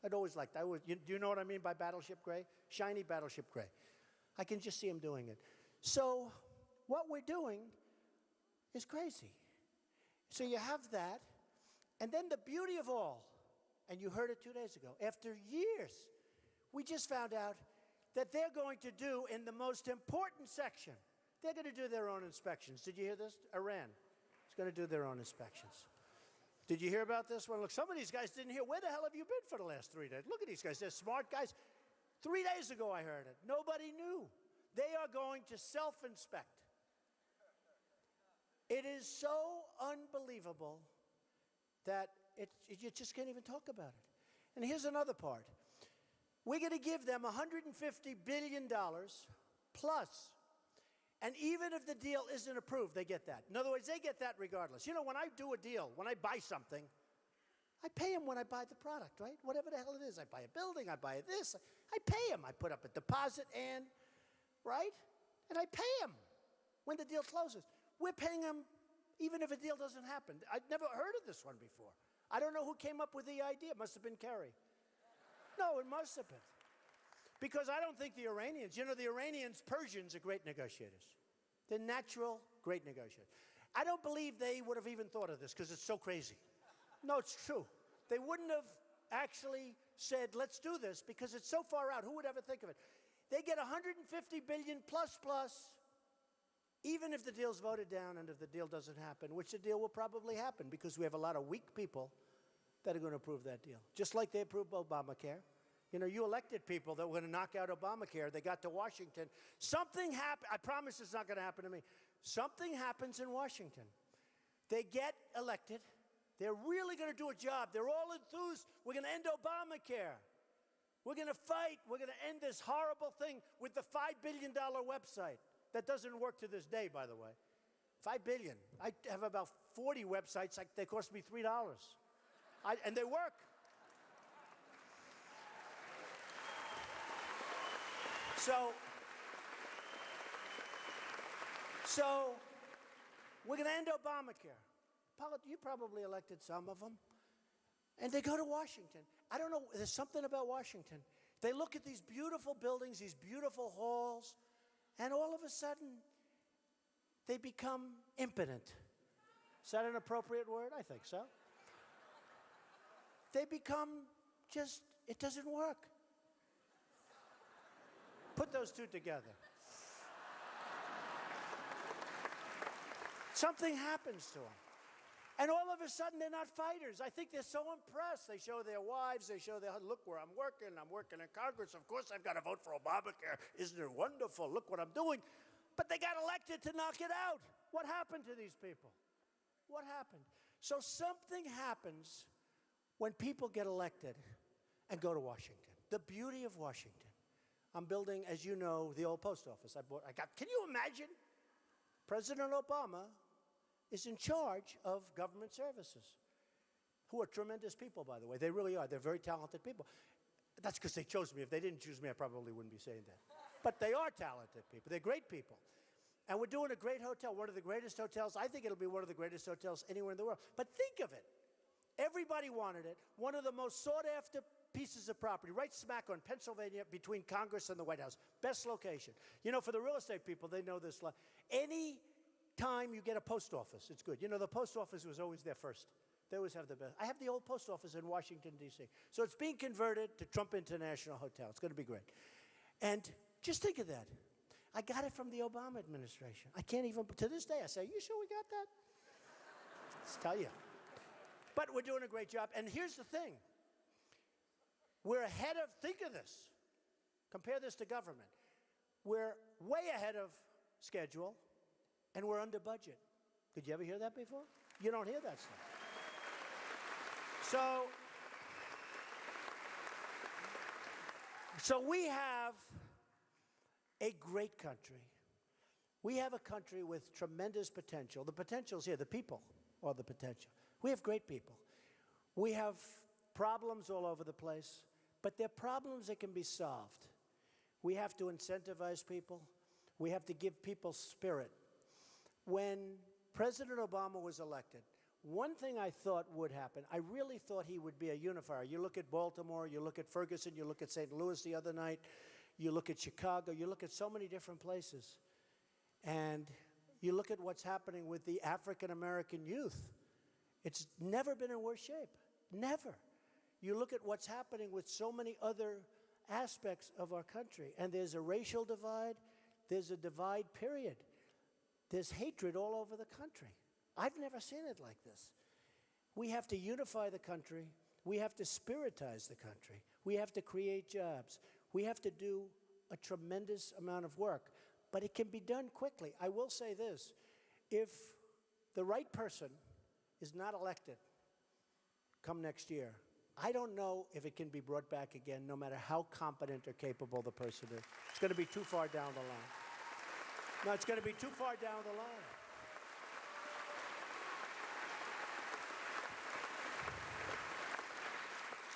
I'd always liked that. Do you know what I mean by Battleship Gray? Shiny Battleship Gray. I can just see them doing it. So what we're doing is crazy. So you have that, and then the beauty of all, and you heard it 2 days ago, after years, we just found out that they're going to do in the most important section, they're going to do their own inspections. Did you hear this? Iran is going to do their own inspections. Did you hear about this one? Look, some of these guys didn't hear. Where the hell have you been for the last 3 days? Look at these guys. They're smart guys. 3 days ago I heard it. Nobody knew. They are going to self-inspect. It is so unbelievable that you just can't even talk about it. And here's another part. We're going to give them $150 billion plus, and even if the deal isn't approved, they get that. In other words, they get that regardless. You know, when I do a deal, when I buy something, I pay them when I buy the product, right? Whatever the hell it is. I buy a building, I buy this, I pay them. I put up a deposit and, right? And I pay them when the deal closes. We're paying them even if a deal doesn't happen. I'd never heard of this one before. I don't know who came up with the idea. It must have been Kerry. No, it must have been. Because I don't think the Iranians, you know, the Iranians, Persians are great negotiators. They're natural, great negotiators. I don't believe they would have even thought of this because it's so crazy. No, it's true. They wouldn't have actually said, let's do this because it's so far out. Who would ever think of it? They get $150 billion plus, even if the deal's voted down and if the deal doesn't happen, which the deal will probably happen because we have a lot of weak people that are going to approve that deal. Just like they approved Obamacare. You know, you elected people that were going to knock out Obamacare. They got to Washington. Something happened. I promise it's not going to happen to me. Something happens in Washington. They get elected. They're really going to do a job. They're all enthused. We're going to end Obamacare. We're going to fight. We're going to end this horrible thing with the $5 billion website. That doesn't work to this day, by the way. $5 billion. I have about 40 websites. They cost me $3. And they work. So we're going to end Obamacare. You probably elected some of them. And they go to Washington. I don't know, there's something about Washington. They look at these beautiful buildings, these beautiful halls, and all of a sudden, they become impotent. Is that an appropriate word? I think so. They become just, it doesn't work. Put those two together. Something happens to them. And all of a sudden, they're not fighters. I think they're so impressed. They show their wives. They show their, look where I'm working. I'm working in Congress. Of course, I've got to vote for Obamacare. Isn't it wonderful? Look what I'm doing. But they got elected to knock it out. What happened to these people? What happened? So something happens when people get elected and go to Washington. The beauty of Washington. I'm building, as you know, the old post office. Can you imagine? President Obama is in charge of government services, who are tremendous people, by the way. They really are. They're very talented people. That's because they chose me. If they didn't choose me, I probably wouldn't be saying that. But they are talented people. They're great people. And we're doing a great hotel, one of the greatest hotels. I think it'll be one of the greatest hotels anywhere in the world. But think of it. Everybody wanted it. One of the most sought-after pieces of property, right smack on Pennsylvania between Congress and the White House. Best location. You know, for the real estate people, they know this. Any time you get a post office, it's good. You know, the post office was always there first. They always have the best. I have the old post office in Washington, D.C. So it's being converted to Trump International Hotel. It's going to be great. And just think of that. I got it from the Obama administration. I can't even, to this day, I say, you sure we got that? Let's tell you. But we're doing a great job. And here's the thing. We're ahead of, think of this. Compare this to government. We're way ahead of schedule, and we're under budget. Did you ever hear that before? You don't hear that stuff. So we have a great country. We have a country with tremendous potential. The potential's here. The people are the potential. We have great people. We have problems all over the place, but they're problems that can be solved. We have to incentivize people. We have to give people spirit. When President Obama was elected, one thing I thought would happen, I really thought he would be a unifier. You look at Baltimore, you look at Ferguson, you look at St. Louis the other night, you look at Chicago, you look at so many different places. And you look at what's happening with the African-American youth. It's never been in worse shape. Never. You look at what's happening with so many other aspects of our country. And there's a racial divide. There's a divide, period. There's hatred all over the country. I've never seen it like this. We have to unify the country. We have to spiritize the country. We have to create jobs. We have to do a tremendous amount of work. But it can be done quickly. I will say this. If the right person is not elected come next year, I don't know if it can be brought back again, no matter how competent or capable the person is. It's going to be too far down the line. No, it's going to be too far down the line.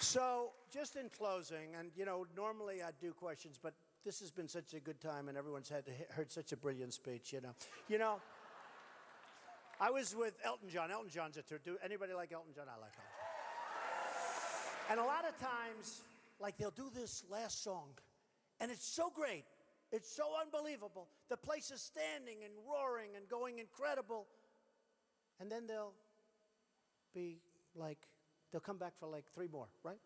So, just in closing, and you know, normally I do questions, but this has been such a good time, and everyone's heard such a brilliant speech. You know, I was with Elton John. Elton John's a tour. Do anybody like Elton John? I like Elton. And a lot of times, like they'll do this last song, and it's so great, it's so unbelievable. The place is standing and roaring and going incredible, and then they'll be like, they'll come back for like 3 more, right?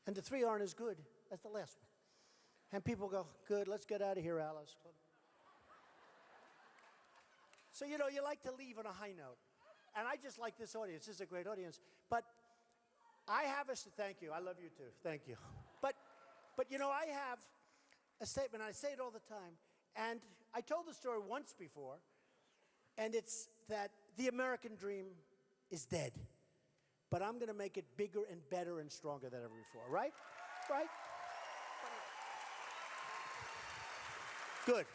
And the 3 aren't as good as the last one. And people go, good, let's get out of here, Alice. So, you know, you like to leave on a high note. And I just like this audience. This is a great audience. But I have thank you. I love you too. Thank you. But you know, I have a statement. I say it all the time. And I told the story once before. And it's that the American dream is dead. But I'm going to make it bigger and better and stronger than ever before. Right? Right? Good.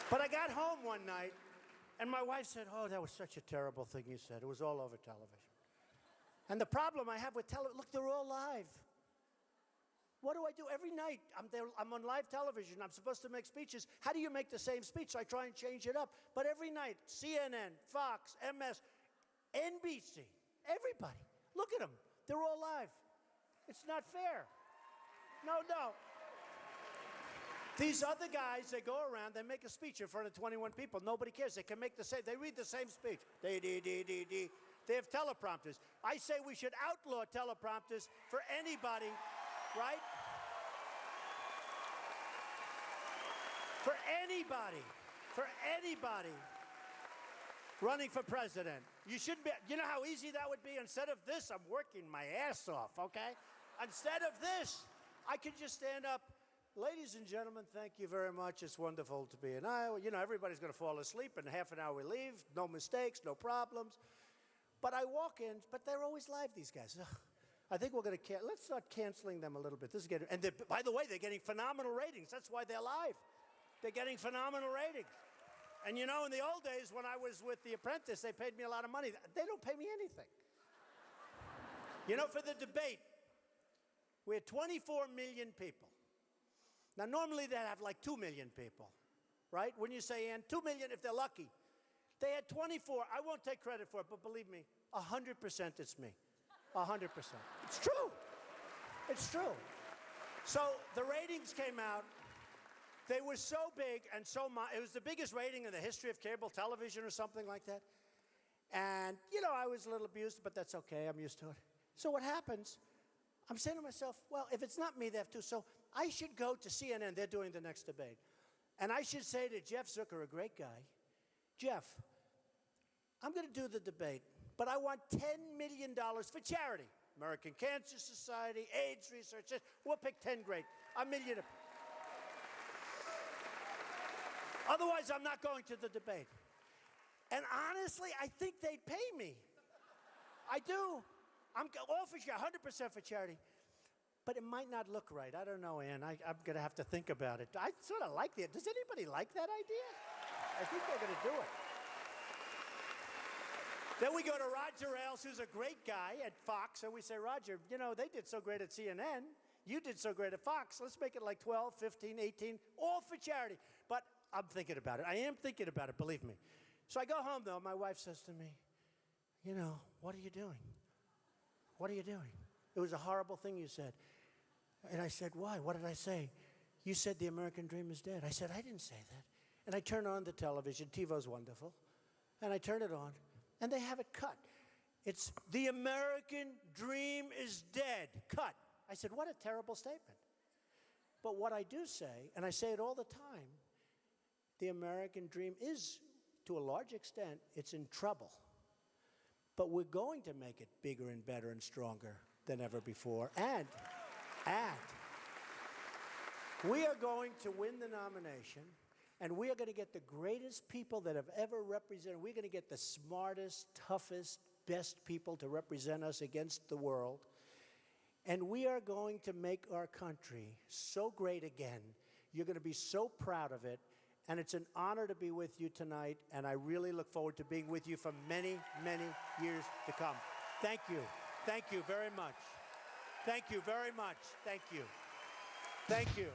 But I got home one night, and my wife said, "Oh, that was such a terrible thing you said. It was all over television." And the problem I have with look, they're all live. What do I do? Every night, I'm on live television. I'm supposed to make speeches. How do you make the same speech? So I try and change it up. But every night, CNN, Fox, MS, NBC, everybody. Look at them. They're all live. It's not fair. No. These other guys, they go around, they make a speech in front of 21 people. Nobody cares. They can make they read the same speech. They have teleprompters. I say we should outlaw teleprompters for anybody, right? For anybody running for president. You shouldn't be, you know how easy that would be? Instead of this, I'm working my ass off, okay? Instead of this, I could just stand up. Ladies and gentlemen, thank you very much. It's wonderful to be in Iowa. You know, everybody's going to fall asleep. In half an hour we leave. No mistakes, no problems. But I walk in, but they're always live, these guys. Ugh. I think we're going to let's start canceling them a little bit. This is getting, and by the way, they're getting phenomenal ratings. That's why they're live. They're getting phenomenal ratings. And you know, in the old days when I was with The Apprentice, they paid me a lot of money. They don't pay me anything. You know, for the debate, we had 24 million people. Now, normally they'd have like 2 million people, right? When you say, and 2 million if they're lucky. They had 24. I won't take credit for it, but believe me, 100% it's me. 100%. It's true. It's true. So the ratings came out. They were so big and so much. It was the biggest rating in the history of cable television or something like that. And, you know, I was a little abused, but that's okay. I'm used to it. So what happens, I'm saying to myself, well, if it's not me, they have to. So I should go to CNN. They're doing the next debate. And I should say to Jeff Zucker, a great guy, Jeff, I'm going to do the debate, but I want $10 million for charity. American Cancer Society, AIDS research. We'll pick 10 great. $1 million. Otherwise, I'm not going to the debate. And honestly, I think they'd pay me. I do. I'm all for 100% for charity. But it might not look right. I don't know, Ann. I'm going to have to think about it. I sort of like it. Does anybody like that idea? I think they're going to do it. Then we go to Roger Ailes, who's a great guy at Fox, and we say, Roger, you know, they did so great at CNN. You did so great at Fox. Let's make it like 12, 15, 18, all for charity. But I'm thinking about it. I am thinking about it, believe me. So I go home, though. My wife says to me, you know, what are you doing? What are you doing? It was a horrible thing you said. And I said, why? What did I say? You said the American dream is dead. I said, I didn't say that. And I turn on the television. TiVo's wonderful. And I turn it on. And they have it cut. It's the American dream is dead. Cut. I said, what a terrible statement. But what I do say, and I say it all the time, the American dream is, to a large extent, it's in trouble. But we're going to make it bigger and better and stronger than ever before. And we are going to win the nomination, and we are going to get the greatest people that have ever represented. We're going to get the smartest, toughest, best people to represent us against the world. And we are going to make our country so great again. You're going to be so proud of it. And it's an honor to be with you tonight, and I really look forward to being with you for many, many years to come. Thank you. Thank you very much. Thank you very much. Thank you. Thank you.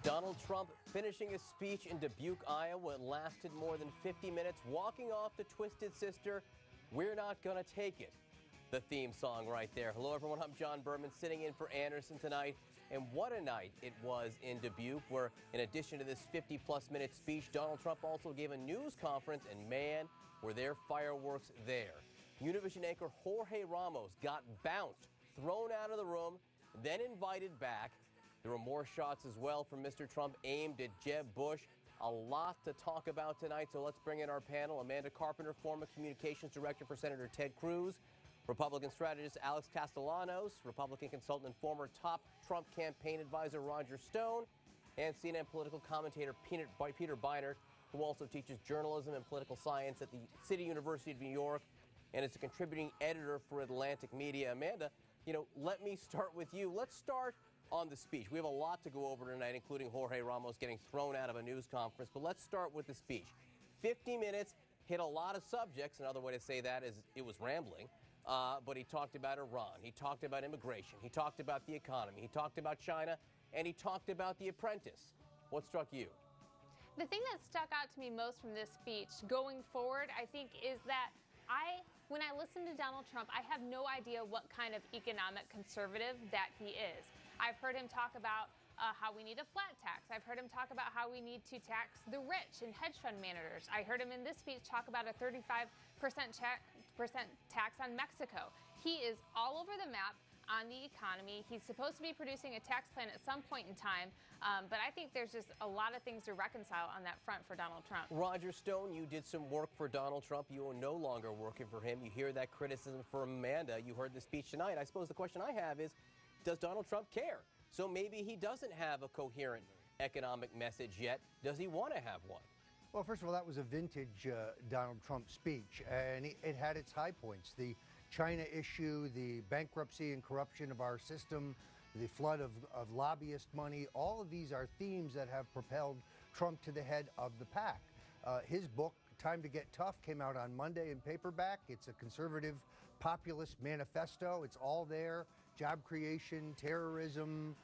Donald Trump finishing his speech in Dubuque, Iowa. It lasted more than 50 minutes, walking off to Twisted Sister, We're Not Gonna Take It. the theme song right there. Hello, everyone. I'm John Berman, sitting in for Anderson tonight. And what a night it was in Dubuque, where in addition to this 50-plus minute speech, Donald Trump also gave a news conference, and man, were there fireworks there. Univision anchor Jorge Ramos got bounced, thrown out of the room, then invited back. There were more shots as well from Mr. Trump aimed at Jeb Bush. A lot to talk about tonight, so let's bring in our panel. Amanda Carpenter, former communications director for Senator Ted Cruz, Republican strategist Alex Castellanos, Republican consultant and former top Trump campaign advisor Roger Stone, and CNN political commentator Peter Beinart, who also teaches journalism and political science at the City University of New York and is a contributing editor for Atlantic Media. Amanda, let me start with you. Let's start on the speech. We have a lot to go over tonight, including Jorge Ramos getting thrown out of a news conference, but let's start with the speech. 50 minutes, hit a lot of subjects. Another way to say that is it was rambling. But he talked about Iran, he talked about immigration, he talked about the economy, he talked about China, and he talked about The Apprentice. What struck you? The thing that stuck out to me most from this speech going forward, I think, is that when I listen to Donald Trump, I have no idea what kind of economic conservative that he is. I've heard him talk about how we need a flat tax. I've heard him talk about how we need to tax the rich and hedge fund managers. I heard him in this speech talk about a 35% tax on Mexico. He is all over the map on the economy. He's supposed to be producing a tax plan at some point in time, but I think there's just a lot of things to reconcile on that front for Donald Trump. Roger Stone, you did some work for Donald Trump. You are no longer working for him. You hear that criticism from Amanda. You heard the speech tonight. I suppose the question I have is, does Donald Trump care? So maybe he doesn't have a coherent economic message yet. Does he want to have one? Well, first of all, that was a vintage Donald Trump speech, and it had its high points. The China issue, the bankruptcy and corruption of our system, the flood of lobbyist money, all of these are themes that have propelled Trump to the head of the pack. His book, Time to Get Tough, came out on Monday in paperback. It's a conservative populist manifesto. It's all there. Job creation, terrorism,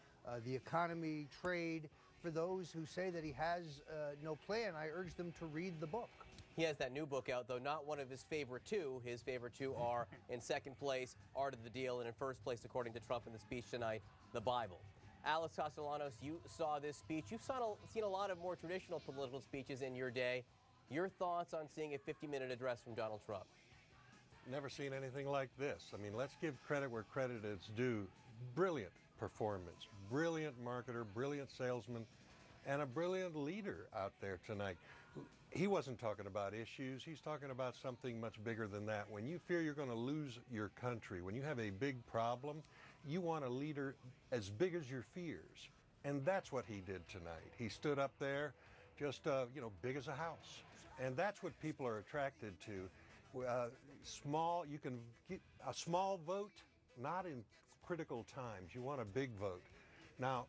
the economy, trade. For those who say that he has no plan, I urge them to read the book. He has that new book out, though not one of his favorite two. His favorite two are, in second place, Art of the Deal, and in first place, according to Trump in the speech tonight, the Bible. Alex Castellanos, you saw this speech. You've seen a lot of more traditional political speeches in your day. Your thoughts on seeing a 50-minute address from Donald Trump? Never seen anything like this. I mean, let's give credit where credit is due. Brilliant performance, brilliant marketer, brilliant salesman, and a brilliant leader out there tonight. He wasn't talking about issues. He's talking about something much bigger than that. When you fear you're going to lose your country, when you have a big problem, you want a leader as big as your fears. And that's what he did tonight. He stood up there just, big as a house. And that's what people are attracted to. You can get a small vote, not in critical times. You want a big vote. Now,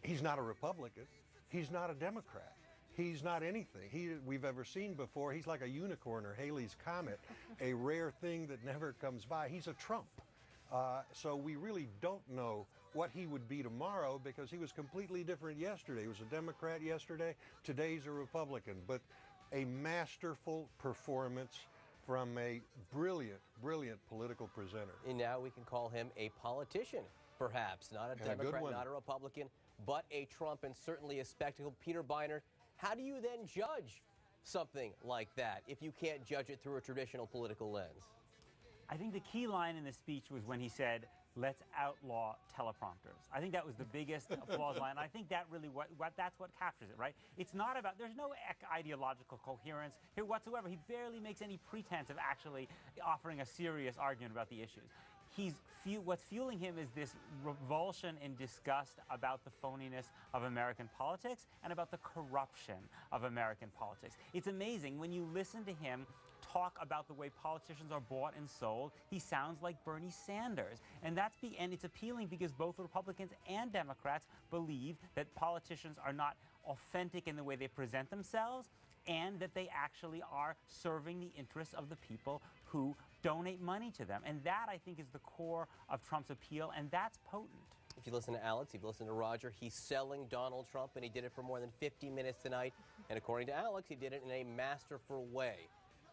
he's not a Republican. He's not a Democrat. He's not anything we've ever seen before. He's like a unicorn or Halley's Comet, a rare thing that never comes by. He's a Trump. So we really don't know what he would be tomorrow because he was completely different yesterday. He was a Democrat yesterday. Today's a Republican. But a masterful performance from a brilliant, brilliant political presenter. And now we can call him a politician, perhaps. Not a Democrat, not a Republican, but a Trump, and certainly a spectacle. Peter Beinart, how do you then judge something like that if you can't judge it through a traditional political lens? I think the key line in the speech was when he said, let's outlaw teleprompters. I think that was the biggest applause line. I think that really that's what captures it, right? It's not about, there's no ideological coherence here whatsoever. He barely makes any pretense of actually offering a serious argument about the issues. What's fueling him is this revulsion and disgust about the phoniness of American politics and about the corruption of American politics. It's amazing when you listen to him talk about the way politicians are bought and sold. He sounds like Bernie Sanders. And it's appealing because both Republicans and Democrats believe that politicians are not authentic in the way they present themselves and that they actually are serving the interests of the people who donate money to them. And that, I think, is the core of Trump's appeal, and that's potent. If you listen to Alex, if you listen to Roger, he's selling Donald Trump, and he did it for more than 50 minutes tonight. And according to Alex, he did it in a masterful way.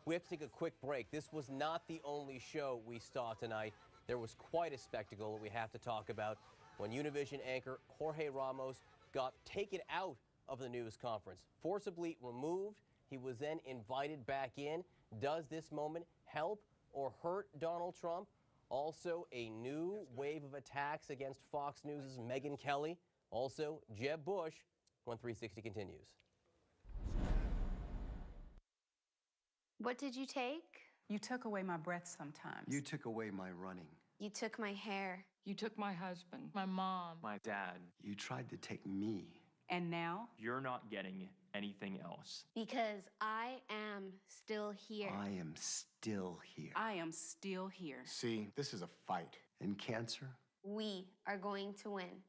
We have to take a quick break. This was not the only show we saw tonight. There was quite a spectacle that we have to talk about when Univision anchor Jorge Ramos got taken out of the news conference, forcibly removed. He was then invited back in. Does this moment help or hurt Donald Trump? Also, a new wave of attacks against Fox News' Megyn Kelly. Also, Jeb Bush. When 360 continues. What did you take? You took away my breath sometimes. You took away my running. You took my hair. You took my husband, my mom. My dad. You tried to take me. And now? You're not getting anything else. Because I am still here. I am still here. I am still here. See, this is a fight. And cancer? We are going to win.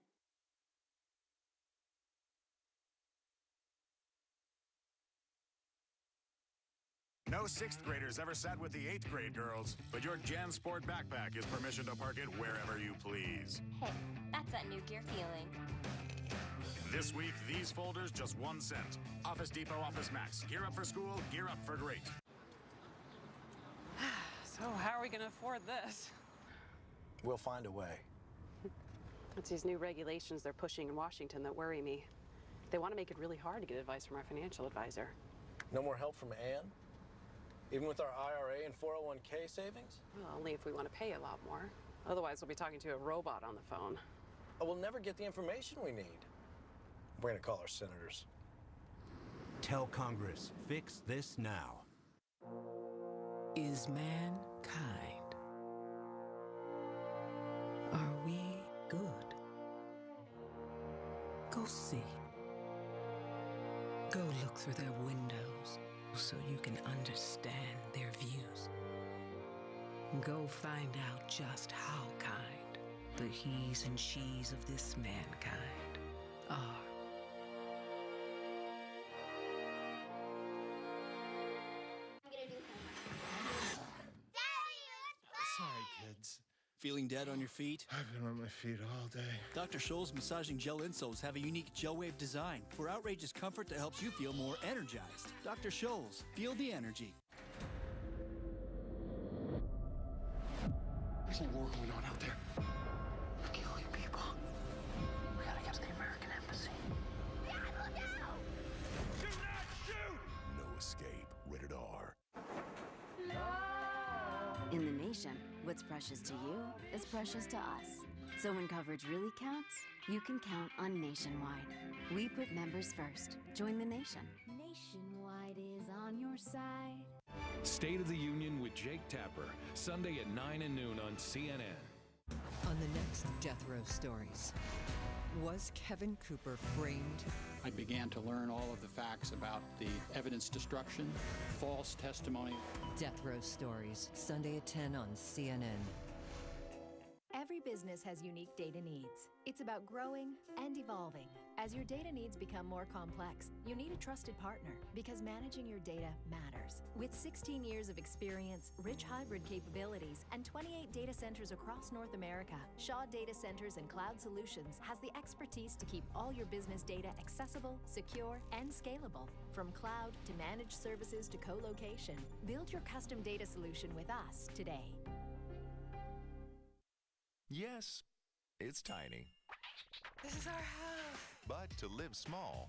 No 6th graders ever sat with the 8th grade girls, but your JanSport backpack is permission to park it wherever you please. Hey, that's that new gear feeling. This week, these folders just 1 cent. Office Depot Office Max. Gear up for school, gear up for great. So how are we going to afford this? We'll find a way. It's these new regulations they're pushing in Washington that worry me. They want to make it really hard to get advice from our financial advisor. No more help from Ann? Even with our IRA and 401k savings? Well, only if we want to pay a lot more. Otherwise, we'll be talking to a robot on the phone. Oh, we'll never get the information we need. We're going to call our senators. Tell Congress, fix this now. Is mankind? Are we good? Go see. Go look through their windows so you can understand their views. Go find out just how kind the he's and she's of this mankind are. Sorry, kids. Feeling dead on your feet? I've been on my feet all day. Dr. Scholl's massaging gel insoles have a unique gel wave design for outrageous comfort that helps you feel more energized. Dr. Scholl's, feel the energy. There's a war going on out there. They're killing people. We gotta get to the American embassy. Dad, look out! Do not shoot! No escape. Rated R. In the nation, what's precious to you is precious to us. So when coverage really counts, you can count on Nationwide. We put members first. Join the nation. Nationwide is on your side. State of the Union with Jake Tapper, Sunday at 9 and noon on CNN. On the next Death Row Stories, was Kevin Cooper framed? I began to learn all of the facts about the evidence destruction, false testimony. Death Row Stories, Sunday at 10 on CNN. Every business has unique data needs. It's about growing and evolving. As your data needs become more complex, you need a trusted partner because managing your data matters. With 16 years of experience, rich hybrid capabilities, and 28 data centers across North America, Shaw Data Centers and Cloud Solutions has the expertise to keep all your business data accessible, secure, and scalable. From cloud to managed services to co-location, build your custom data solution with us today. Yes, it's tiny. This is our house. But to live small,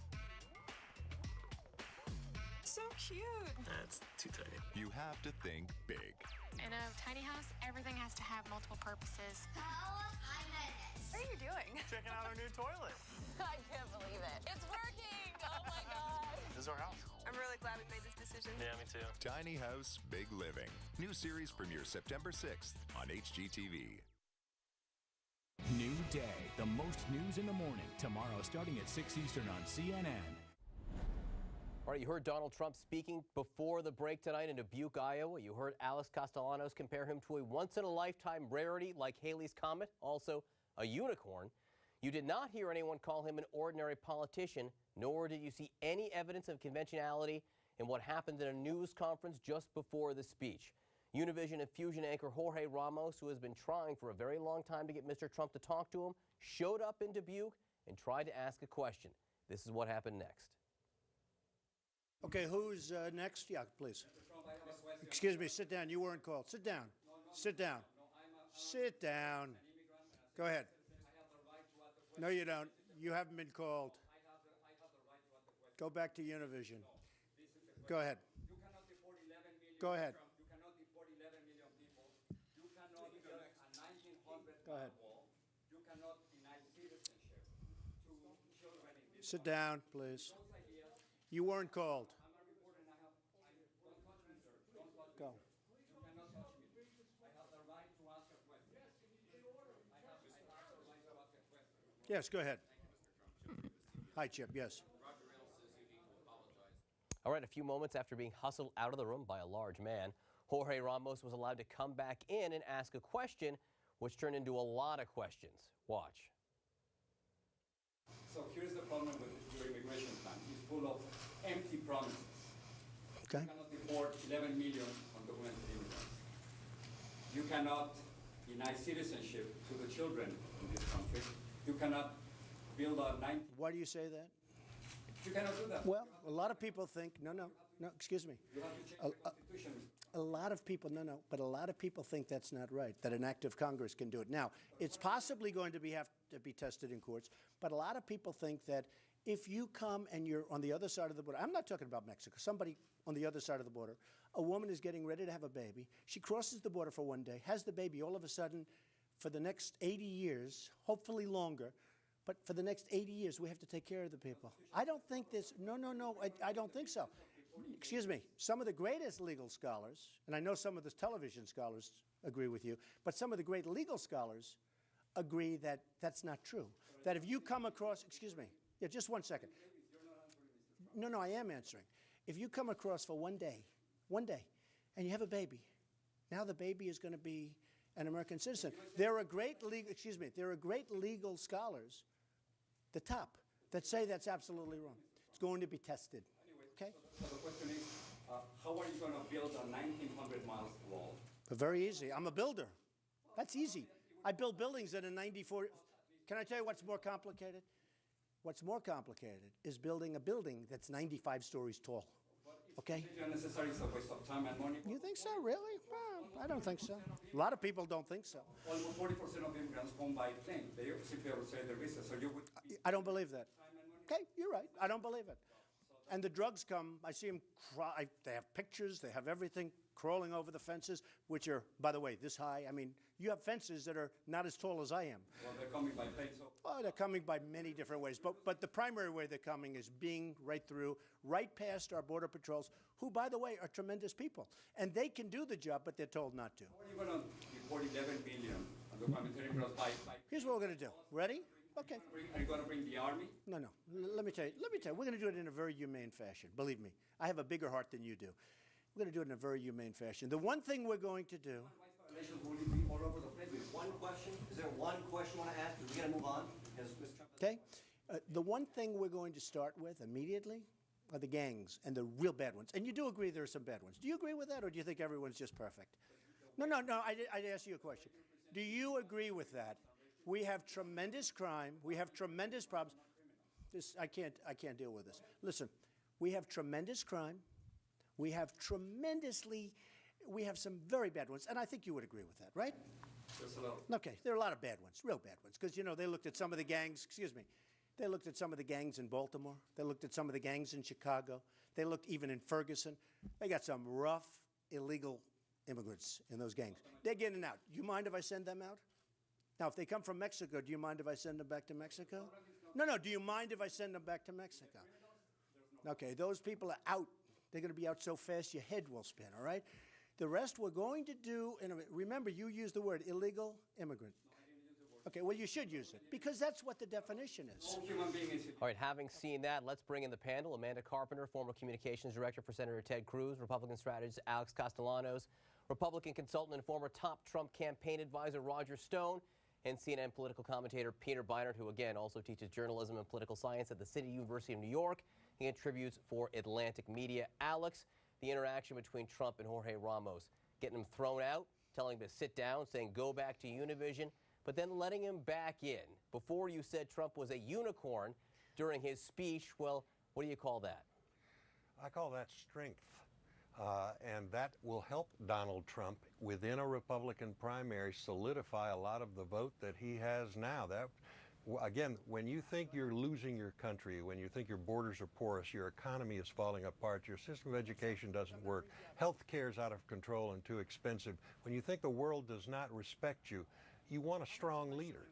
So cute. That's too tiny. you have to think big. In a tiny house, everything has to have multiple purposes. What are you doing? Checking out our new toilet. I can't believe it. It's working! Oh my god. This is our house. I'm really glad we made this decision. Yeah, me too. Tiny House, Big Living. New series premieres September 6th on HGTV. New day, the most news in the morning. Tomorrow starting at 6 Eastern on CNN. All right, you heard Donald Trump speaking before the break tonight in Dubuque, Iowa. You heard Alice Castellanos compare him to a once-in-a-lifetime rarity like Halley's Comet, also a unicorn. You did not hear anyone call him an ordinary politician, nor did you see any evidence of conventionality in what happened at a news conference just before the speech. Univision and Fusion anchor Jorge Ramos, who has been trying for a very long time to get Mr. Trump to talk to him, showed up in Dubuque and tried to ask a question. This is what happened next. Okay, who's next? Yeah, please. Excuse me, sit down. You weren't called. Sit down. Sit down. Sit down. Go ahead. No, you don't. You haven't been called. Go back to Univision. Go ahead. Go ahead. Go ahead. Sit down, please. You weren't called. Go. Yes, go ahead. Hi, Chip. Yes. All right, a few moments after being hustled out of the room by a large man, Jorge Ramos was allowed to come back in and ask a question, which turned into a lot of questions. Watch. So here's the problem with your immigration plan. It's full of empty promises. Okay. You cannot deport 11 million undocumented immigrants. You cannot deny citizenship to the children in this country. You cannot build a 9. Why do you say that? You cannot do that. Well, a lot of people think, no, excuse me. You have to change the Constitution. A lot of people, but a lot of people think that's not right, that an act of Congress can do it. Now, it's possibly going to have to be tested in courts, but a lot of people think that if you come and you're on the other side of the border, I'm not talking about Mexico, somebody on the other side of the border, a woman is getting ready to have a baby, she crosses the border for one day, has the baby, all of a sudden, for the next 80 years, hopefully longer, but for the next 80 years, we have to take care of the people. I don't think this, no, I don't think so. Excuse me, some of the greatest legal scholars, and I know some of the television scholars agree with you, but some of the great legal scholars agree that that's not true. That if you come across, excuse me, yeah, just 1 second. No, I am answering. If you come across for one day, and you have a baby, now the baby is going to be an American citizen. There are great legal scholars, the top, that say that's absolutely wrong. It's going to be tested. Okay? So the question is, how are you going to build a 1,900 miles wall? Very easy. I'm a builder. That's easy. I build buildings that are 94. Can I tell you what's more complicated? What's more complicated is building a building that's 95 stories tall. Okay? It's unnecessary, it's a waste of time and money. You think so, really? Well, I don't think so. A lot of people don't think so. Almost 40% of immigrants come by plane. They simply overstay their visa. So you would. I don't believe that. Okay, you're right. I don't believe it. And the drugs come, I see them, they have pictures, they have everything crawling over the fences, which are, by the way, this high. I mean, you have fences that are not as tall as I am. Well, they're coming by plane, so. Oh, they're coming by many different ways. But the primary way they're coming is being right through, right past our border patrols, who, by the way, are tremendous people. And they can do the job, but they're told not to. How are you going to deport 11 million undocumented immigrants by? Here's what we're going to do. Ready? Okay. Are you going to bring the army? No. Let me tell you. We're going to do it in a very humane fashion. Believe me, I have a bigger heart than you do. We're going to do it in a very humane fashion. The one thing we're going to do. All over the place. One question. Is there one question you want to ask? We're going to move on. Okay. The one thing we're going to start with immediately are the gangs and the real bad ones. And you do agree there are some bad ones. Do you agree with that, or do you think everyone's just perfect? No. I'd ask you a question. Do you agree with that? We have tremendous crime. We have tremendous problems. I can't deal with this. Listen, we have tremendous crime. We have some very bad ones, and I think you would agree with that, right? Okay, there are a lot of bad ones, real bad ones, because, they looked at some of the gangs, they looked at some of the gangs in Baltimore. They looked at some of the gangs in Chicago. They looked even in Ferguson. They got some rough, illegal immigrants in those gangs. They're getting out. Do you mind if I send them out? Now, if they come from Mexico, do you mind if I send them back to Mexico? No, do you mind if I send them back to Mexico? Okay, those people are out. They're going to be out so fast your head will spin, all right? The rest we're going to do, and remember, you used the word illegal immigrant. Okay, well, you should use it, because that's what the definition is. All right, having seen that, let's bring in the panel. Amanda Carpenter, former communications director for Senator Ted Cruz, Republican strategist Alex Castellanos, Republican consultant and former top Trump campaign advisor Roger Stone, and CNN political commentator Peter Beinart, who again also teaches journalism and political science at the City University of New York. He contributes for Atlantic Media. Alex, the interaction between Trump and Jorge Ramos, getting him thrown out, telling him to sit down, saying go back to Univision, but then letting him back in. Before you said Trump was a unicorn during his speech. Well, what do you call that? I call that strength. And that will help Donald Trump within a Republican primary solidify a lot of the vote that he has now. That, again, when you think you're losing your country, when you think your borders are porous, your economy is falling apart, your system of education doesn't work, health care is out of control and too expensive, when you think the world does not respect you, you want a strong leader.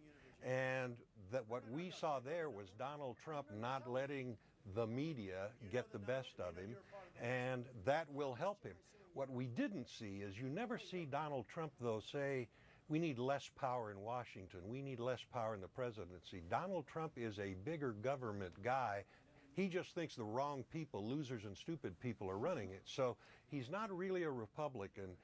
And that what we saw there was Donald Trump not letting the media get the best of him, and that will help him. What we didn't see is you never see Donald Trump, though, say, we need less power in Washington, we need less power in the presidency. Donald Trump is a bigger government guy. He just thinks the wrong people, losers and stupid people, are running it. So he's not really a Republican.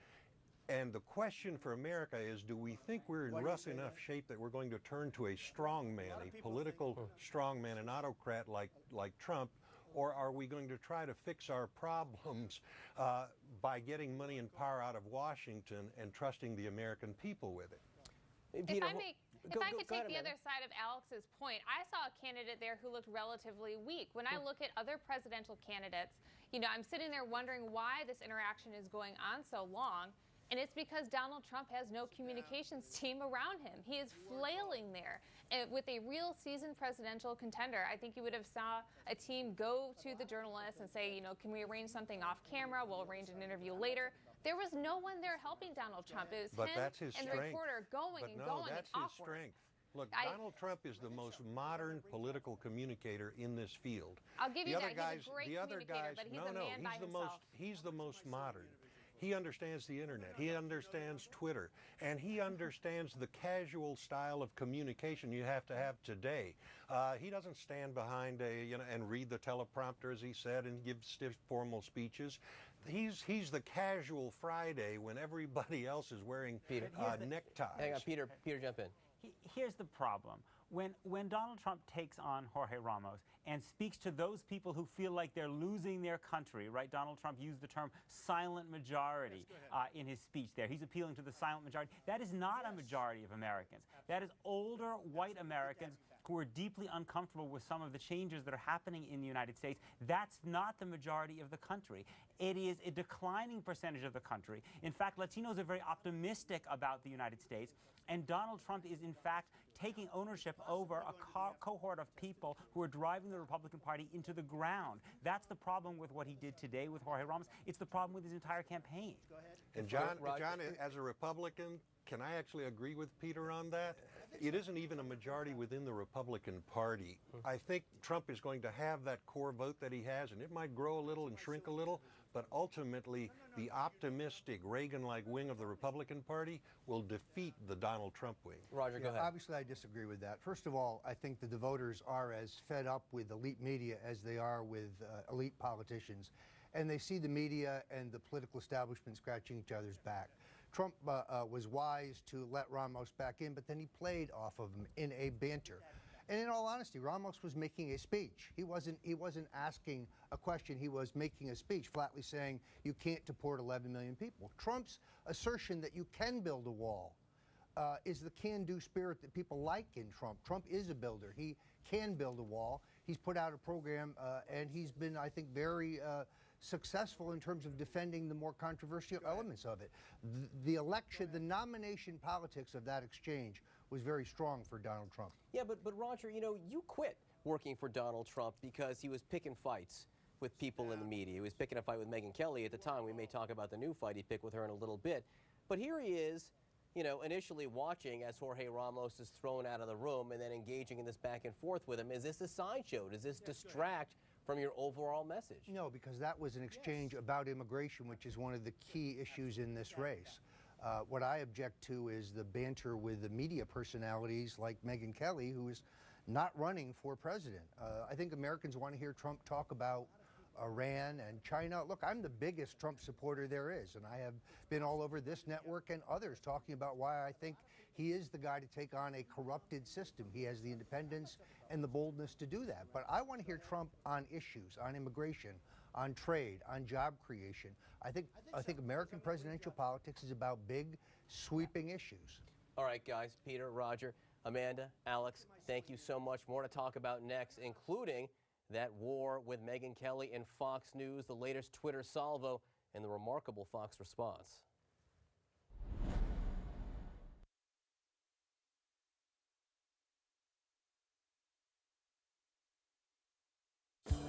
And the question for America is, do we think we're in rough enough shape that we're going to turn to a strongman, a political strongman, an autocrat like Trump, or are we going to try to fix our problems by getting money and power out of Washington and trusting the American people with it? If I could take the other side of Alex's point, I saw a candidate there who looked relatively weak. When I look at other presidential candidates, I'm sitting there wondering why this interaction is going on so long. And it's because Donald Trump has no communications team around him. He is flailing there. And with a real seasoned presidential contender, I think you would have saw a team go to the journalists and say, can we arrange something off camera? We'll arrange an interview later. There was no one there helping Donald Trump. It was him and the reporter going and going and awkward. That's his strength. Look, Donald Trump is the most modern political communicator in this field. I'll give you that. He's a great communicator, but he's a man by himself. He's the most modern. He understands the internet, he understands Twitter, and he understands the casual style of communication you have to have today. He doesn't stand behind and read the teleprompter, as he said, and give stiff formal speeches. He's the casual Friday when everybody else is wearing neckties. Hang on, Peter, jump in. Here's the problem. When Donald Trump takes on Jorge Ramos and speaks to those people who feel like they're losing their country, right? Donald Trump used the term silent majority in his speech there. He's appealing to the silent majority. That is not a majority of Americans. That is older white Americans who are deeply uncomfortable with some of the changes that are happening in the United States. That's not the majority of the country. It is a declining percentage of the country. In fact, Latinos are very optimistic about the United States, and Donald Trump is, in fact, taking ownership over a cohort of people who are driving the Republican Party into the ground. That's the problem with what he did today with Jorge Ramos. It's the problem with his entire campaign. Go ahead. And John, as a Republican, can I actually agree with Peter on that? It isn't even a majority within the Republican Party. I think Trump is going to have that core vote that he has, and it might grow a little and shrink a little, but ultimately the optimistic Reagan-like wing of the Republican Party will defeat the Donald Trump wing. Roger, go ahead. Obviously, I disagree with that. First of all, I think that the voters are as fed up with elite media as they are with elite politicians, and they see the media and the political establishment scratching each other's back. Trump was wise to let Ramos back in, but then he played off of him in a banter. And in all honesty, Ramos was making a speech. He wasn't asking a question. He was making a speech, flatly saying you can't deport 11 million people. Trump's assertion that you can build a wall is the can-do spirit that people like in Trump. Trump is a builder. He can build a wall. He's put out a program, and he's been, I think, very successful in terms of defending the more controversial elements of it. The election, the nomination politics of that exchange was very strong for Donald Trump. Yeah, but Roger, you quit working for Donald Trump because he was picking fights with people in the media. He was picking a fight with Megyn Kelly at the time. We may talk about the new fight he picked with her in a little bit. But here he is, initially watching as Jorge Ramos is thrown out of the room and then engaging in this back and forth with him. Is this a sideshow? Does this distract from your overall message? No, because that was an exchange about immigration, which is one of the key issues in this race. What I object to is the banter with the media personalities like Megyn Kelly, who is not running for president. I think Americans want to hear Trump talk about Iran and China. Look, I'm the biggest Trump supporter there is, and I have been all over this network and others talking about why I think he is the guy to take on a corrupted system. He has the independence and the boldness to do that. But I want to hear Trump on issues, on immigration, on trade, on job creation. I think American presidential politics is about big, sweeping issues. All right, guys, Peter, Roger, Amanda, Alex, thank you so much. More to talk about next, including that war with Megyn Kelly and Fox News, the latest Twitter salvo, and the remarkable Fox response.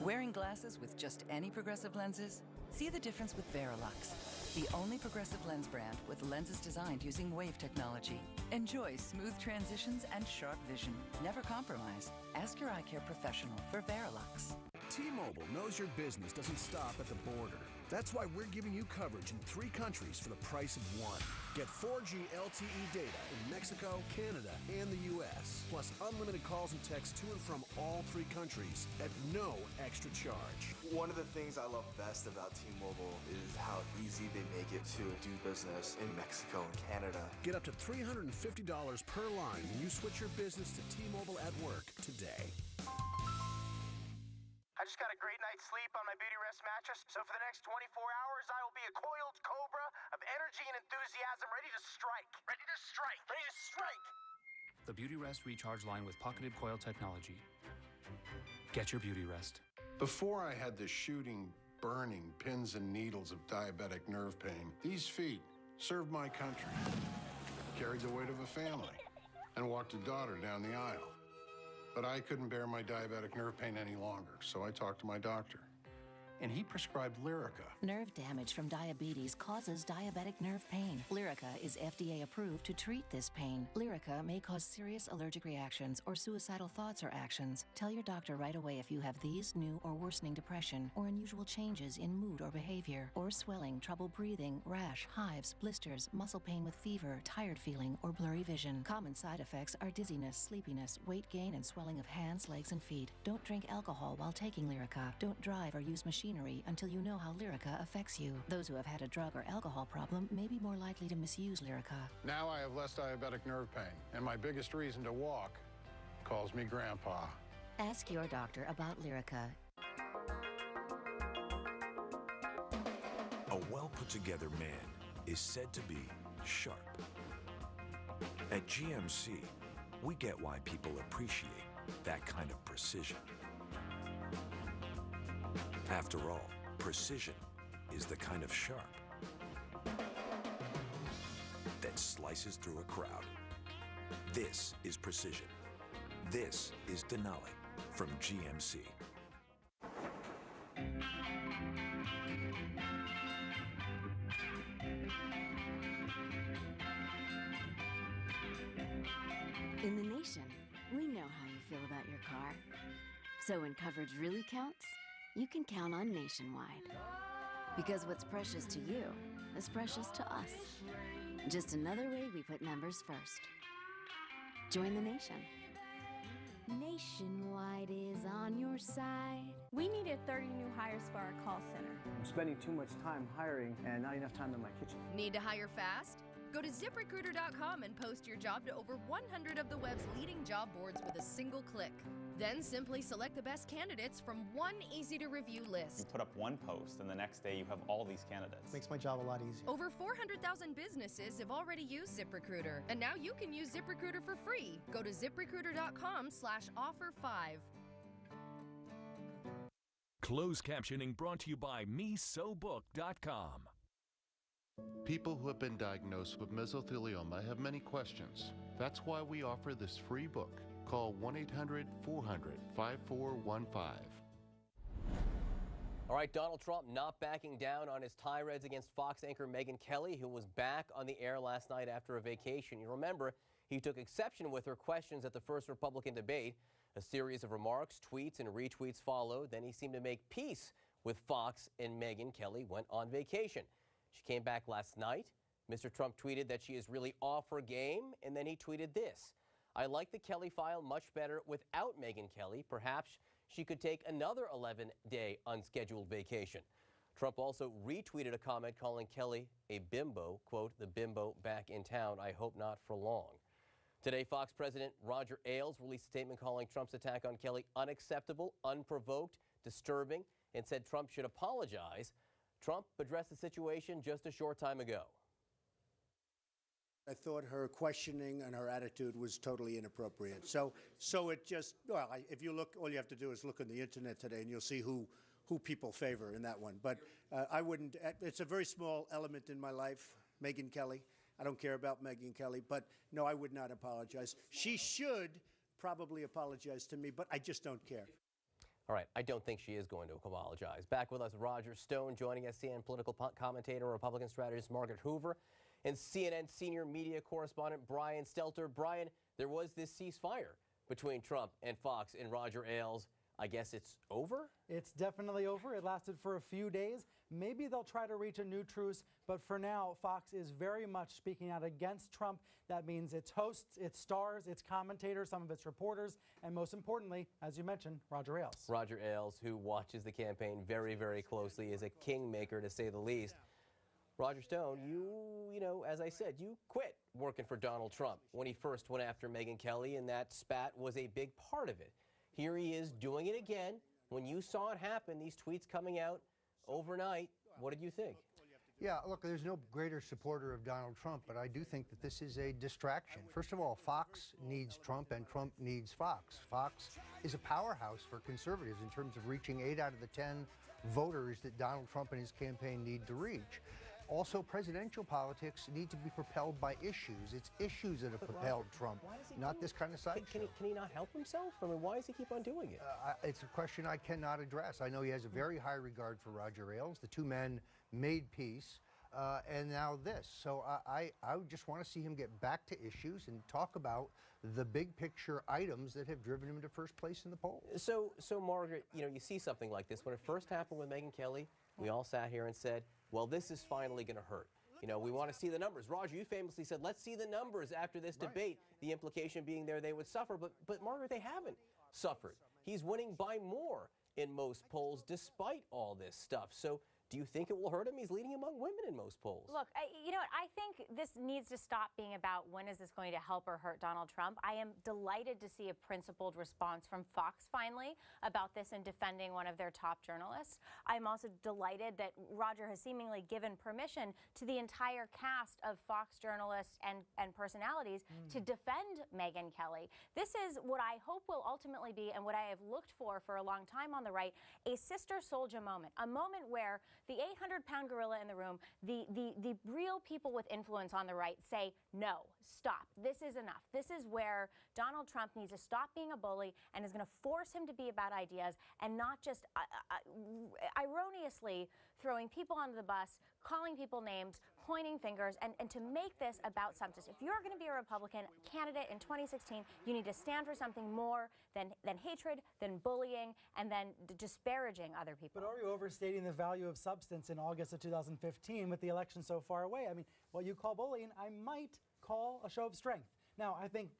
Wearing glasses with just any progressive lenses? See the difference with Verilux, the only progressive lens brand with lenses designed using wave technology. Enjoy smooth transitions and sharp vision. Never compromise. Ask your eye care professional for Verilux. T-Mobile knows your business doesn't stop at the border. That's why we're giving you coverage in 3 countries for the price of 1. Get 4G LTE data in Mexico, Canada, and the U.S., plus unlimited calls and texts to and from all 3 countries at no extra charge. One of the things I love best about T-Mobile is how easy they make it to do business in Mexico and Canada. Get up to $350 per line when you switch your business to T-Mobile at work today. I just got a great night's sleep on my Beauty Rest mattress, so for the next 24 hours, I will be a coiled cobra of energy and enthusiasm, ready to strike. Ready to strike. Ready to strike. The Beauty Rest Recharge line with pocketed coil technology. Get your Beauty Rest. Before I had the shooting, burning pins and needles of diabetic nerve pain, these feet served my country, carried the weight of a family, and walked a daughter down the aisle. But I couldn't bear my diabetic nerve pain any longer, so I talked to my doctor. And he prescribed Lyrica. Nerve damage from diabetes causes diabetic nerve pain. Lyrica is FDA approved to treat this pain. Lyrica may cause serious allergic reactions or suicidal thoughts or actions. Tell your doctor right away if you have these, new or worsening depression, or unusual changes in mood or behavior, or swelling, trouble breathing, rash, hives, blisters, muscle pain with fever, tired feeling, or blurry vision. Common side effects are dizziness, sleepiness, weight gain, and swelling of hands, legs, and feet. Don't drink alcohol while taking Lyrica. Don't drive or use machinery until you know how Lyrica affects you. Those who have had a drug or alcohol problem may be more likely to misuse Lyrica. Now I have less diabetic nerve pain, and my biggest reason to walk calls me Grandpa. Ask your doctor about Lyrica. A well-put-together man is said to be sharp. At GMC, we get why people appreciate that kind of precision. After all, precision is the kind of sharp that slices through a crowd. This is precision. This is Denali from GMC. In the nation, we know how you feel about your car. So when coverage really counts, you can count on Nationwide. Because what's precious to you is precious to us. Just another way we put members first. Join the nation. Nationwide is on your side. We needed 30 new hires for our call center. I'm spending too much time hiring and not enough time in my kitchen. Need to hire fast? Go to ZipRecruiter.com and post your job to over 100 of the web's leading job boards with a single click. Then simply select the best candidates from one easy-to-review list. You put up one post, and the next day you have all these candidates. Makes my job a lot easier. Over 400,000 businesses have already used ZipRecruiter, and now you can use ZipRecruiter for free. Go to ZipRecruiter.com/offer5. Closed captioning brought to you by MeSoBook.com. People who have been diagnosed with mesothelioma have many questions. That's why we offer this free book. Call 1-800-400-5415. All right, Donald Trump not backing down on his tirades against Fox anchor Megyn Kelly, who was back on the air last night after a vacation. You remember, he took exception with her questions at the first Republican debate. A series of remarks, tweets, and retweets followed. Then he seemed to make peace with Fox, and Megyn Kelly went on vacation. She came back last night. Mr. Trump tweeted that she is really off her game, and then he tweeted this: "I like the Kelly file much better without Megyn Kelly. Perhaps she could take another 11-day unscheduled vacation." Trump also retweeted a comment calling Kelly a bimbo, quote, "the bimbo back in town. I hope not for long." Today, Fox President Roger Ailes released a statement calling Trump's attack on Kelly unacceptable, unprovoked, disturbing, and said Trump should apologize. Trump addressed the situation just a short time ago. I thought her questioning and her attitude was totally inappropriate. So it just, well, if you look, all you have to do is look on the internet today and you'll see who who people favor in that one. But I wouldn't. It's a very small element in my life, Megyn Kelly. I don't care about Megyn Kelly, but no, I would not apologize. She should probably apologize to me, but I just don't care. All right, I don't think she is going to apologize. Back with us, Roger Stone, joining us, CNN political commentator, Republican strategist Margaret Hoover, and CNN senior media correspondent Brian Stelter. Brian, there was this ceasefire between Trump and Fox and Roger Ailes. I guess it's over? It's definitely over. It lasted for a few days. Maybe they'll try to reach a new truce, but for now, Fox is very much speaking out against Trump. That means its hosts, its stars, its commentators, some of its reporters, and most importantly, as you mentioned, Roger Ailes. Roger Ailes, who watches the campaign very, very closely, is a kingmaker to say the least. Roger Stone, you know, as I said, you quit working for Donald Trump when he first went after Megyn Kelly, and that spat was a big part of it. Here he is doing it again. When you saw it happen, these tweets coming out overnight, what did you think? Yeah, look, there's no greater supporter of Donald Trump, but I do think that this is a distraction. First of all, Fox needs Trump and Trump needs Fox. Fox is a powerhouse for conservatives in terms of reaching 8 out of the 10 voters that Donald Trump and his campaign need to reach. Also, presidential politics need to be propelled by issues. It's issues that have propelled Trump, not this kind of sideshow. Can he not help himself? I mean, why does he keep on doing it? It's a question I cannot address. I know he has a very high regard for Roger Ailes. The two men made peace, and now this. So I just want to see him get back to issues and talk about the big picture items that have driven him to first place in the poll. So Margaret, you know, you see something like this. When it first happened with Megyn Kelly, we all sat here and said, well, this is finally going to hurt. You know, we want to see the numbers. Roger, you famously said, let's see the numbers after this debate, the implication being there they would suffer. But Margaret, they haven't suffered. He's winning by more in most polls despite all this stuff. So do you think it will hurt him? He's leading among women in most polls. Look, you know what? I think this needs to stop being about when is this going to help or hurt Donald Trump. I am delighted to see a principled response from Fox finally about this and defending one of their top journalists. I'm also delighted that Roger has seemingly given permission to the entire cast of Fox journalists and personalities to defend Megyn Kelly. This is what I hope will ultimately be, and what I have looked for a long time on the right, a Sister Souljah moment, a moment where the 800-pound gorilla in the room, the real people with influence on the right say, no, stop. This is enough. This is where Donald Trump needs to stop being a bully and is going to force him to be about ideas and not just erroneously throwing people onto the bus, calling people names, pointing fingers, and to make this about substance. If you're going to be a Republican candidate in 2016, you need to stand for something more than hatred, than bullying, and then disparaging other people. But are you overstating the value of substance in August of 2015 with the election so far away? I mean, what you call bullying, I might call a show of strength. Now, I think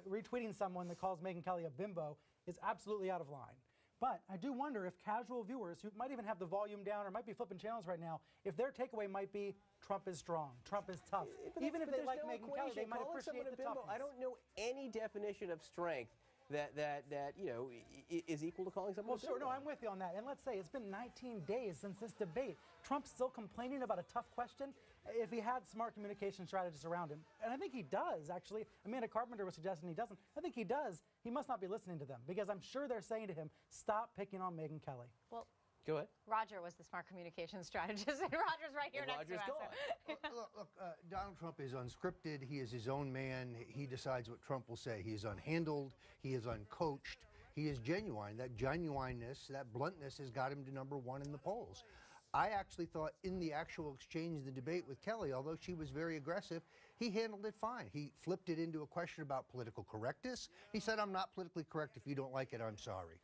retweeting someone that calls Megyn Kelly a bimbo is absolutely out of line. But I do wonder if casual viewers who might even have the volume down or might be flipping channels right now, if their takeaway might be Trump is strong, Trump is tough. Even if they like Megyn Kelly, they might appreciate the toughness. I don't know any definition of strength that you know is equal to calling someone. Well, sure, no, I'm with you on that. And let's say it's been 19 days since this debate. Trump's still complaining about a tough question. If he had smart communication strategists around him, and I think he does, actually. Amanda Carpenter was suggesting he doesn't. I think he does. He must not be listening to them, because I'm sure they're saying to him, stop picking on Megyn Kelly. Well, go ahead. Roger was the smart communication strategist, and Roger's right here next to us. Look, Donald Trump is unscripted. He is his own man. He decides what Trump will say. He is unhandled. He is uncoached. He is genuine. That genuineness, that bluntness has got him to #1 in the polls. I actually thought in the actual exchange, the debate with Kelly, although she was very aggressive, he handled it fine. He flipped it into a question about political correctness. He said, I'm not politically correct. If you don't like it, I'm sorry.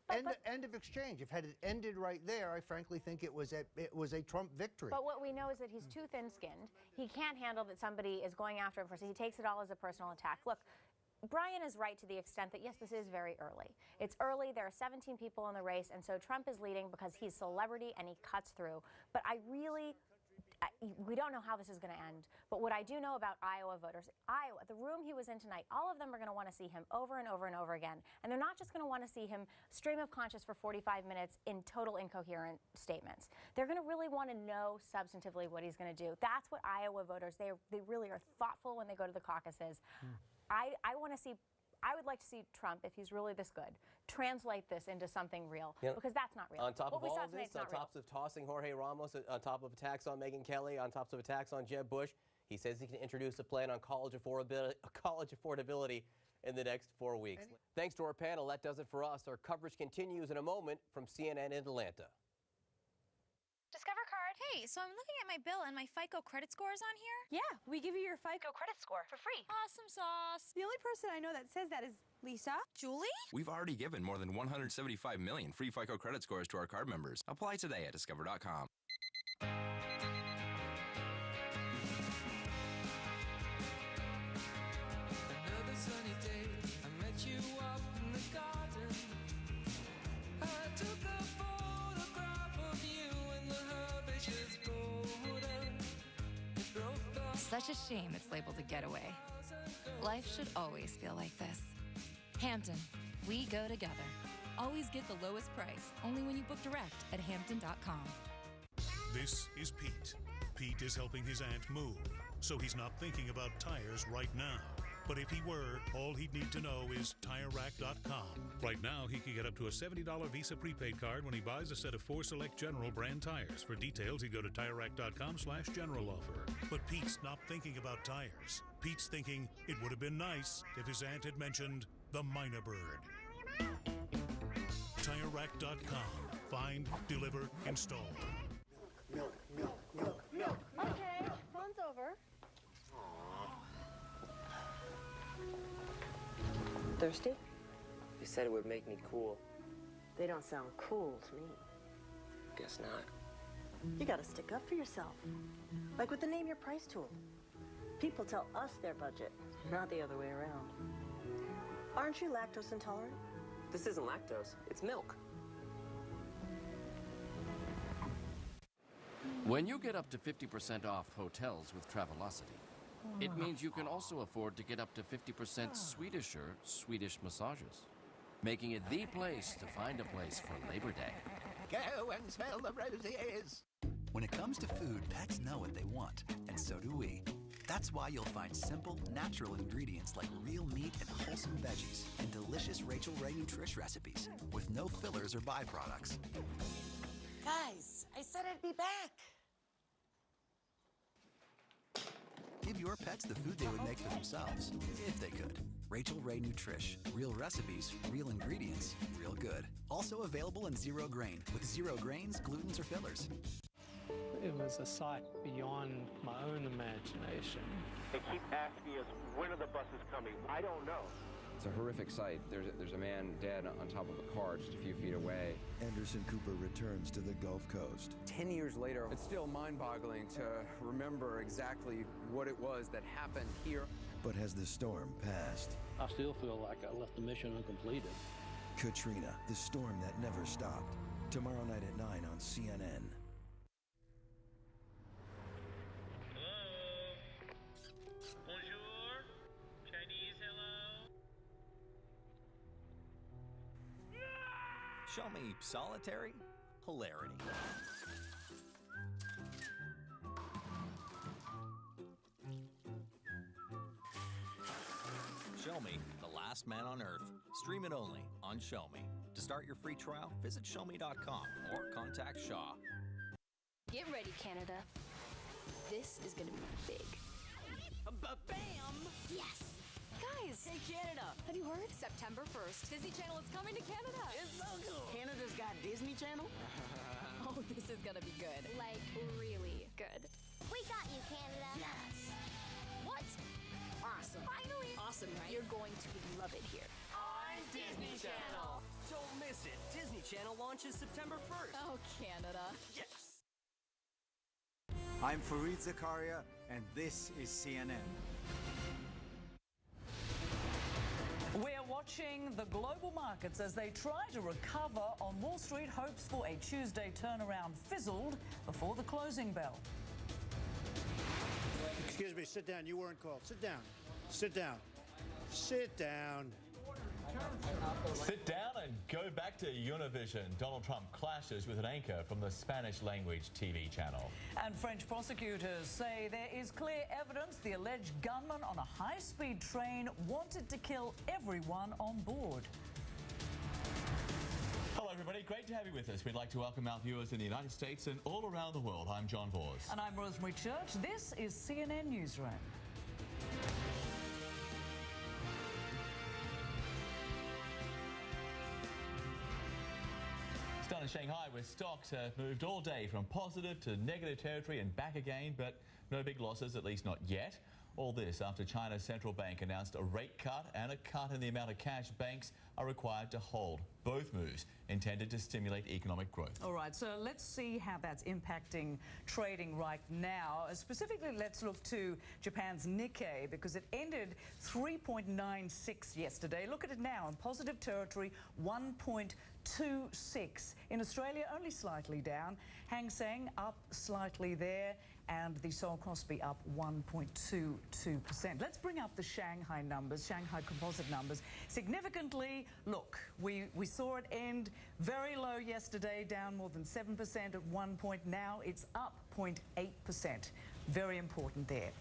End of exchange. If had it ended right there, I frankly think it was a Trump victory. But what we know is that he's too thin-skinned. He can't handle that somebody is going after him. He takes it all as a personal attack. Look, Brian is right to the extent that, yes, this is very early. It's early. There are 17 people in the race, and so Trump is leading because he's celebrity and he cuts through. But we don't know how this is going to end. But what I do know about Iowa voters, Iowa, the room he was in tonight, all of them are going to want to see him over and over and over again. And they're not just going to want to see him stream of conscious for 45 minutes in total incoherent statements. They're going to really want to know substantively what he's going to do. That's what Iowa voters, they really are thoughtful when they go to the caucuses. I want to see I would like to see Trump, if he's really this good, translate this into something real, because that's not real. On top what of we all saw of tonight's this, on not real. top of tossing Jorge Ramos, on top of attacks on Megyn Kelly, on top of attacks on Jeb Bush, he says he can introduce a plan on college affordability in the next 4 weeks. Thanks to our panel, that does it for us. Our coverage continues in a moment from CNN in Atlanta. Discover card. Hey, so I'm looking at my bill and my FICO credit score is on here? Yeah, we give you your FICO credit score for free. Awesome sauce. The only person I know that says that is Lisa. Julie? We've already given more than 175 million free FICO credit scores to our card members. Apply today at discover.com. Another sunny day, I met you up in the garden. I took a photograph of you in the hibiscus border. It broke the Such a shame it's labeled a getaway. Life should always feel like this. Hampton, we go together. Always get the lowest price, only when you book direct at Hampton.com. This is Pete. Pete is helping his aunt move, so he's not thinking about tires right now. But if he were, all he'd need to know is TireRack.com. Right now, he can get up to a $70 Visa prepaid card when he buys a set of 4 select General brand tires. For details, he'd go to TireRack.com/general offer. But Pete's not thinking about tires. Pete's thinking it would have been nice if his aunt had mentioned the Minor Bird. TireRack.com. Find, deliver, install. Milk, milk, milk, milk. Okay, phone's over. Thirsty? They said it would make me cool. They don't sound cool to me. Guess not. You gotta stick up for yourself. Like with the Name Your Price tool. People tell us their budget, not the other way around. Aren't you lactose intolerant? This isn't lactose, it's milk. When you get up to 50% off hotels with Travelocity, it means you can also afford to get up to 50% Swedisher Swedish massages, making it the place to find a place for Labor Day. Go and smell the roses. When it comes to food, pets know what they want, and so do we. That's why you'll find simple, natural ingredients like real meat and wholesome veggies in delicious Rachel Ray Nutrish recipes with no fillers or byproducts. Guys, I said I'd be back. Give your pets the food they would make for themselves, if they could. Rachel Ray Nutrish. Real recipes, real ingredients, real good. Also available in zero grain, with zero grains, glutens, or fillers. It was a sight beyond my own imagination. They keep asking us, when are the buses coming? I don't know. It's a horrific sight. There's a man dead on top of a car just a few feet away. Anderson Cooper returns to the Gulf Coast. 10 years later, it's still mind-boggling to remember exactly what it was that happened here. But has the storm passed? I still feel like I left the mission uncompleted. Katrina, the storm that never stopped. Tomorrow night at 9 on CNN. Bonjour. Chinese hello. Show me solitary hilarity. Show Me, The Last Man on Earth. Stream it only on Show Me. To start your free trial, visit showme.com or contact Shaw. Get ready, Canada. This is gonna be big. Bam! Yes! Guys! Hey, Canada! Have you heard? September 1st, Disney Channel is coming to Canada! It's so cool! Canada's got Disney Channel? Oh, this is gonna be good. Like, really good. We got you, Canada! Yes! What? Awesome. Finally! Awesome, right? You're going to love it here. On Disney Channel! Don't miss it. Disney Channel launches September 1st. Oh, Canada. Yes! I'm Fareed Zakaria, and this is CNN. We're watching the global markets as they try to recover on Wall Street. Hopes for a Tuesday turnaround fizzled before the closing bell. Excuse me, sit down. You weren't called. Sit down. Sit down. Sit down. Sit down and go back to Univision. Donald Trump clashes with an anchor from the Spanish language TV channel. And French prosecutors say there is clear evidence the alleged gunman on a high-speed train wanted to kill everyone on board. Hello everybody, great to have you with us. We'd like to welcome our viewers in the United States and all around the world. I'm John Vors. And I'm Rosemary Church. This is CNN Newsroom. Down in Shanghai, where stocks have moved all day from positive to negative territory and back again, but no big losses, at least not yet. All this after China's central bank announced a rate cut and a cut in the amount of cash banks are required to hold. Both moves intended to stimulate economic growth. All right, so let's see how that's impacting trading right now. Specifically, let's look to Japan's Nikkei, because it ended 3.96 yesterday. Look at it now in positive territory, 1.26. In Australia, only slightly down. Hang Seng up slightly there, and the Seoul Kospi up 1.22%. Let's bring up the Shanghai numbers, Shanghai composite numbers. Significantly, look, we saw it end very low yesterday, down more than 7% at one point. Now it's up 0.8%. Very important there.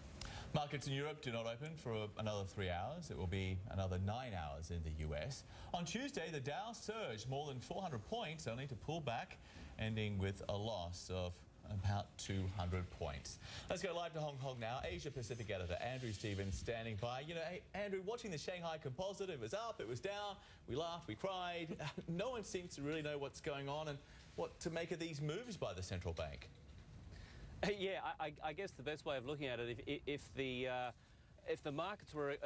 Markets in Europe do not open for another 3 hours. It will be another 9 hours in the US. On Tuesday, the Dow surged more than 400 points, only to pull back, ending with a loss of about 200 points. Let's go live to Hong Kong now. Asia Pacific editor Andrew Stevens standing by. You know, hey, Andrew, watching the Shanghai Composite, it was up, it was down, we laughed, we cried. No one seems to really know what's going on and what to make of these moves by the central bank. Yeah, I guess the best way of looking at it, if the markets were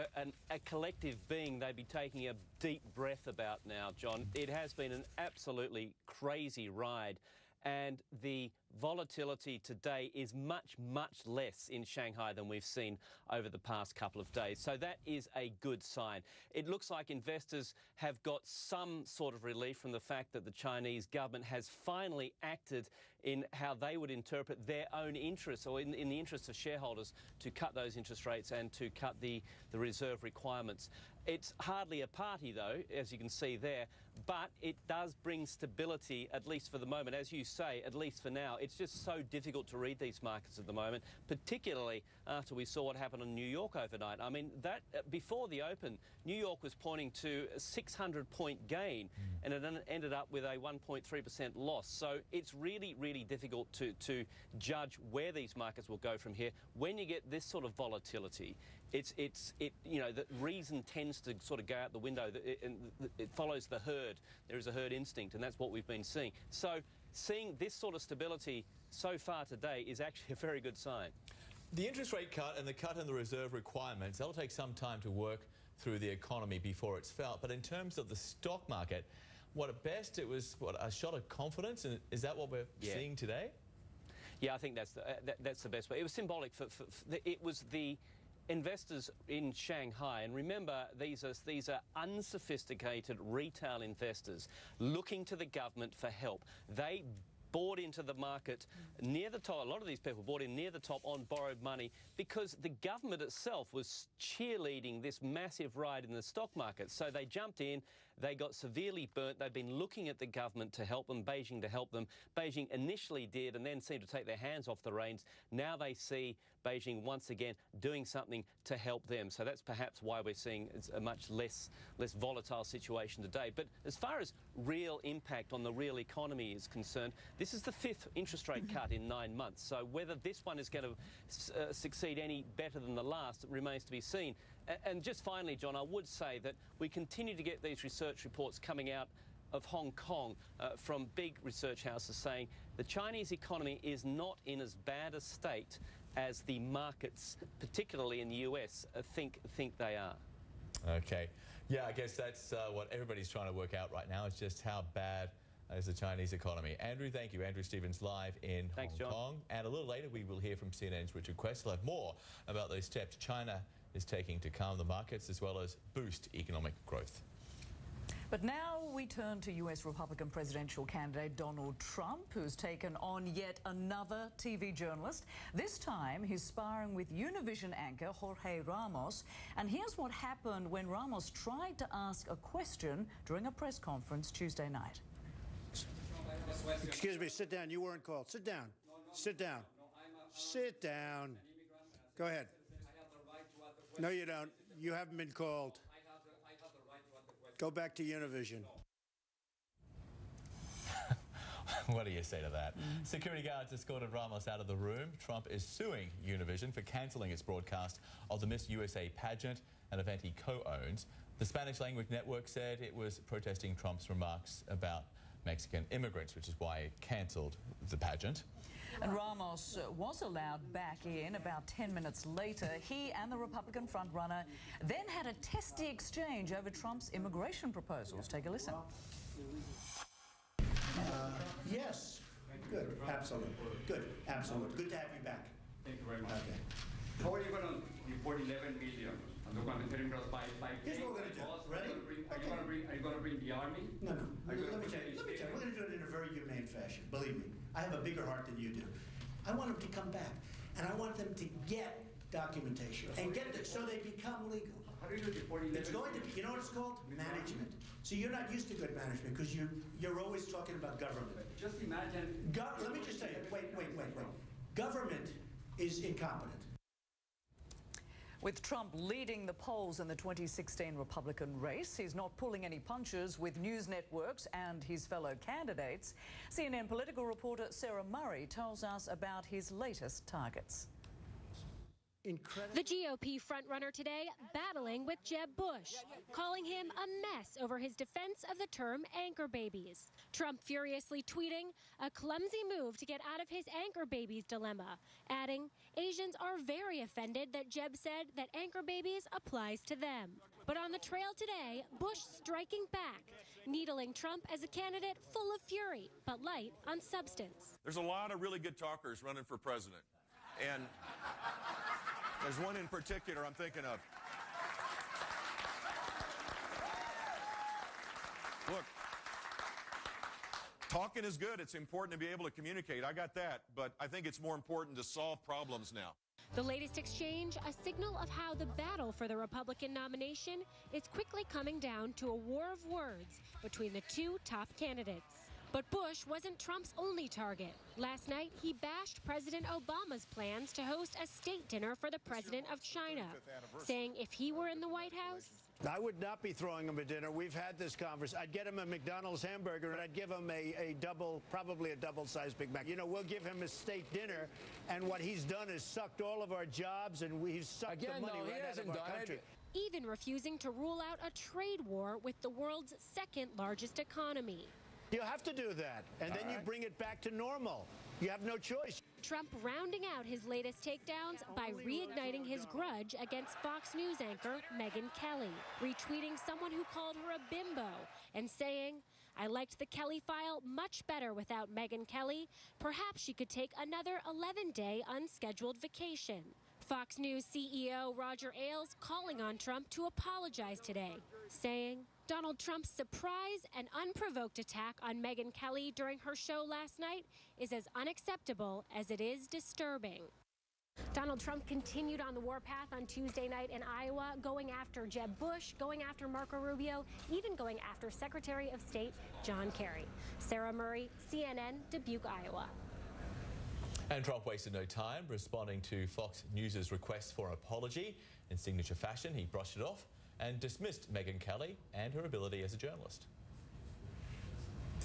a collective being, they'd be taking a deep breath about now, John. It has been an absolutely crazy ride, and the volatility today is much, much less in Shanghai than we've seen over the past couple of days. So that is a good sign. It looks like investors have got some sort of relief from the fact that the Chinese government has finally acted in how they would interpret their own interests, or in the interests of shareholders, to cut those interest rates and to cut the reserve requirements. It's hardly a party, though, as you can see there, but it does bring stability, at least for the moment. As you say, at least for now, it's just so difficult to read these markets at the moment, particularly after we saw what happened in New York overnight. I mean, that before the open, New York was pointing to a 600-point gain, and it ended up with a 1.3% loss. So it's really, really difficult to judge where these markets will go from here. When you get this sort of volatility, you know, the reason tends to sort of go out the window. It follows the herd. There is a herd instinct, and that's what we've been seeing. So seeing this sort of stability so far today is actually a very good sign. The interest rate cut and the cut in the reserve requirements, that'll take some time to work through the economy before it's felt. But in terms of the stock market, what at best it was, what, a shot of confidence? And is that what we're seeing today? Yeah, I think that's the best way. It was symbolic it was the investors in Shanghai, and remember, these are unsophisticated retail investors looking to the government for help. They bought into the market near the top. A lot of these people bought in near the top on borrowed money because the government itself was cheerleading this massive ride in the stock market. So they jumped in, they got severely burnt. They've been looking at the government to help them, Beijing to help them. Beijing initially did and then seemed to take their hands off the reins. Now they see Beijing once again doing something to help them. So that's perhaps why we're seeing a much less volatile situation today. But as far as real impact on the real economy is concerned, this is the 5th interest rate cut in 9 months. So whether this one is going to succeed any better than the last remains to be seen. And just finally, John, I would say that we continue to get these research reports coming out of Hong Kong from big research houses saying the Chinese economy is not in as bad a state as the markets, particularly in the US, think they are. Okay. Yeah, I guess that's what everybody's trying to work out right now, is just how bad is the Chinese economy. Andrew, thank you. Andrew Stevens live in Hong Kong. And a little later we will hear from CNN's Richard Quest. We'll have more about those steps China is taking to calm the markets as well as boost economic growth. But now we turn to US Republican presidential candidate Donald Trump, who's taken on yet another TV journalist. This time he's sparring with Univision anchor Jorge Ramos. And here's what happened when Ramos tried to ask a question during a press conference Tuesday night. Excuse me, sit down. You weren't called. Sit down. Sit down. Sit down. Go ahead. No, you don't. You haven't been called. Go back to Univision. What do you say to that? Security guards escorted Ramos out of the room. Trump is suing Univision for cancelling its broadcast of the Miss USA pageant, an event he co-owns. The Spanish language network said it was protesting Trump's remarks about Mexican immigrants, which is why it cancelled the pageant. And Ramos was allowed back in about 10 minutes later. He and the Republican frontrunner then had a testy exchange over Trump's immigration proposals. Take a listen. Yes. Good. Absolutely. Good. Absolutely. Good to have you back. Thank you very much. Okay. How are you going to report 11 million? Here's what we're going to do. Ready? Are you going to bring the army? No. Let me tell you. We're going to do it in a very humane fashion. Believe me, I have a bigger heart than you do. I want them to come back, and I want them to get documentation and get it so they become legal. How do you report 11 It's going to be, you know what it's called? Management. See, you're not used to good management because you're always talking about government. Just imagine. Let me just tell you. Wait. Government is incompetent. With Trump leading the polls in the 2016 Republican race, he's not pulling any punches with news networks and his fellow candidates. CNN political reporter Sarah Murray tells us about his latest targets. The GOP frontrunner today battling with Jeb Bush, calling him a mess over his defense of the term anchor babies. Trump furiously tweeting a clumsy move to get out of his anchor babies dilemma, adding, Asians are very offended that Jeb said that anchor babies applies to them. But on the trail today, Bush striking back, needling Trump as a candidate full of fury, but light on substance. There's a lot of really good talkers running for president. And there's one in particular I'm thinking of. Look, talking is good. It's important to be able to communicate. I got that. But I think it's more important to solve problems now. The latest exchange, a signal of how the battle for the Republican nomination is quickly coming down to a war of words between the two top candidates. But Bush wasn't Trump's only target. Last night, he bashed President Obama's plans to host a state dinner for the president of China, saying if he were in the White House, I would not be throwing him a dinner. We've had this conversation. I'd get him a McDonald's hamburger, and I'd give him a double, probably a double-sized Big Mac. You know, we'll give him a state dinner, and what he's done is sucked all of our jobs, and we've sucked the money right out of our country. Even refusing to rule out a trade war with the world's second largest economy. You have to do that, and then you bring it back to normal. You have no choice. Trump rounding out his latest takedowns by reigniting his grudge against Fox News anchor Megyn Kelly, retweeting someone who called her a bimbo and saying, I liked the Kelly file much better without Megyn Kelly. Perhaps she could take another 11-day unscheduled vacation. Fox News CEO Roger Ailes calling on Trump to apologize today, saying, Donald Trump's surprise and unprovoked attack on Megyn Kelly during her show last night is as unacceptable as it is disturbing. Donald Trump continued on the warpath on Tuesday night in Iowa, going after Jeb Bush, going after Marco Rubio, even going after Secretary of State John Kerry. Sarah Murray, CNN, Dubuque, Iowa. And Trump wasted no time responding to Fox News' request for an apology. In signature fashion, he brushed it off and dismissed Megyn Kelly and her ability as a journalist.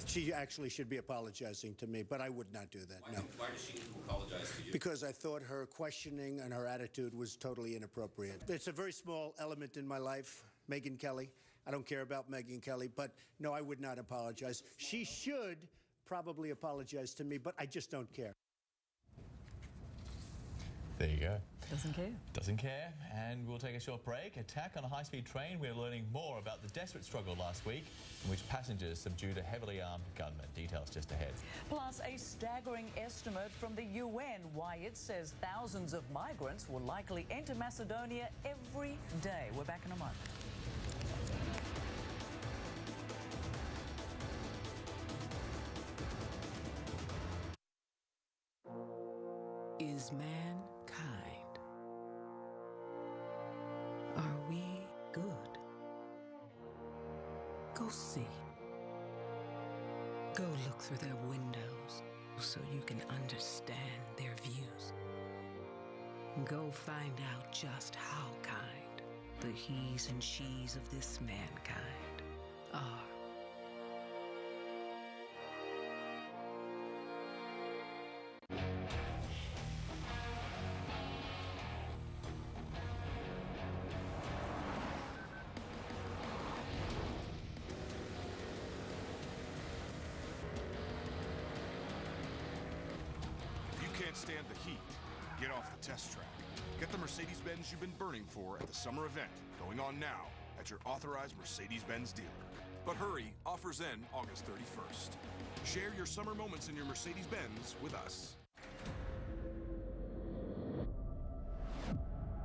She actually should be apologizing to me, but I would not do that, no. Why does she need to apologize to you? Because I thought her questioning and her attitude was totally inappropriate. It's a very small element in my life, Megyn Kelly. I don't care about Megyn Kelly, but no, I would not apologize. She should probably apologize to me, but I just don't care. There you go. Doesn't care. Doesn't care. And we'll take a short break. Attack on a high-speed train. We're learning more about the desperate struggle last week in which passengers subdued a heavily armed gunman. Details just ahead. Plus, a staggering estimate from the UN why it says thousands of migrants will likely enter Macedonia every day. We're back in a moment. is mankind. Are we good? Go see. Go look through their windows so you can understand their views. Go find out just how kind the he's and she's of this mankind are. Stand the heat. Get off the test track. Get the Mercedes-Benz you've been burning for at the summer event going on now at your authorized Mercedes-Benz dealer. But hurry, offers end August 31st. Share your summer moments in your Mercedes-Benz with us.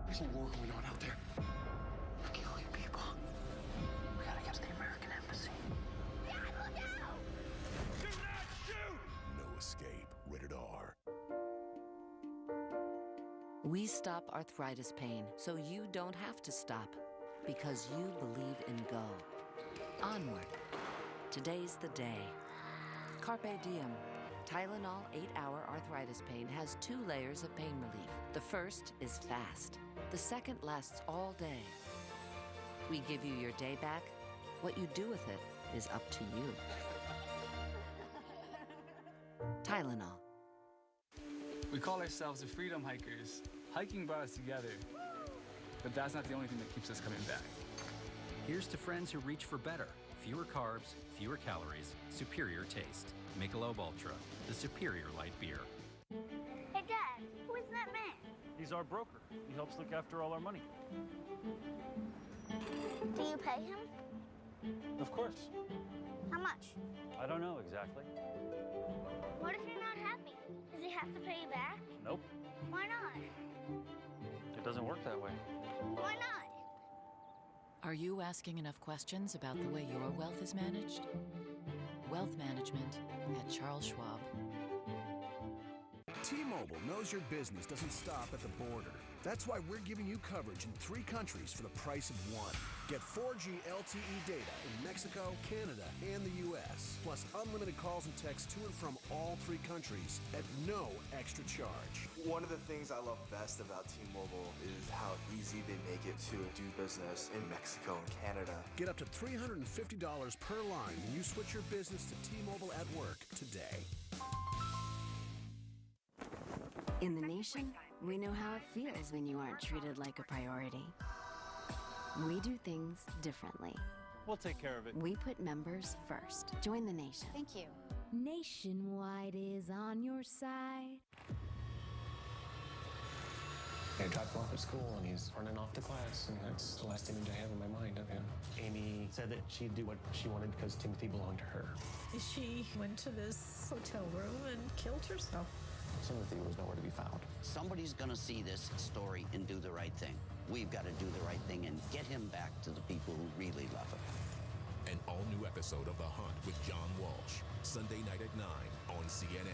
There's a war going on out there. They're killing people. We gotta get to the American embassy. Dad, look out! Do not shoot! No escape. Rated R. We stop arthritis pain so you don't have to stop, because you believe in Go. Onward. Today's the day. Carpe diem. Tylenol 8-hour arthritis pain has 2 layers of pain relief. The first is fast. The second lasts all day. We give you your day back. What you do with it is up to you. Tylenol. We call ourselves the Freedom Hikers. Hiking brought us together, but that's not the only thing that keeps us coming back. Here's to friends who reach for better. Fewer carbs, fewer calories, superior taste. Michelob Ultra, the superior light beer. Hey, Dad, who is that man? He's our broker. He helps look after all our money. Do you pay him? Of course. How much? I don't know exactly. What if you're not happy? Does he have to pay you back? Nope. Why not? It doesn't work that way. Why not? Are you asking enough questions about the way your wealth is managed? Wealth management at Charles Schwab. T-Mobile knows your business doesn't stop at the border. That's why we're giving you coverage in 3 countries for the price of 1. Get 4G LTE data in Mexico, Canada, and the U.S., plus unlimited calls and texts to and from all 3 countries at no extra charge. One of the things I love best about T-Mobile is how easy they make it to do business in Mexico and Canada. Get up to $350 per line when you switch your business to T-Mobile at work today. In the nation, we know how it feels when you aren't treated like a priority. We do things differently. We'll take care of it. We put members first. Join the nation. Thank you. Nationwide is on your side. I dropped him off at school and he's running off to class, and that's the last image I have in my mind of him. Amy said that she'd do what she wanted because Timothy belonged to her. She went to this hotel room and killed herself. Timothy was nowhere to be found. Somebody's gonna see this story and do the right thing. We've got to do the right thing and get him back to the people who really love him. An all-new episode of The Hunt with John Walsh, Sunday night at 9 on CNN.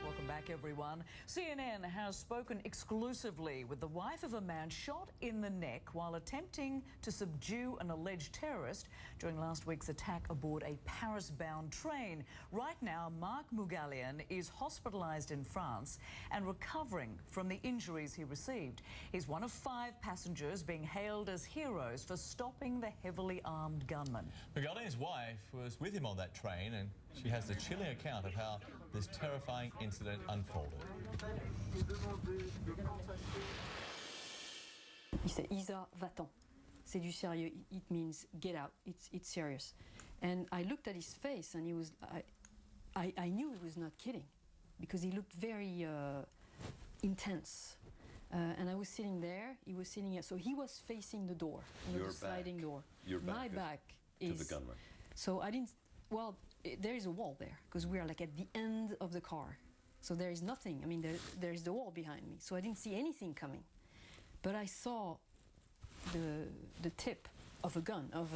Welcome back, everyone. CNN has spoken exclusively with the wife of a man shot in the neck while attempting to subdue an alleged terrorist during last week's attack aboard a Paris-bound train. Right now, Marc Moughalian is hospitalized in France and recovering from the injuries he received. He's one of 5 passengers being hailed as heroes for stopping the heavily armed gunman. Moughalian's wife was with him on that train, and she has the chilling account of how this terrifying incident unfolded. He said, Isa, va-t'en. C'est du sérieux. It means get out. It's serious. And I looked at his face, and he was. I knew he was not kidding, because he looked very intense. And I was sitting there. He was sitting here. So he was facing the door, the sliding door. Your back. My back is to the gunman. So I didn't. Well, there is a wall there because we are like at the end of the car. So there is nothing. I mean, there's the wall behind me. So I didn't see anything coming. But I saw the tip of a gun, of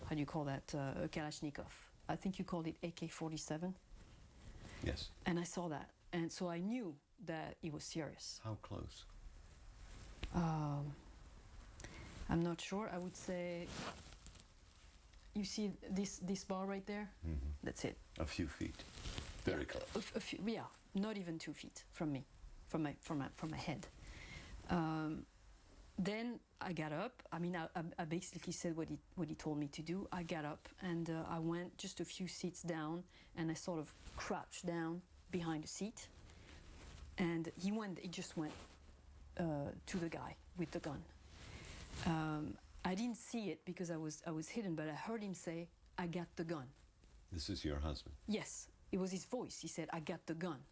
how do you call that, a Kalashnikov. I think you called it AK-47. Yes. And I saw that, and so I knew that it was serious. How close? I'm not sure. I would say, you see this bar right there? Mm-hmm. That's it. A few feet. Very close. A few, yeah, not even 2 feet from me, from my head. Then I got up. I mean, I basically said what he told me to do. I got up and I went just a few seats down, and I sort of crouched down behind the seat. And he just went to the guy with the gun. I didn't see it because I was hidden, but I heard him say, "I got the gun." This is your husband? Yes, it was his voice. He said, "I got the gun."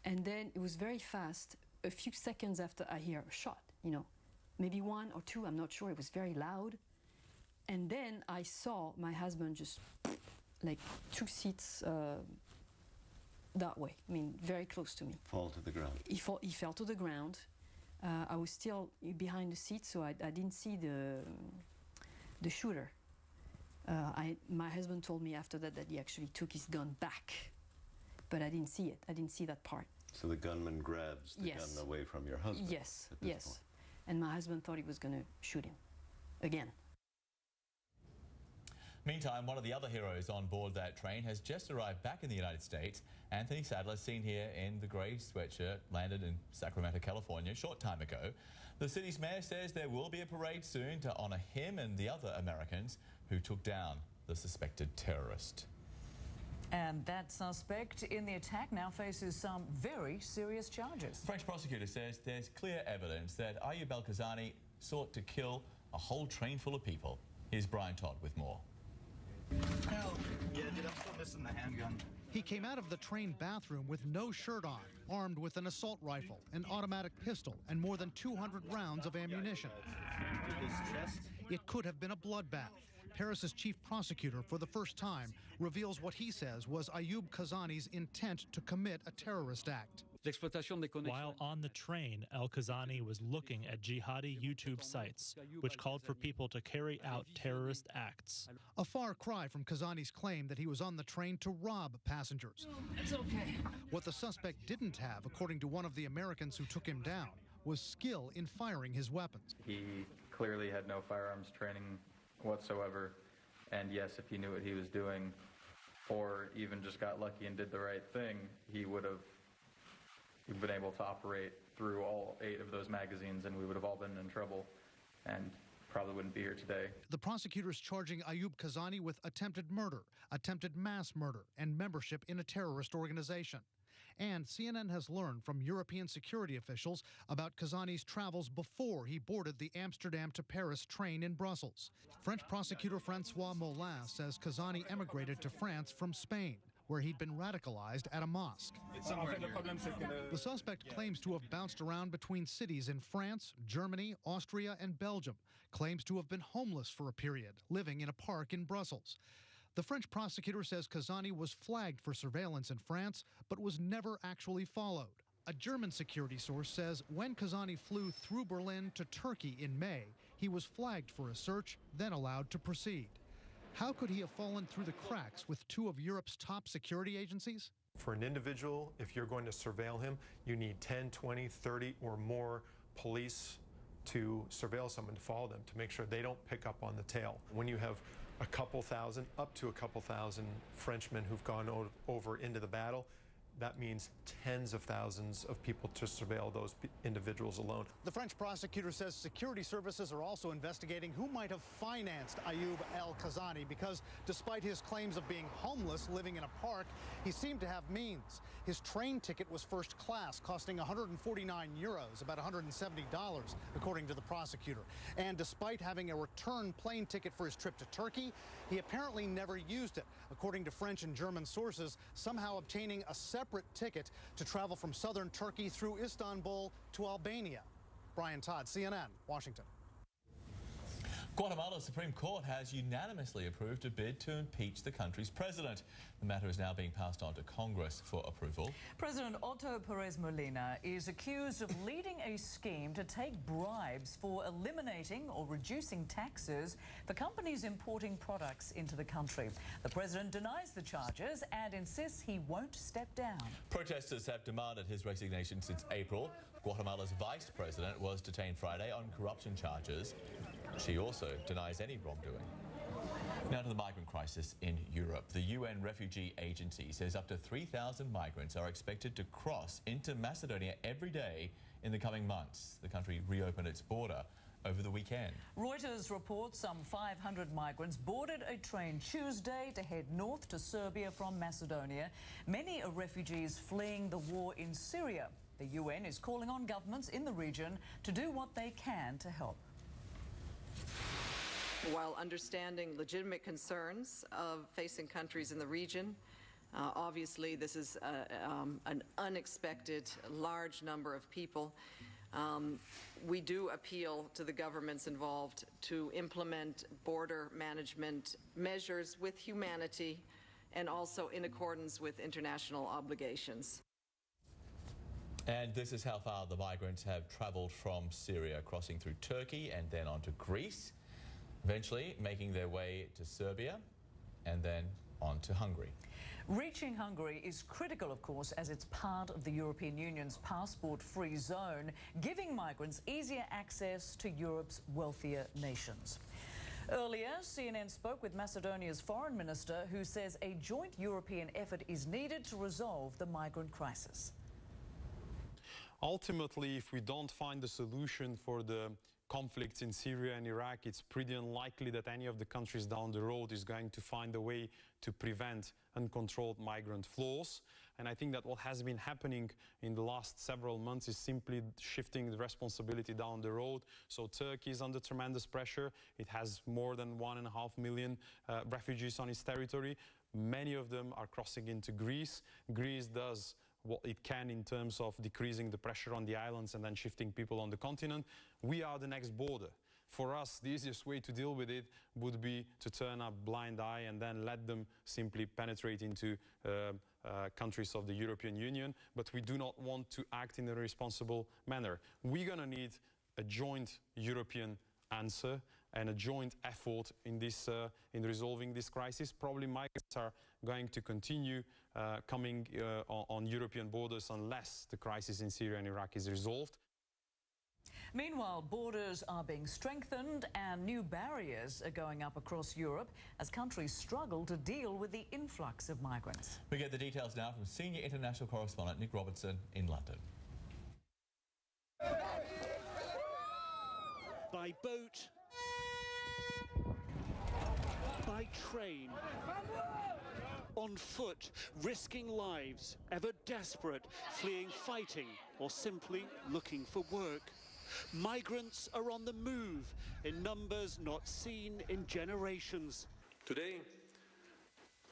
And then it was very fast. A few seconds after, I hear a shot, you know, maybe 1 or 2, I'm not sure. It was very loud. And then I saw my husband just like 2 seats that way. I mean, very close to me. Fall to the ground. He fell to the ground. I was still behind the seat, so I didn't see the shooter. My husband told me after that he actually took his gun back, but I didn't see it. I didn't see that part. So the gunman grabs the gun away from your husband? Yes, yes. And my husband thought he was going to shoot him again. Meantime, one of the other heroes on board that train has just arrived back in the United States. Anthony Sadler, seen here in the grey sweatshirt, landed in Sacramento, California a short time ago. The city's mayor says there will be a parade soon to honor him and the other Americans who took down the suspected terrorist. And that suspect in the attack now faces some very serious charges. French prosecutor says there's clear evidence that Ayoub El-Kazani sought to kill a whole train full of people. Here's Brian Todd with more. Help. Yeah, dude, I'm still missing the handgun. He came out of the train bathroom with no shirt on, armed with an assault rifle, an automatic pistol, and more than 200 rounds of ammunition. It could have been a bloodbath. Paris's chief prosecutor, for the first time, reveals what he says was Ayoub Kazani's intent to commit a terrorist act. While on the train, El-Kazani was looking at jihadi YouTube sites, which called for people to carry out terrorist acts. A far cry from Kazani's claim that he was on the train to rob passengers. It's okay. What the suspect didn't have, according to one of the Americans who took him down, was skill in firing his weapons. He clearly had no firearms training whatsoever, and yes, if he knew what he was doing, or even just got lucky and did the right thing, he would have been able to operate through all 8 of those magazines, and we would have all been in trouble and probably wouldn't be here today. The prosecutors charging Ayoub Kazani with attempted murder, attempted mass murder, and membership in a terrorist organization. And CNN has learned from European security officials about Kazani's travels before he boarded the Amsterdam to Paris train in Brussels. French prosecutor Francois Molin says Kazani emigrated to France from Spain, where he'd been radicalized at a mosque. The suspect claims to have bounced around between cities in France, Germany, Austria, and Belgium, claims to have been homeless for a period, living in a park in Brussels. The French prosecutor says Kazani was flagged for surveillance in France, but was never actually followed. A German security source says when Kazani flew through Berlin to Turkey in May, he was flagged for a search, then allowed to proceed. How could he have fallen through the cracks with 2 of Europe's top security agencies? For an individual, if you're going to surveil him, you need 10, 20, 30 or more police to surveil someone, to follow them, to make sure they don't pick up on the tail. When you have a couple thousand, up to a couple thousand Frenchmen who've gone over into the battle, that means tens of thousands of people to surveil those individuals alone. The French prosecutor says security services are also investigating who might have financed Ayoub El-Kazani because despite his claims of being homeless living in a park, he seemed to have means. His train ticket was first class, costing 149 euros, about $170, according to the prosecutor. And despite having a return plane ticket for his trip to Turkey, he apparently never used it, according to French and German sources, somehow obtaining a separate ticket to travel from southern Turkey through Istanbul to Albania. Brian Todd, CNN, Washington. Guatemala's Supreme Court has unanimously approved a bid to impeach the country's president. The matter is now being passed on to Congress for approval. President Otto Perez Molina is accused of leading a scheme to take bribes for eliminating or reducing taxes for companies importing products into the country. The president denies the charges and insists he won't step down. Protesters have demanded his resignation since April. Guatemala's vice president was detained Friday on corruption charges. She also denies any wrongdoing. Now to the migrant crisis in Europe. The UN Refugee Agency says up to 3,000 migrants are expected to cross into Macedonia every day in the coming months. The country reopened its border over the weekend. Reuters reports some 500 migrants boarded a train Tuesday to head north to Serbia from Macedonia. Many are refugees fleeing the war in Syria. The UN is calling on governments in the region to do what they can to help. While understanding legitimate concerns of facing countries in the region, obviously this is an unexpected large number of people. We do appeal to the governments involved to implement border management measures with humanity and also in accordance with international obligations. And this is how far the migrants have travelled from Syria, crossing through Turkey and then onto Greece, eventually making their way to Serbia and then on to Hungary. Reaching Hungary is critical, of course, as it's part of the European Union's passport-free zone, giving migrants easier access to Europe's wealthier nations. Earlier, CNN spoke with Macedonia's foreign minister, who says a joint European effort is needed to resolve the migrant crisis. Ultimately, if we don't find a solution for the conflicts in Syria and Iraq, it's pretty unlikely that any of the countries down the road is going to find a way to prevent uncontrolled migrant flows. And I think that what has been happening in the last several months is simply shifting the responsibility down the road. So Turkey is under tremendous pressure. It has more than 1.5 million refugees on its territory. Many of them are crossing into Greece. Greece does what it can in terms of decreasing the pressure on the islands and then shifting people on the continent. We are the next border. For us, the easiest way to deal with it would be to turn a blind eye and then let them simply penetrate into countries of the European Union. But we do not want to act in a responsible manner. We're going to need a joint European answer and a joint effort in this in resolving this crisis. Probably migrants are going to continue coming on European borders unless the crisis in Syria and Iraq is resolved. Meanwhile, borders are being strengthened and new barriers are going up across Europe as countries struggle to deal with the influx of migrants. We get the details now from senior international correspondent Nick Robertson in London. By boat, by train, on foot, risking lives, ever desperate, fleeing fighting, or simply looking for work. Migrants are on the move in numbers not seen in generations. Today,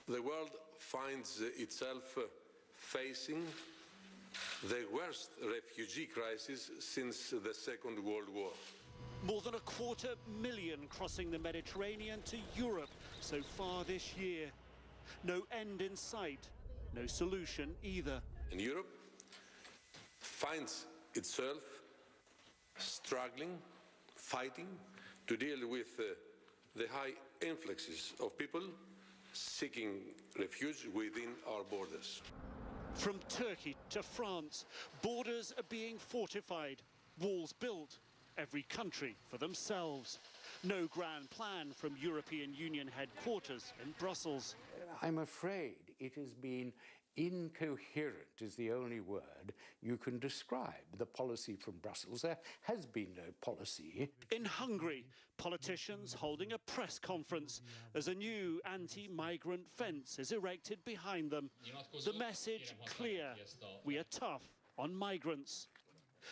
the world finds itself facing the worst refugee crisis since the Second World War. More than 250,000 crossing the Mediterranean to Europe so far this year. No end in sight, no solution either. And Europe finds itself struggling, fighting to deal with the high influxes of people seeking refuge within our borders. From Turkey to France, borders are being fortified, walls built, every country for themselves. No grand plan from European Union headquarters in Brussels. I'm afraid it has been incoherent is the only word you can describe the policy from Brussels. There has been no policy. In Hungary, politicians holding a press conference as a new anti-migrant fence is erected behind them. The message clear: we are tough on migrants.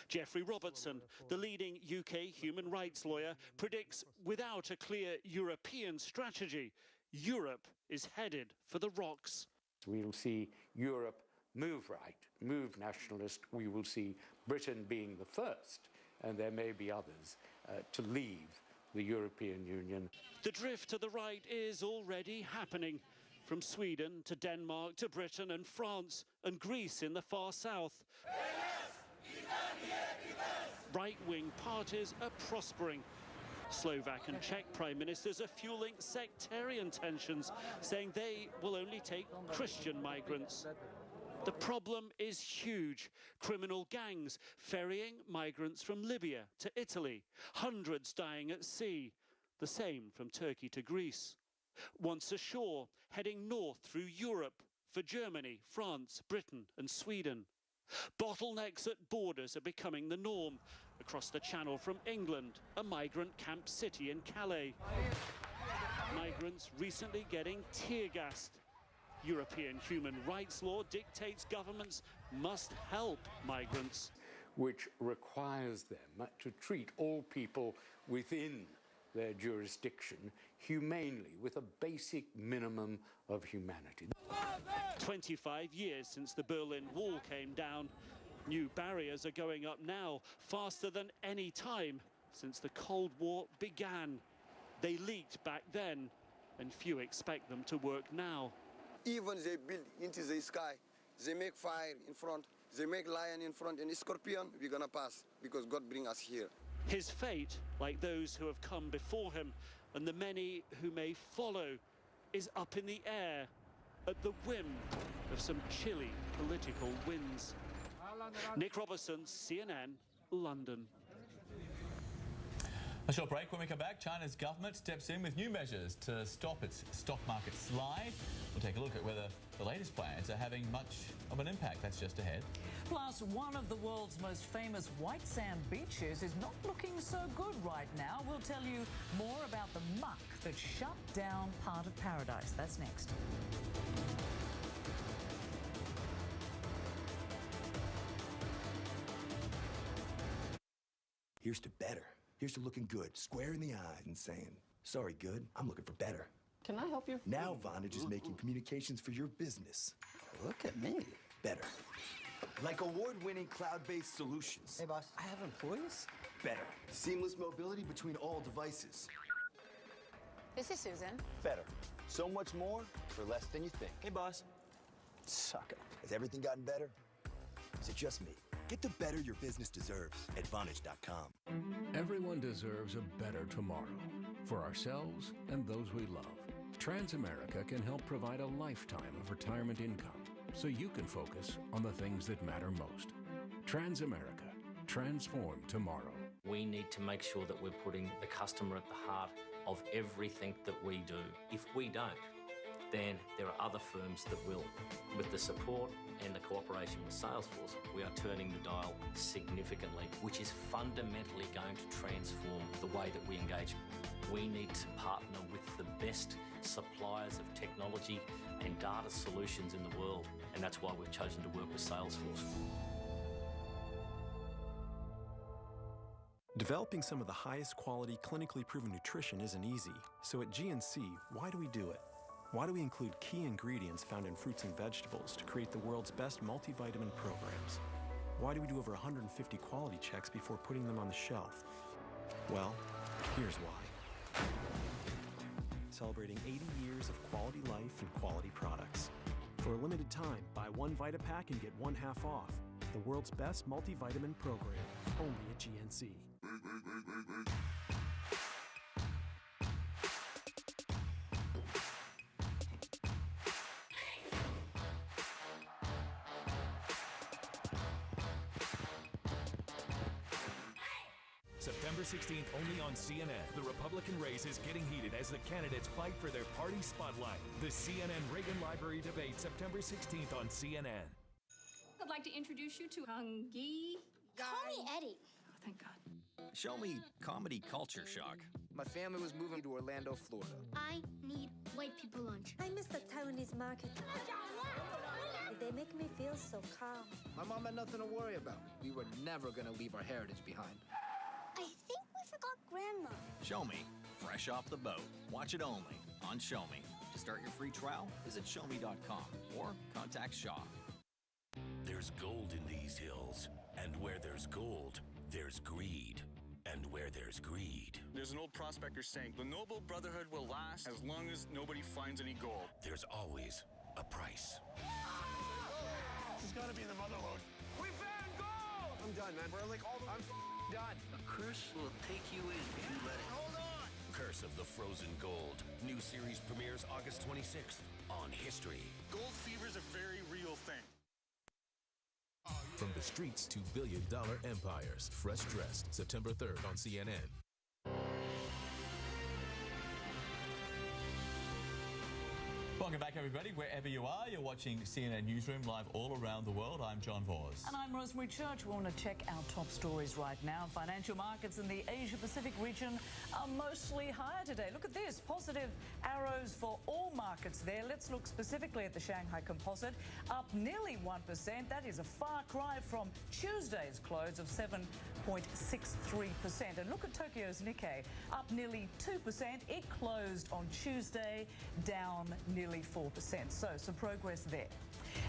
Geoffrey Robertson, the leading UK human rights lawyer, predicts without a clear European strategy, Europe is headed for the rocks. We will see Europe move right, move nationalist. We will see Britain being the first, and there may be others, to leave the European Union. The drift to the right is already happening. From Sweden to Denmark to Britain and France and Greece in the far south. Right-wing parties are prospering. Slovak and Czech prime ministers are fueling sectarian tensions, saying they will only take Christian migrants. The problem is huge. Criminal gangs ferrying migrants from Libya to Italy, hundreds dying at sea, the same from Turkey to Greece. Once ashore, heading north through Europe for Germany, France, Britain and Sweden. Bottlenecks at borders are becoming the norm. Across the Channel from England, a migrant camp city in Calais. Migrants recently getting tear-gassed. European human rights law dictates governments must help migrants. Which requires them to treat all people within their jurisdiction humanely, with a basic minimum of humanity. 25 years since the Berlin Wall came down. New barriers are going up now, faster than any time since the Cold War began. They leaked back then, and few expect them to work now. Even they build into the sky, they make fire in front, they make lion in front, and a scorpion, we're gonna pass, because God bring us here. His fate, like those who have come before him, and the many who may follow, is up in the air, at the whim of some chilly political winds. Nick Robertson, CNN, London. A short break. When we come back, China's government steps in with new measures to stop its stock market slide. We'll take a look at whether the latest plans are having much of an impact. That's just ahead. Plus, one of the world's most famous white sand beaches is not looking so good right now. We'll tell you more about the muck that shut down part of paradise. That's next. Here's to better. Here's to looking good, square in the eye, and saying, sorry, good, I'm looking for better. Can I help you? Now Vonage is making communications for your business. Look at me. Better. Like award-winning cloud-based solutions. Hey, boss, I have employees? Better. Seamless mobility between all devices. This is Susan. Better. So much more for less than you think. Hey, boss. Suck it. Has everything gotten better? Is it just me? Get the better your business deserves at Vonage.com. Everyone deserves a better tomorrow for ourselves and those we love. Transamerica can help provide a lifetime of retirement income so you can focus on the things that matter most. Transamerica. Transform tomorrow. We need to make sure that we're putting the customer at the heart of everything that we do. If we don't, then there are other firms that will. With the support and the cooperation with Salesforce, we are turning the dial significantly, which is fundamentally going to transform the way that we engage. We need to partner with the best suppliers of technology and data solutions in the world, and that's why we've chosen to work with Salesforce. Developing some of the highest quality, clinically proven nutrition isn't easy. So at GNC, why do we do it? Why do we include key ingredients found in fruits and vegetables to create the world's best multivitamin programs? Why do we do over 150 quality checks before putting them on the shelf? Well, here's why. Celebrating 80 years of quality life and quality products. For a limited time, buy one VitaPack and get one half off. The world's best multivitamin program, only at GNC. September 16th, only on CNN. The Republican race is getting heated as the candidates fight for their party spotlight. The CNN Reagan Library debate, September 16th on CNN. I'd like to introduce you to Hungy. Call me Eddie. Oh, thank God. Show me comedy culture shock. My family was moving to Orlando, Florida. I need white people lunch. I miss the Taiwanese market. They make me feel so calm. My mom had nothing to worry about. We were never going to leave our heritage behind. I think we forgot Grandma. Show me, fresh off the boat. Watch it only on Show Me. To start your free trial, visit showme.com or contact Shaw. There's gold in these hills, and where there's gold, there's greed. And where there's greed, there's an old prospector saying, the noble brotherhood will last as long as nobody finds any gold. there's always a price. This has got to be the motherlode. We found gold! I'm done, man. We're like, I'm done. A curse will take you in if you let it. Hold on! Curse of the Frozen Gold. New series premieres August 26th on History. Gold fever is a very real thing. From the streets to billion-dollar empires. Fresh Dressed, September 3rd on CNN. Welcome back, everybody. Wherever you are, you're watching CNN Newsroom live all around the world. I'm John Vos. And I'm Rosemary Church. We want to check our top stories right now. Financial markets in the Asia-Pacific region are mostly higher today. Look at this. Positive arrows for all markets there. Let's look specifically at the Shanghai Composite, up nearly 1%. That is a far cry from Tuesday's close of 7.63%. And look at Tokyo's Nikkei, up nearly 2%. It closed on Tuesday down nearly 4%. So some progress there.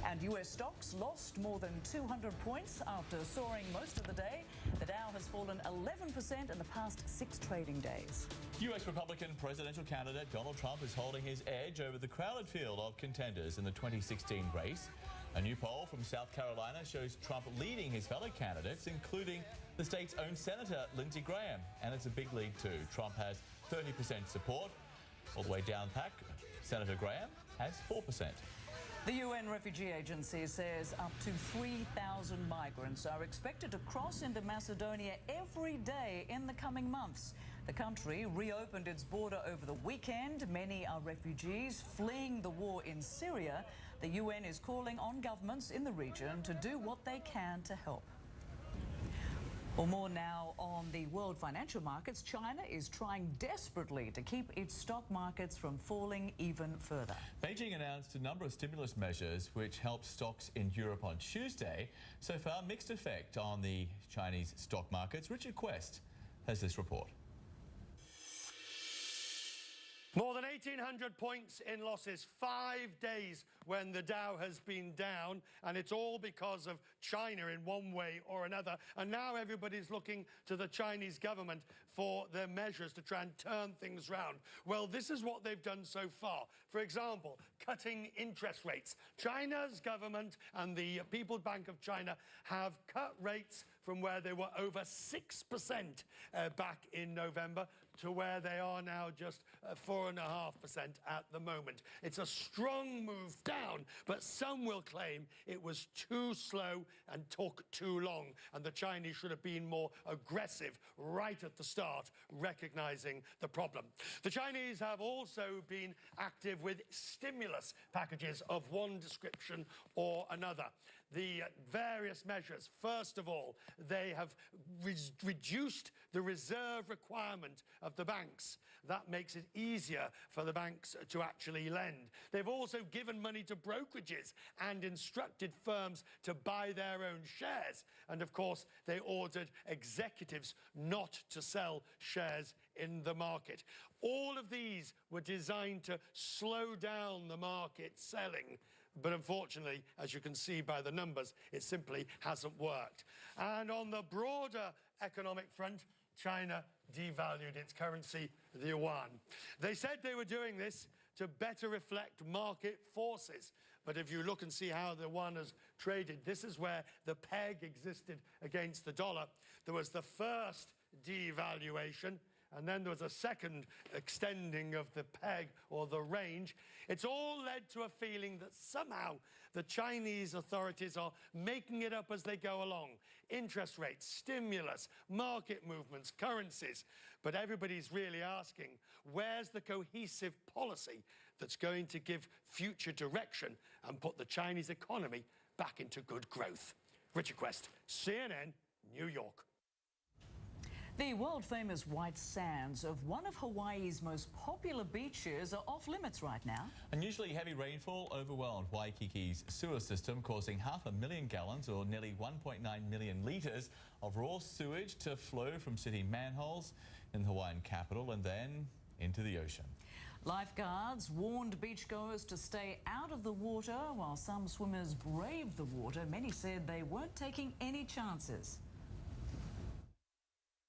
And US stocks lost more than 200 points after soaring most of the day. The Dow has fallen 11% in the past 6 trading days. US Republican presidential candidate Donald Trump is holding his edge over the crowded field of contenders in the 2016 race. A new poll from South Carolina shows Trump leading his fellow candidates, including the state's own Senator Lindsey Graham. And it's a big lead too. Trump has 30% support. All the way down pack, Senator Graham has 4%. The UN Refugee Agency says up to 3,000 migrants are expected to cross into Macedonia every day in the coming months. The country reopened its border over the weekend. Many are refugees fleeing the war in Syria. The UN is calling on governments in the region to do what they can to help. Well, more now on the world financial markets. China is trying desperately to keep its stock markets from falling even further. Beijing announced a number of stimulus measures which helped stocks in Europe on Tuesday. So far, mixed effect on the Chinese stock markets. Richard Quest has this report. More than 1,800 points in losses, 5 days when the Dow has been down, and it's all because of China in one way or another. And now everybody's looking to the Chinese government for their measures to try and turn things round. Well, this is what they've done so far. For example, cutting interest rates. China's government and the People's Bank of China have cut rates from where they were over 6% back in November to where they are now just 4.5% at the moment. It's a strong move down, but some will claim it was too slow and took too long, and the Chinese should have been more aggressive right at the start, recognizing the problem. The Chinese have also been active with stimulus packages of one description or another. The various measures, first of all, they have reduced the reserve requirement of the banks. That makes it easier for the banks to actually lend. They've also given money to brokerages and instructed firms to buy their own shares. And of course, they ordered executives not to sell shares in the market. All of these were designed to slow down the market selling. But unfortunately, as you can see by the numbers, it simply hasn't worked. And on the broader economic front, China devalued its currency, the yuan. They said they were doing this to better reflect market forces. But if you look and see how the yuan has traded, this is where the peg existed against the dollar. There was the first devaluation, and then there was a second extending of the peg or the range. It's all led to a feeling that somehow the Chinese authorities are making it up as they go along. Interest rates, stimulus, market movements, currencies. But everybody's really asking, where's the cohesive policy that's going to give future direction and put the Chinese economy back into good growth? Richard Quest, CNN, New York. The world-famous white sands of one of Hawaii's most popular beaches are off limits right now. Unusually heavy rainfall overwhelmed Waikiki's sewer system, causing 500,000 gallons or nearly 1.9 million litres of raw sewage to flow from city manholes in the Hawaiian capital and then into the ocean. Lifeguards warned beachgoers to stay out of the water while some swimmers braved the water. Many said they weren't taking any chances.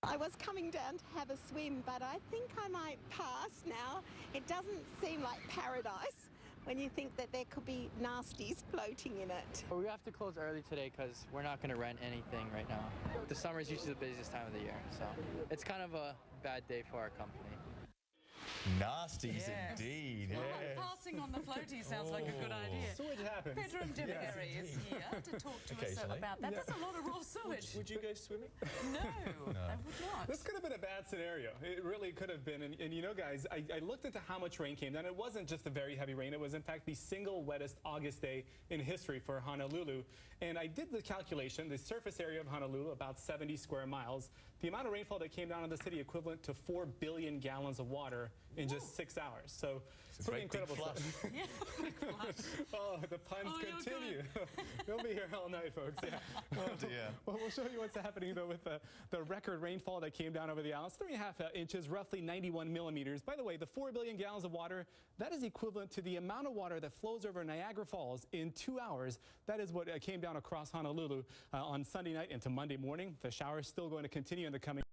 I was coming down to have a swim, but I think I might pass now. It doesn't seem like paradise when you think that there could be nasties floating in it. Well, we have to close early today because we're not going to rent anything right now. The summer is usually the busiest time of the year, so it's kind of a bad day for our company. Nasties indeed. Well, Yeah. passing on the floaty sounds like a good idea. Sewage happens. Pedram Dibagari is here to talk to us Occasionally. about that. That's a lot of raw sewage. Would you go swimming? No, I would not. This could have been a bad scenario. It really could have been. And you know, guys, I looked into how much rain came down. It wasn't just a very heavy rain. It was, in fact, the single wettest August day in history for Honolulu. And I did the calculation. The surface area of Honolulu, about 70 square miles. The amount of rainfall that came down on the city equivalent to 4 billion gallons of water in just 6 hours. So It's pretty a great big incredible flush. stuff. Yeah, big flush. Oh, the puns continue. We'll be here all night, folks. Yeah. Oh, dear. Well, we'll show you what's happening, though, with the record rainfall that came down over the islands. 3.5 inches, roughly 91 millimeters. By the way, the 4 billion gallons of water, that is equivalent to the amount of water that flows over Niagara Falls in 2 hours. That is what came down across Honolulu on Sunday night into Monday morning. The shower is still going to continue in the coming